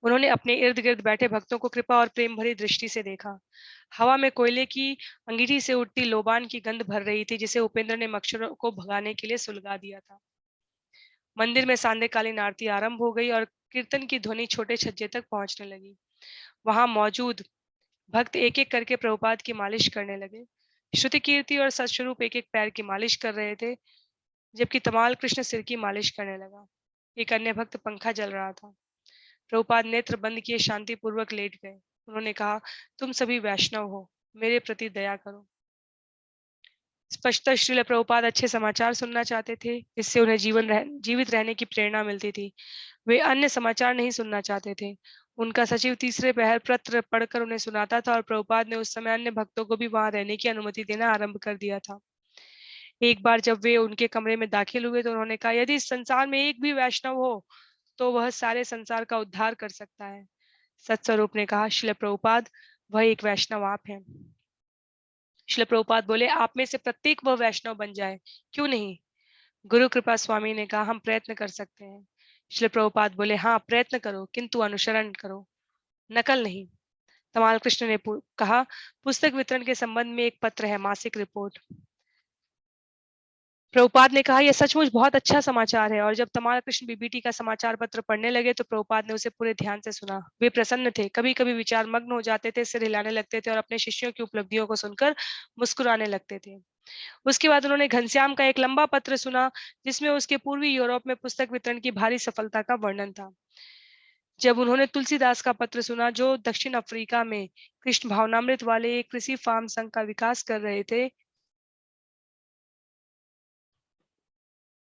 उन्होंने अपने इर्द गिर्द बैठे भक्तों को कृपा और प्रेम भरी दृष्टि से देखा। हवा में कोयले की अंगीठी से उठती लोबान की गंध भर रही थी, जिसे उपेंद्र ने मच्छरों को भगाने के लिए सुलगा दिया था। मंदिर में सांध्यकालीन आरती आरंभ हो गई और कीर्तन की ध्वनि छोटे छज्जे तक पहुंचने लगी। वहां मौजूद भक्त एक एक करके प्रभुपाद की मालिश करने लगे। श्रुति कीर्ति और सत्स्वरूप एक एक पैर की मालिश कर रहे थे, जबकि तमाल कृष्ण सिर की मालिश करने लगा। एक अन्य भक्त पंखा जल रहा था। प्रभुपाद नेत्र बंद किए शांतिपूर्वक लेट गए। उन्होंने कहा, तुम सभी वैष्णव हो, मेरे प्रति दया करो। स्पष्टतः श्रील प्रभुपाद अच्छे समाचार सुनना चाहते थे, इससे उन्हें जीवित रहने की प्रेरणा मिलती थी। वे अन्य समाचार नहीं सुनना चाहते थे। उनका सचिव तीसरे पहर पत्र पढ़कर उन्हें सुनाता था और प्रभुपाद ने उस समय अन्य भक्तों को भी वहां रहने की अनुमति देना आरंभ कर दिया था। एक बार जब वे उनके कमरे में दाखिल हुए तो उन्होंने कहा, यदि इस संसार में एक भी वैष्णव हो तो वह सारे संसार का उद्धार कर सकता है। सत्स्वरूप ने कहा, श्रील प्रभुपाद, वह एक वैष्णव आप हैं। श्रील प्रभुपाद बोले, आप में से प्रत्येक वह वैष्णव बन जाए, क्यों नहीं? गुरु कृपा स्वामी ने कहा, हम प्रयत्न कर सकते हैं। श्रील प्रभुपाद बोले, हाँ प्रयत्न करो, किंतु अनुसरण करो, नकल नहीं। तमाल कृष्ण ने कहा, पुस्तक वितरण के संबंध में एक पत्र है, मासिक रिपोर्ट। प्रभुपाद ने कहा, यह सचमुच बहुत अच्छा समाचार है। और जब तमाल कृष्ण बीबीटी का समाचार पत्र पढ़ने लगे तो प्रभुपाद ने उसे पूरे ध्यान से सुना। वे प्रसन्न थे, कभी कभी विचार मग्न हो जाते थे, सिर हिलाने लगते थे और अपने शिष्यों की उपलब्धियों को सुनकर मुस्कुराने लगते थे। उसके बाद उन्होंने घनश्याम का एक लंबा पत्र सुना, जिसमें उसके पूर्वी यूरोप में पुस्तक वितरण की भारी सफलता का वर्णन था। जब उन्होंने तुलसीदास का पत्र सुना, जो दक्षिण अफ्रीका में कृष्ण भावनामृत वाले एक कृषि फार्म संघ का विकास कर रहे थे,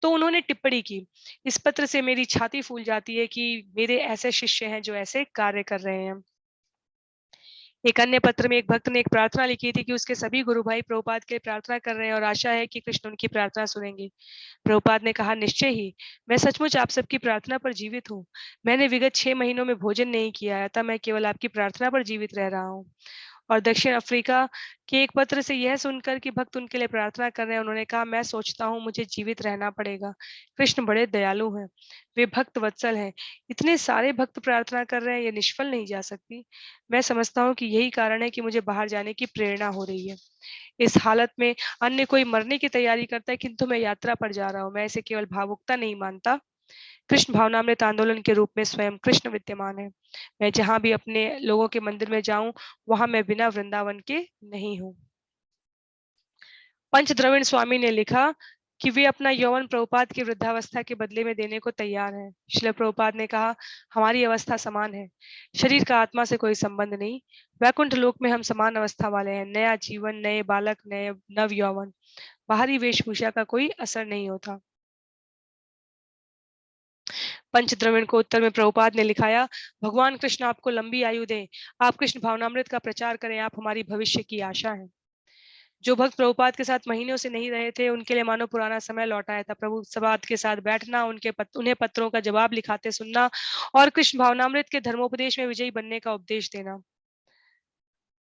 तो उन्होंने टिप्पणी की, इस पत्र से मेरी छाती फूल जाती है कि मेरे ऐसे शिष्य हैं जो ऐसे कार्य कर रहे हैं। एक अन्य पत्र में एक भक्त ने एक प्रार्थना लिखी थी कि उसके सभी गुरु भाई प्रभुपाद के लिए प्रार्थना कर रहे हैं और आशा है कि कृष्ण उनकी प्रार्थना सुनेंगे। प्रभुपाद ने कहा, निश्चय ही, मैं सचमुच आप सबकी प्रार्थना पर जीवित हूँ। मैंने विगत 6 महीनों में भोजन नहीं किया है, अतः मैं केवल आपकी प्रार्थना पर जीवित रह रहा हूँ। और दक्षिण अफ्रीका के एक पत्र से यह सुनकर कि भक्त उनके लिए प्रार्थना कर रहे हैं, उन्होंने कहा, मैं सोचता हूँ मुझे जीवित रहना पड़ेगा। कृष्ण बड़े दयालु हैं, वे भक्त वत्सल हैं। इतने सारे भक्त प्रार्थना कर रहे हैं, ये निष्फल नहीं जा सकती। मैं समझता हूँ कि यही कारण है कि मुझे बाहर जाने की प्रेरणा हो रही है। इस हालत में अन्य कोई मरने की तैयारी करता है, किंतु मैं यात्रा पर जा रहा हूँ। मैं इसे केवल भावुकता नहीं मानता, कृष्ण भावनामृत आंदोलन के रूप में स्वयं कृष्ण विद्यमान है। मैं जहां भी अपने लोगों के मंदिर में जाऊं, वहां मैं बिना वृंदावन के नहीं हूं। पंच द्रविड़ स्वामी ने लिखा कि वे अपना यौवन प्रभुपाद की वृद्धावस्था के बदले में देने को तैयार हैं। श्रील प्रभुपाद ने कहा, हमारी अवस्था समान है, शरीर का आत्मा से कोई संबंध नहीं। वैकुंठ लोक में हम समान अवस्था वाले हैं, नया जीवन, नए बालक, नए नव यौवन। बाहरी वेशभूषा का कोई असर नहीं होता। पंचद्रविण को उत्तर में प्रभुपाद ने लिखाया, भगवान कृष्ण आपको लंबी आयु दें, आप कृष्ण भावनामृत का प्रचार करें, आप हमारी भविष्य की आशा हैं। जो भक्त प्रभुपाद के साथ महीनों से नहीं रहे थे, उनके लिए मानो पुराना समय लौट आया था। प्रभुपाद के साथ बैठना, उन्हें पत्रों का जवाब लिखाते सुनना और कृष्ण भावनामृत के धर्मोपदेश में विजयी बनने का उपदेश देना।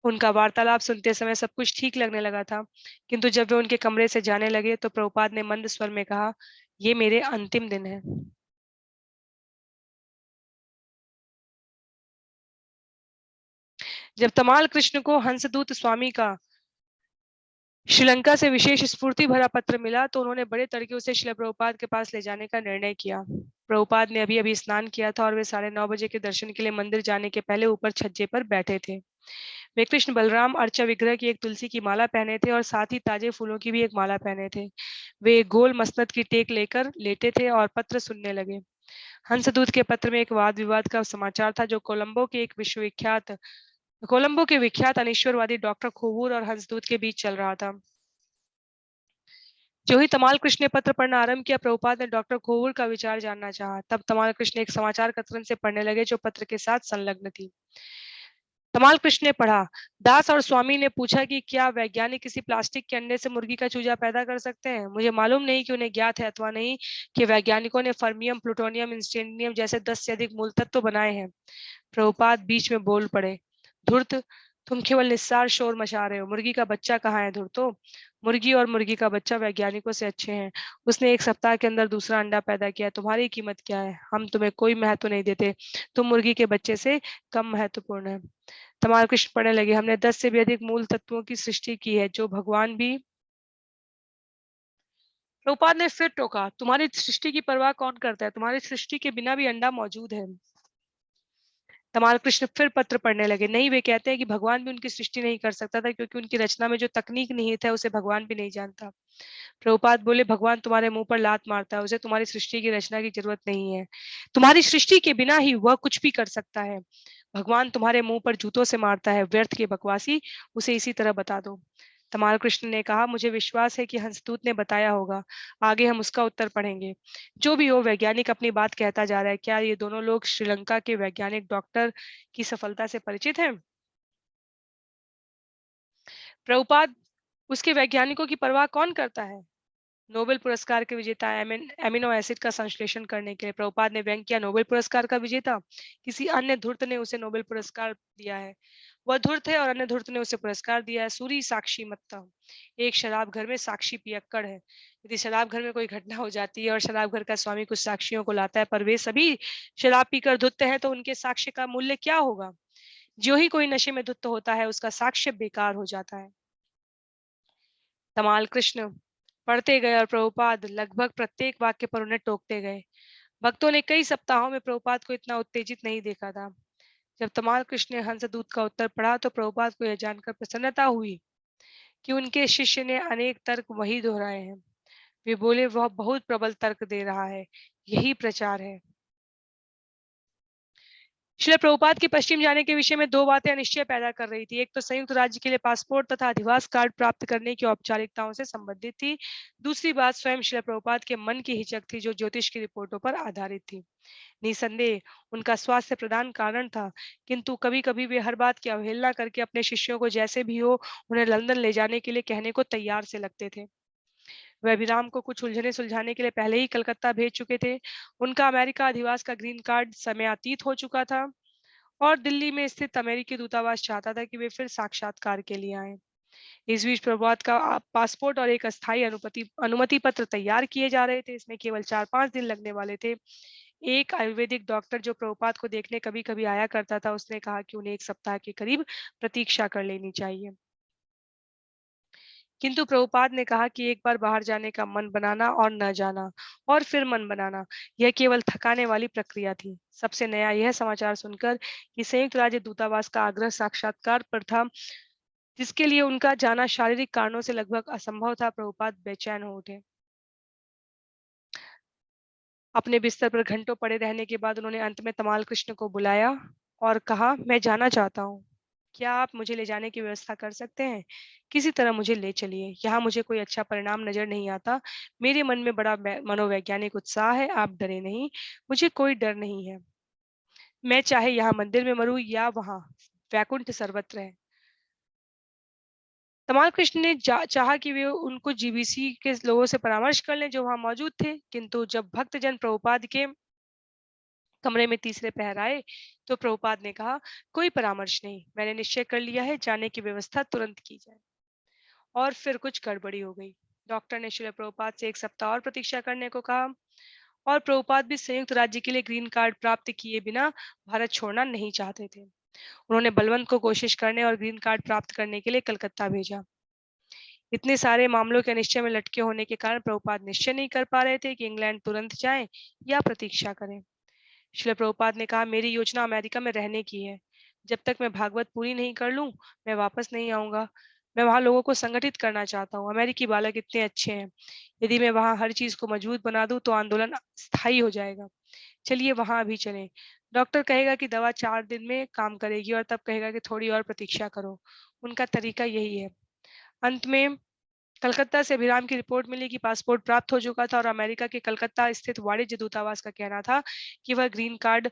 उनका वार्तालाप सुनते समय सब कुछ ठीक लगने लगा था, किंतु जब वे उनके कमरे से जाने लगे तो प्रभुपाद ने मंद स्वर में कहा, ये मेरे अंतिम दिन है। जब तमाल कृष्ण को हंसदूत स्वामी का श्रीलंका से विशेष स्फूर्ति भरा पत्र मिला तो उन्होंने बड़े तड़के उसे श्रील प्रभुपाद के पास ले जाने का निर्णय किया। प्रभुपाद ने अभी अभी स्नान किया था और वे 9:30 के दर्शन के लिए मंदिर जाने के पहले ऊपर छज्जे पर बैठे थे। वे कृष्ण बलराम अर्चा विग्रह की एक तुलसी की माला पहने थे और साथ ही ताजे फूलों की भी एक माला पहने थे। वे एक गोल मसनद की टेक लेकर लेटे थे और पत्र सुनने लगे। हंसदूत के पत्र में एक वाद विवाद का समाचार था जो कोलंबो के विख्यात अनिश्वरवादी डॉक्टर खोवूर और हंसदूत के बीच चल रहा था। जो ही तमाल कृष्ण ने पत्र पढ़ना आरंभ किया, प्रभुपाद ने डॉक्टर खोवूर का विचार जानना चाहा। तब तमाल कृष्ण एक समाचार कतरन से पढ़ने लगे जो पत्र के साथ संलग्न थी। तमाल कृष्ण ने पढ़ा, दास और स्वामी ने पूछा कि क्या वैज्ञानिक किसी प्लास्टिक के अंडे से मुर्गी का चूजा पैदा कर सकते हैं। मुझे मालूम नहीं कि उन्हें ज्ञात है अथवा नहीं कि वैज्ञानिकों ने फर्मियम, प्लूटोनियम, इंस्टेनियम जैसे 10 से अधिक मूल तत्व बनाए हैं। प्रभुपाद बीच में बोल पड़े, धूर्त, तुम केवल निस्सार शोर मचा रहे हो। मुर्गी का बच्चा कहाँ है धूर्तो? मुर्गी और मुर्गी का बच्चा वैज्ञानिकों से अच्छे हैं। उसने एक सप्ताह के अंदर दूसरा अंडा पैदा किया। तुम्हारी कीमत क्या है? हम तुम्हें कोई महत्व नहीं देते। तुम मुर्गी के बच्चे से कम महत्वपूर्ण है। तमाल कृष्ण पढ़ने लगे, हमने 10 से भी अधिक मूल तत्वों की सृष्टि की है जो भगवान भी। प्रभुपाद ने फिर टोका, तुम्हारी सृष्टि की परवाह कौन करता है? तुम्हारी सृष्टि के बिना भी अंडा मौजूद है। तमाल कृष्ण फिर पत्र पढ़ने लगे। नहीं, वे कहते हैं कि भगवान भी उनकी सृष्टि नहीं कर सकता था, क्योंकि उनकी रचना में जो तकनीक निहित है उसे भगवान भी नहीं जानता। प्रभुपाद बोले, भगवान तुम्हारे मुंह पर लात मारता है, उसे तुम्हारी सृष्टि की रचना की जरूरत नहीं है। तुम्हारी सृष्टि के बिना ही वह कुछ भी कर सकता है। भगवान तुम्हारे मुंह पर जूतों से मारता है, व्यर्थ के बकवासी, उसे इसी तरह बता दो। तमाल कृष्ण ने कहा, मुझे विश्वास है कि हंसदूत ने बताया होगा, आगे हम उसका उत्तर पढ़ेंगे। जो भी हो, वैज्ञानिक अपनी बात कहता जा रहा है। क्या ये दोनों लोग श्रीलंका के वैज्ञानिक डॉक्टर की सफलता से परिचित हैं? प्रभुपाद, उसके वैज्ञानिकों की परवाह कौन करता है? नोबेल पुरस्कार के विजेता एमिनो एसिड का संश्लेषण करने के लिए। प्रभुपाद ने व्यंग किया, नोबेल पुरस्कार का विजेता? किसी अन्य धूर्त ने उसे नोबेल पुरस्कार दिया है। वह धूर्त है और अन्य धूर्त ने उसे पुरस्कार दिया है। सूरी साक्षी मत्ता। एक शराब घर में साक्षी पियक्कड़ है। यदि शराब घर में कोई घटना हो जाती है और शराब घर का स्वामी कुछ साक्षियों को लाता है, पर वे सभी शराब पीकर धुत हैं, तो उनके साक्ष्य का मूल्य क्या होगा? जो ही कोई नशे में धुत होता है, उसका साक्ष्य बेकार हो जाता है। तमाल कृष्ण पढ़ते गए और प्रभुपाद लगभग प्रत्येक वाक्य पर उन्हें टोकते गए। भक्तों ने कई सप्ताहों में प्रभुपाद को इतना उत्तेजित नहीं देखा था। जब तमाल कृष्ण ने हंसदूत का उत्तर पढ़ा, तो प्रभुपाद को यह जानकर प्रसन्नता हुई कि उनके शिष्य ने अनेक तर्क वही दोहराए हैं। वे बोले, वह बहुत प्रबल तर्क दे रहा है, यही प्रचार है। श्रील प्रभुपाद के पश्चिम जाने के विषय में दो बातें अनिश्चय पैदा कर रही थी। एक तो संयुक्त राज्य के लिए पासपोर्ट तथा अधिवास कार्ड प्राप्त करने की औपचारिकताओं से संबंधित थी। दूसरी बात स्वयं श्रील प्रभुपाद के मन की हिचक थी, जो ज्योतिष की रिपोर्टों पर आधारित थी। निसंदेह उनका स्वास्थ्य प्रधान कारण था, किंतु कभी कभी वे हर बात की अवहेलना करके अपने शिष्यों को जैसे भी हो उन्हें लंदन ले जाने के लिए कहने को तैयार से लगते थे। वे अभिराम को कुछ उलझने सुलझाने के लिए पहले ही कलकत्ता भेज चुके थे। उनका अमेरिका अधिवास का ग्रीन कार्ड समयातीत हो चुका था और दिल्ली में स्थित अमेरिकी दूतावास चाहता था कि वे फिर साक्षात्कार के लिए आए। इस बीच प्रभुपाद का पासपोर्ट और एक अस्थायी अनुमति अनुमति पत्र तैयार किए जा रहे थे। इसमें केवल 4-5 दिन लगने वाले थे। एक आयुर्वेदिक डॉक्टर जो प्रभुपाद को देखने कभी कभी आया करता था, उसने कहा कि उन्हें 1 सप्ताह के करीब प्रतीक्षा कर लेनी चाहिए। किंतु प्रभुपाद ने कहा कि एक बार बाहर जाने का मन बनाना और न जाना और फिर मन बनाना, यह केवल थकाने वाली प्रक्रिया थी। सबसे नया यह समाचार सुनकर कि संयुक्त राज्य दूतावास का आग्रह साक्षात्कार पर था, जिसके लिए उनका जाना शारीरिक कारणों से लगभग असंभव था, प्रभुपाद बेचैन हो उठे। अपने बिस्तर पर घंटों पड़े रहने के बाद उन्होंने अंत में तमाल कृष्ण को बुलाया और कहा, मैं जाना चाहता हूँ। क्या आप मुझे ले जाने की व्यवस्था कर सकते हैं? किसी तरह मुझे ले चलिए। यहाँ मुझे कोई अच्छा परिणाम नजर नहीं आता। मेरे मन में बड़ा मनोवैज्ञानिक उत्साह है। आप डरे नहीं, मुझे कोई डर नहीं है। मैं चाहे यहाँ मंदिर में मरूं या वहां, वैकुंठ सर्वत्र है। तमाल कृष्ण ने चाहा कि वे उनको जीबीसी के लोगों से परामर्श कर लें जो वहां मौजूद थे, किंतु जब भक्तजन प्रभुपाद के कमरे में तीसरे पहर आए, तो प्रभुपाद ने कहा, कोई परामर्श नहीं, मैंने निश्चय कर लिया है, जाने की व्यवस्था तुरंत की जाए। और फिर कुछ गड़बड़ी हो गई। डॉक्टर ने श्रील प्रभुपाद से 1 सप्ताह और प्रतीक्षा करने को कहा और प्रभुपाद भी संयुक्त राज्य के लिए ग्रीन कार्ड प्राप्त किए बिना भारत छोड़ना नहीं चाहते थे। उन्होंने बलवंत को कोशिश करने और ग्रीन कार्ड प्राप्त करने के लिए कलकत्ता भेजा। इतने सारे मामलों के निश्चय में लटके होने के कारण प्रभुपाद निश्चय नहीं कर पा रहे थे कि इंग्लैंड तुरंत जाएं या प्रतीक्षा करें। श्रील प्रभुपाद ने कहा, मेरी योजना अमेरिका में रहने की है। जब तक मैं भागवत पूरी नहीं कर लूं, मैं वापस नहीं आऊंगा। मैं वहां लोगों को संगठित करना चाहता हूँ। अमेरिकी बालक इतने अच्छे हैं। यदि मैं वहां हर चीज को मजबूत बना दूं, तो आंदोलन स्थायी हो जाएगा। चलिए वहां अभी चलें। डॉक्टर कहेगा कि दवा 4 दिन में काम करेगी और तब कहेगा कि थोड़ी और प्रतीक्षा करो। उनका तरीका यही है। अंत में कलकत्ता से अभिराम की रिपोर्ट मिली कि पासपोर्ट प्राप्त हो चुका था और अमेरिका के कलकत्ता स्थित वाणिज्य दूतावास का कहना था कि वह ग्रीन कार्ड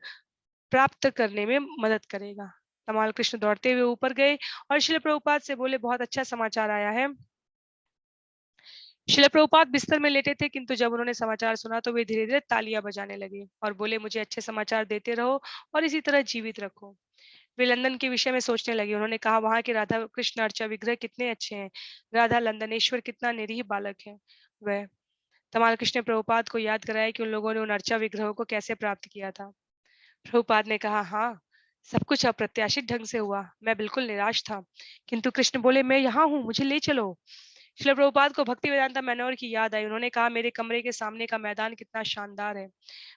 प्राप्त करने में मदद करेगा। तमाल कृष्ण दौड़ते हुए ऊपर गए और श्रील प्रभुपाद से बोले, बहुत अच्छा समाचार आया है। श्रील प्रभुपाद बिस्तर में लेटे थे, किंतु जब उन्होंने समाचार सुना तो वे धीरे धीरे तालियां बजाने लगे और बोले, मुझे अच्छे समाचार देते रहो और इसी तरह जीवित रखो। वे लंदन के विषय में सोचने लगे। उन्होंने कहा, वहां के राधा कृष्ण अर्चा विग्रह कितने अच्छे हैं। राधा लंदनेश्वर कितना निरीह बालक है वह। तमाल कृष्ण ने प्रभुपाद को याद कराया कि उन लोगों ने उन अर्चा विग्रहों को कैसे प्राप्त किया था। प्रभुपाद ने कहा, हाँ, सब कुछ अप्रत्याशित ढंग से हुआ। मैं बिल्कुल निराश था, किंतु कृष्ण बोले, मैं यहाँ हूँ, मुझे ले चलो। श्रील प्रभुपाद को भक्ति वेदांता मैनोर की याद आई। उन्होंने कहा, मेरे कमरे के सामने का मैदान कितना शानदार है।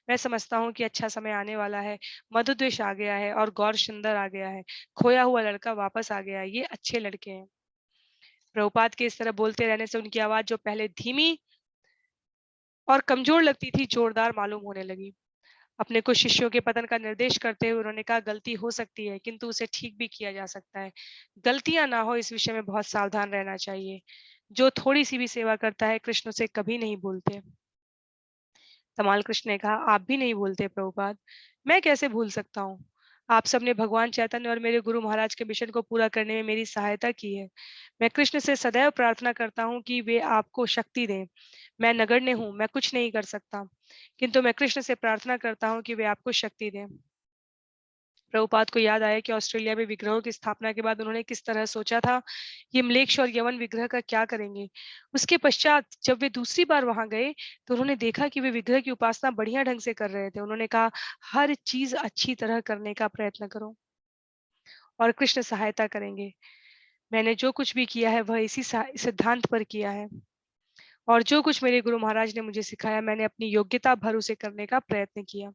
मैं समझता हूँ कि अच्छा समय आने वाला है। मधुद्वेष आ गया है और गौर सुंदर आ गया है। खोया हुआ लड़का वापस आ गया है। ये अच्छे लड़के हैं। प्रभुपाद के इस तरह बोलते रहने से उनकी आवाज जो पहले धीमी और कमजोर लगती थी, जोरदार मालूम होने लगी। अपने कुछ शिष्यों के पतन का निर्देश करते हुए उन्होंने कहा, गलती हो सकती है किंतु उसे ठीक भी किया जा सकता है। गलतियां ना हो, इस विषय में बहुत सावधान रहना चाहिए। जो थोड़ी सी भी सेवा करता है, कृष्ण उसे कभी नहीं भूलते। तमाल कृष्ण ने कहा, आप भी नहीं भूलते प्रभुपाद। मैं कैसे भूल सकता हूँ? आप सबने भगवान चैतन्य और मेरे गुरु महाराज के मिशन को पूरा करने में मेरी सहायता की है। मैं कृष्ण से सदैव प्रार्थना करता हूँ कि वे आपको शक्ति दें। मैं नगण्य हूँ, मैं कुछ नहीं कर सकता, किंतु मैं कृष्ण से प्रार्थना करता हूँ कि वे आपको शक्ति दें। प्रभुपाद को याद आया कि ऑस्ट्रेलिया में विग्रहों की स्थापना के बाद उन्होंने किस तरह सोचा था, ये म्लेच्छ और यवन विग्रह का क्या करेंगे। उसके पश्चात जब वे दूसरी बार वहां गए तो उन्होंने देखा कि वे विग्रह की उपासना बढ़िया ढंग से कर रहे थे। उन्होंने कहा, हर चीज अच्छी तरह करने का प्रयत्न करो और कृष्ण सहायता करेंगे। मैंने जो कुछ भी किया है वह इसी सिद्धांत पर किया है, और जो कुछ मेरे गुरु महाराज ने मुझे सिखाया मैंने अपनी योग्यता भर उसे करने का प्रयत्न किया।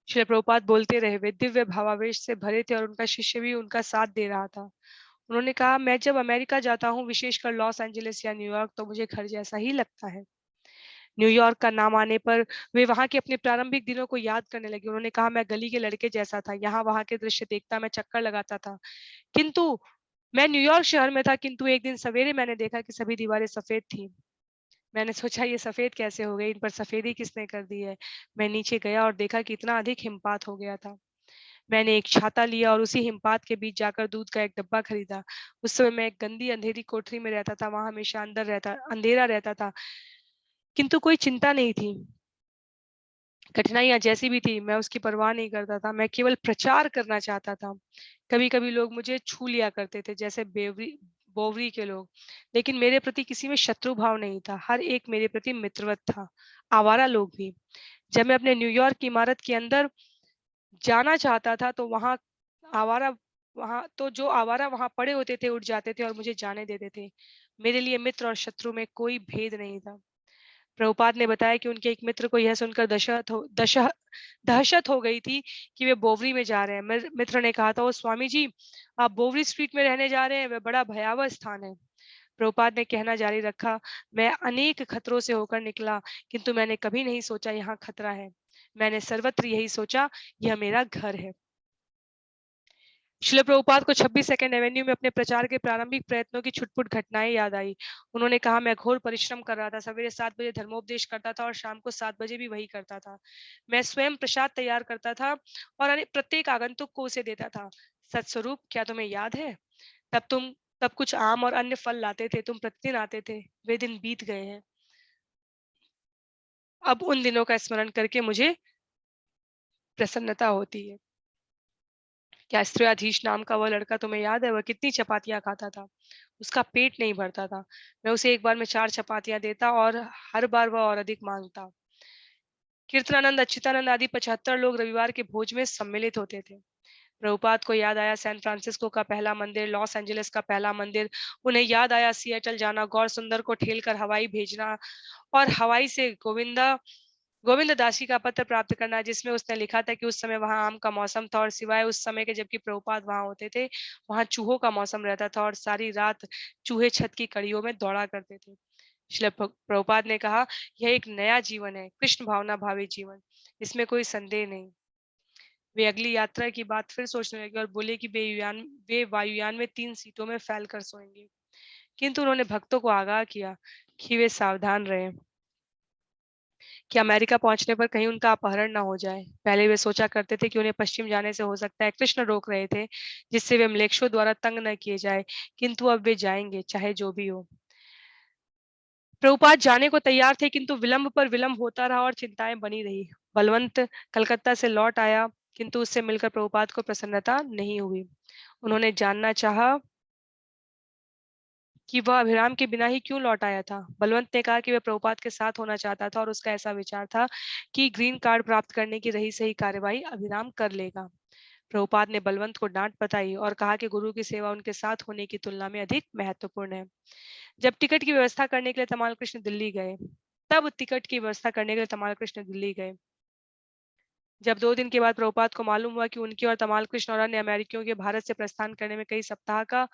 श्री प्रभुपाद बोलते रहे। वे दिव्य भावावेश से भरे थे और उनका शिष्य भी उनका साथ दे रहा था। उन्होंने कहा, मैं जब अमेरिका जाता हूँ, विशेषकर लॉस एंजलिस या न्यूयॉर्क, तो मुझे घर जैसा ही लगता है। न्यूयॉर्क का नाम आने पर वे वहां के अपने प्रारंभिक दिनों को याद करने लगे। उन्होंने कहा, मैं गली के लड़के जैसा था। यहाँ वहां के दृश्य देखता मैं चक्कर लगाता था। किंतु मैं न्यूयॉर्क शहर में था, किंतु एक दिन सवेरे मैंने देखा कि सभी दीवारें सफेद थी। मैंने सोचा, ये सफेद कैसे हो गई? इन पर सफेदी किसने कर दी है? मैं नीचे गया और देखा कि इतना अधिक हिमपात हो गया था। मैंने एक छाता लिया और उसी हिमपात के बीच जाकर दूध का एक डब्बा खरीदा। उस समय मैं एक गंदी अंधेरी कोठरी में रहता था। वहां हमेशा अंधेरा रहता था, किंतु कोई चिंता नहीं थी। कठिनाइयां जैसी भी थी, मैं उसकी परवाह नहीं करता था। मैं केवल प्रचार करना चाहता था। कभी कभी लोग मुझे छू लिया करते थे, जैसे बोवरी के लोग, लेकिन मेरे प्रति किसी में शत्रु भाव नहीं था। हर एक मेरे प्रति मित्रवत था, आवारा लोग भी। जब मैं अपने न्यूयॉर्क की इमारत के अंदर जाना चाहता था तो आवारा जो आवारा वहां पड़े होते थे उठ जाते थे और मुझे जाने देते थे। मेरे लिए मित्र और शत्रु में कोई भेद नहीं था। प्रभुपाद ने बताया कि उनके एक मित्र को यह सुनकर दहशत हो गई थी कि वे बोवरी में जा रहे हैं। मित्र ने कहा था, ओ स्वामी जी, आप बोवरी स्ट्रीट में रहने जा रहे हैं, वह बड़ा भयावह स्थान है। प्रभुपाद ने कहना जारी रखा, मैं अनेक खतरों से होकर निकला, किंतु मैंने कभी नहीं सोचा यहाँ खतरा है। मैंने सर्वत्र यही सोचा, यह मेरा घर है। शिल प्रभुपाद को 26 सेकंड एवेन्यू में अपने प्रचार के प्रारंभिक प्रयत्नों की छुटपुट घटनाएं याद आई। उन्होंने कहा, मैं घोर परिश्रम कर रहा था। सवेरे 7 बजे धर्मोपदेश करता था और शाम को 7 बजे भी वही करता था। मैं स्वयं प्रसाद तैयार करता था और प्रत्येक आगंतुक को उसे देता था। सत्स्वरूप, क्या तुम्हें याद है? तब तुम तब कुछ आम और अन्य फल लाते थे। तुम प्रतिदिन आते थे। वे दिन बीत गए हैं। अब उन दिनों का स्मरण करके मुझे प्रसन्नता होती है। क्या स्त्रियाधीश नाम का वह लड़का तुम्हें याद है? वह कितनी चपातियां खाता था। उसका पेट नहीं भरता था। मैं उसे एक बार में 4 चपातियां देता और हर बार वह और अधिक मांगता। कीर्तनानंद, अच्युतानंद आदि 75 लोग रविवार के भोज में सम्मिलित होते थे। प्रभुपाद को याद आया सैन फ्रांसिस्को का पहला मंदिर, लॉस एंजलिस का पहला मंदिर। उन्हें याद आया सियाटल जाना, गौर सुंदर को ठेल कर हवाई भेजना और हवाई से गोविंद दासी का पत्र प्राप्त करना, जिसमें उसने लिखा था कि उस समय वहां आम का मौसम था और सिवाय उस समय के जबकि प्रभुपाद वहां होते थे, वहां चूहों का मौसम रहता था और सारी रात चूहे छत की कड़ियों में दौड़ा करते थे। श्री प्रभुपाद ने कहा, यह एक नया जीवन है, कृष्ण भावना भावी जीवन, इसमें कोई संदेह नहीं। वे अगली यात्रा की बात फिर सोचने लगे और बोले कि वे वायुयान में 3 सीटों में फैलकर सोएंगे। किंतु उन्होंने भक्तों को आगाह किया कि वे सावधान रहें कि अमेरिका पहुंचने पर कहीं उनका अपहरण न हो जाए। पहले वे सोचा करते थे कि उन्हें पश्चिम जाने से हो सकता है कृष्ण रोक रहे थे, जिससे वे म्लेच्छों द्वारा तंग न किए जाए, किंतु अब वे जाएंगे चाहे जो भी हो। प्रभुपाद जाने को तैयार थे, किंतु विलंब पर विलंब होता रहा और चिंताएं बनी रही। बलवंत कलकत्ता से लौट आया, किंतु उससे मिलकर प्रभुपाद को प्रसन्नता नहीं हुई। उन्होंने जानना चाहा कि वह अभिराम के बिना ही क्यों लौट आया था। बलवंत ने कहा कि वह प्रभुपाद के साथ होना चाहता था और उसका ऐसा विचार था कि ग्रीन कार्ड प्राप्त करने की रही सही कार्यवाही अभिराम कर लेगा। प्रभुपाद ने बलवंत को डांट बताई और कहा कि गुरु की सेवा उनके साथ होने की तुलना में अधिक महत्वपूर्ण है। जब टिकट की व्यवस्था करने के लिए तमाल कृष्ण दिल्ली गए, तब टिकट की व्यवस्था करने के लिए तमाल कृष्ण दिल्ली गए। जब 2 दिन के बाद प्रभुपाद को मालूम हुआ कि उनके और तमाल कृष्ण और अन्य अमेरिकियों के भारत से प्रस्थान करने में कई सप्ताह का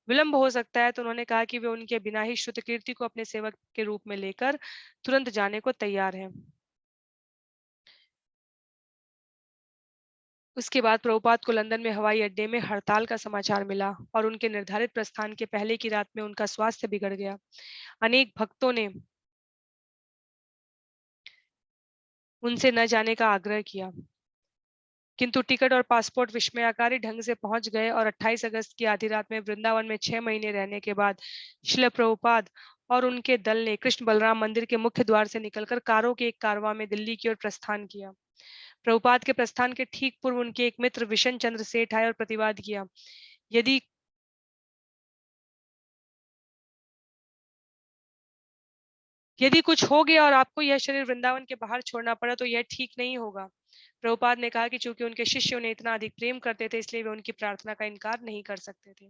विलंब हो सकता है, तो उन्होंने कहा कि वे उनके बिना ही श्रुतकीर्ति को अपने सेवक के रूप में लेकर तुरंत जाने को तैयार हैं। उसके बाद प्रभुपाद को लंदन में हवाई अड्डे में हड़ताल का समाचार मिला और उनके निर्धारित प्रस्थान के पहले की रात में उनका स्वास्थ्य बिगड़ गया। अनेक भक्तों ने उनसे न जाने का आग्रह किया, किंतु टिकट और पासपोर्ट विस्मयकारी ढंग से पहुंच गए और 28 अगस्त की आधी रात में वृंदावन में 6 महीने रहने के बाद श्रील प्रभुपाद और उनके दल ने कृष्ण बलराम मंदिर के मुख्य द्वार से निकलकर कारों के एक कारवां में दिल्ली की ओर प्रस्थान किया। प्रभुपाद के प्रस्थान के ठीक पूर्व उनके एक मित्र विशन चंद्र सेठ आए और प्रतिवाद किया, यदि यदि कुछ हो गया और आपको यह शरीर वृंदावन के बाहर छोड़ना पड़ा तो यह ठीक नहीं होगा। प्रभुपाद ने कहा कि चूंकि उनके शिष्य उन्हें इतना अधिक प्रेम करते थे, इसलिए वे उनकी प्रार्थना का इनकार नहीं कर सकते थे।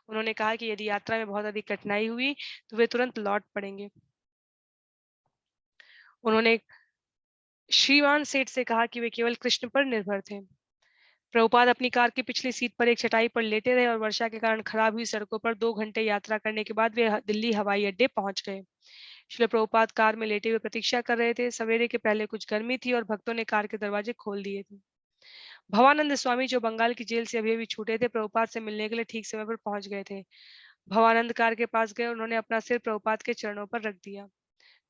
उन्होंने कहा कि यदि यात्रा में बहुत अधिक कठिनाई हुई तो वे तुरंत लौट पड़ेंगे। उन्होंने श्रीमान सेठ से कहा कि वे केवल कृष्ण पर निर्भर थे। प्रभुपाद अपनी कार की पिछली सीट पर एक चटाई पर लेटे रहे और वर्षा के कारण खराब हुई सड़कों पर 2 घंटे यात्रा करने के बाद वे दिल्ली हवाई अड्डे पहुंच गए। श्रील प्रभुपाद कार में लेटे हुए प्रतीक्षा कर रहे थे। सवेरे के पहले कुछ गर्मी थी और भक्तों ने कार के दरवाजे खोल दिए थे। भवानंद स्वामी, जो बंगाल की जेल से अभी अभी छूटे थे, प्रभुपाद से मिलने के लिए ठीक समय पर पहुंच गए थे। भवानंद कार के पास गए, उन्होंने अपना सिर प्रभुपाद के चरणों पर रख दिया।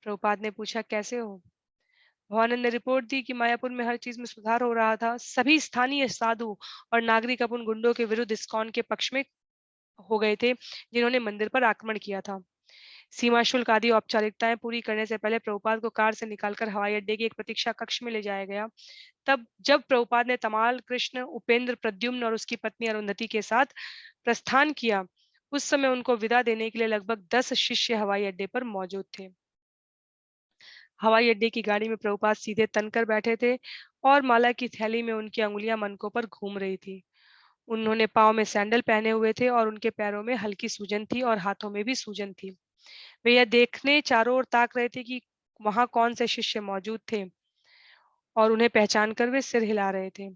प्रभुपाद ने पूछा, कैसे हो? भवानंद ने रिपोर्ट दी कि मायापुर में हर चीज में सुधार हो रहा था। सभी स्थानीय साधु और नागरिक अब उन गुंडों के विरुद्ध इस्कॉन के पक्ष में हो गए थे जिन्होंने मंदिर पर आक्रमण किया था। सीमा शुल्क आदि औपचारिकताएं पूरी करने से पहले प्रभुपाद को कार से निकालकर हवाई अड्डे के एक प्रतीक्षा कक्ष में ले जाया गया। तब जब प्रभुपाद ने तमाल कृष्ण, उपेंद्र, प्रद्युम्न और उसकी पत्नी अरुंधति के साथ प्रस्थान किया, उस समय उनको विदा देने के लिए लगभग 10 शिष्य हवाई अड्डे पर मौजूद थे। हवाई अड्डे की गाड़ी में प्रभुपाद सीधे तनकर बैठे थे और माला की थैली में उनकी अंगुलियां मनकों पर घूम रही थी। उन्होंने पाँव में सैंडल पहने हुए थे और उनके पैरों में हल्की सूजन थी और हाथों में भी सूजन थी। वे यह देखने चारों ओर ताक रहे थे कि वहां कौन से शिष्य मौजूद थे और उन्हें पहचान कर वे सिर हिला रहे थे।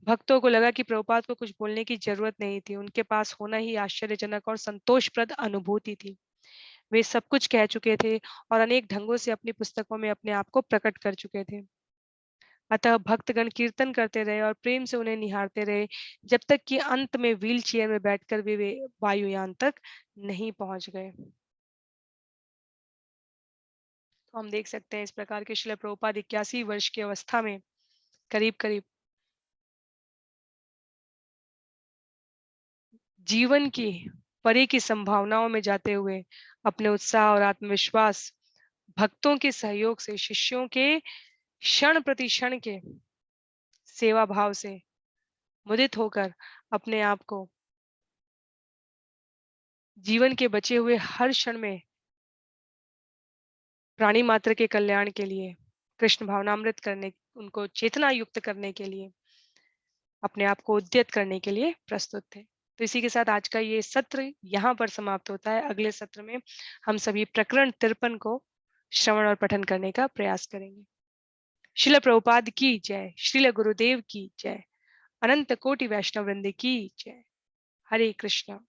भक्तों को लगा कि प्रभुपाद को कुछ बोलने की जरूरत नहीं थी, उनके पास होना ही आश्चर्यजनक और संतोषप्रद अनुभूति थी। वे सब कुछ कह चुके थे और अनेक ढंगों से अपनी पुस्तकों में अपने आप को प्रकट कर चुके थे। अतः भक्तगण कीर्तन करते रहे और प्रेम से उन्हें निहारते रहे, जब तक कि अंत में व्हील चेयर में बैठकर भी वे वायुयान तक नहीं पहुंच गए। तो हम देख सकते हैं इस प्रकार के श्रील प्रभुपाद 81 वर्ष की अवस्था में करीब करीब जीवन की परे की संभावनाओं में जाते हुए अपने उत्साह और आत्मविश्वास, भक्तों के सहयोग से, शिष्यों के क्षण प्रति क्षण के सेवा भाव से मुदित होकर अपने आप को जीवन के बचे हुए हर क्षण में प्राणी मात्र के कल्याण के लिए, कृष्ण भावनामृत करने, उनको चेतना युक्त करने के लिए, अपने आप को उद्यत करने के लिए प्रस्तुत थे। तो इसी के साथ आज का ये सत्र यहाँ पर समाप्त होता है। अगले सत्र में हम सभी प्रकरण 53 को श्रवण और पठन करने का प्रयास करेंगे। श्रील प्रभुपाद की जय, श्रील गुरुदेव की जय, अनंत कोटि वैष्णव वृंद की जय। हरे कृष्णा।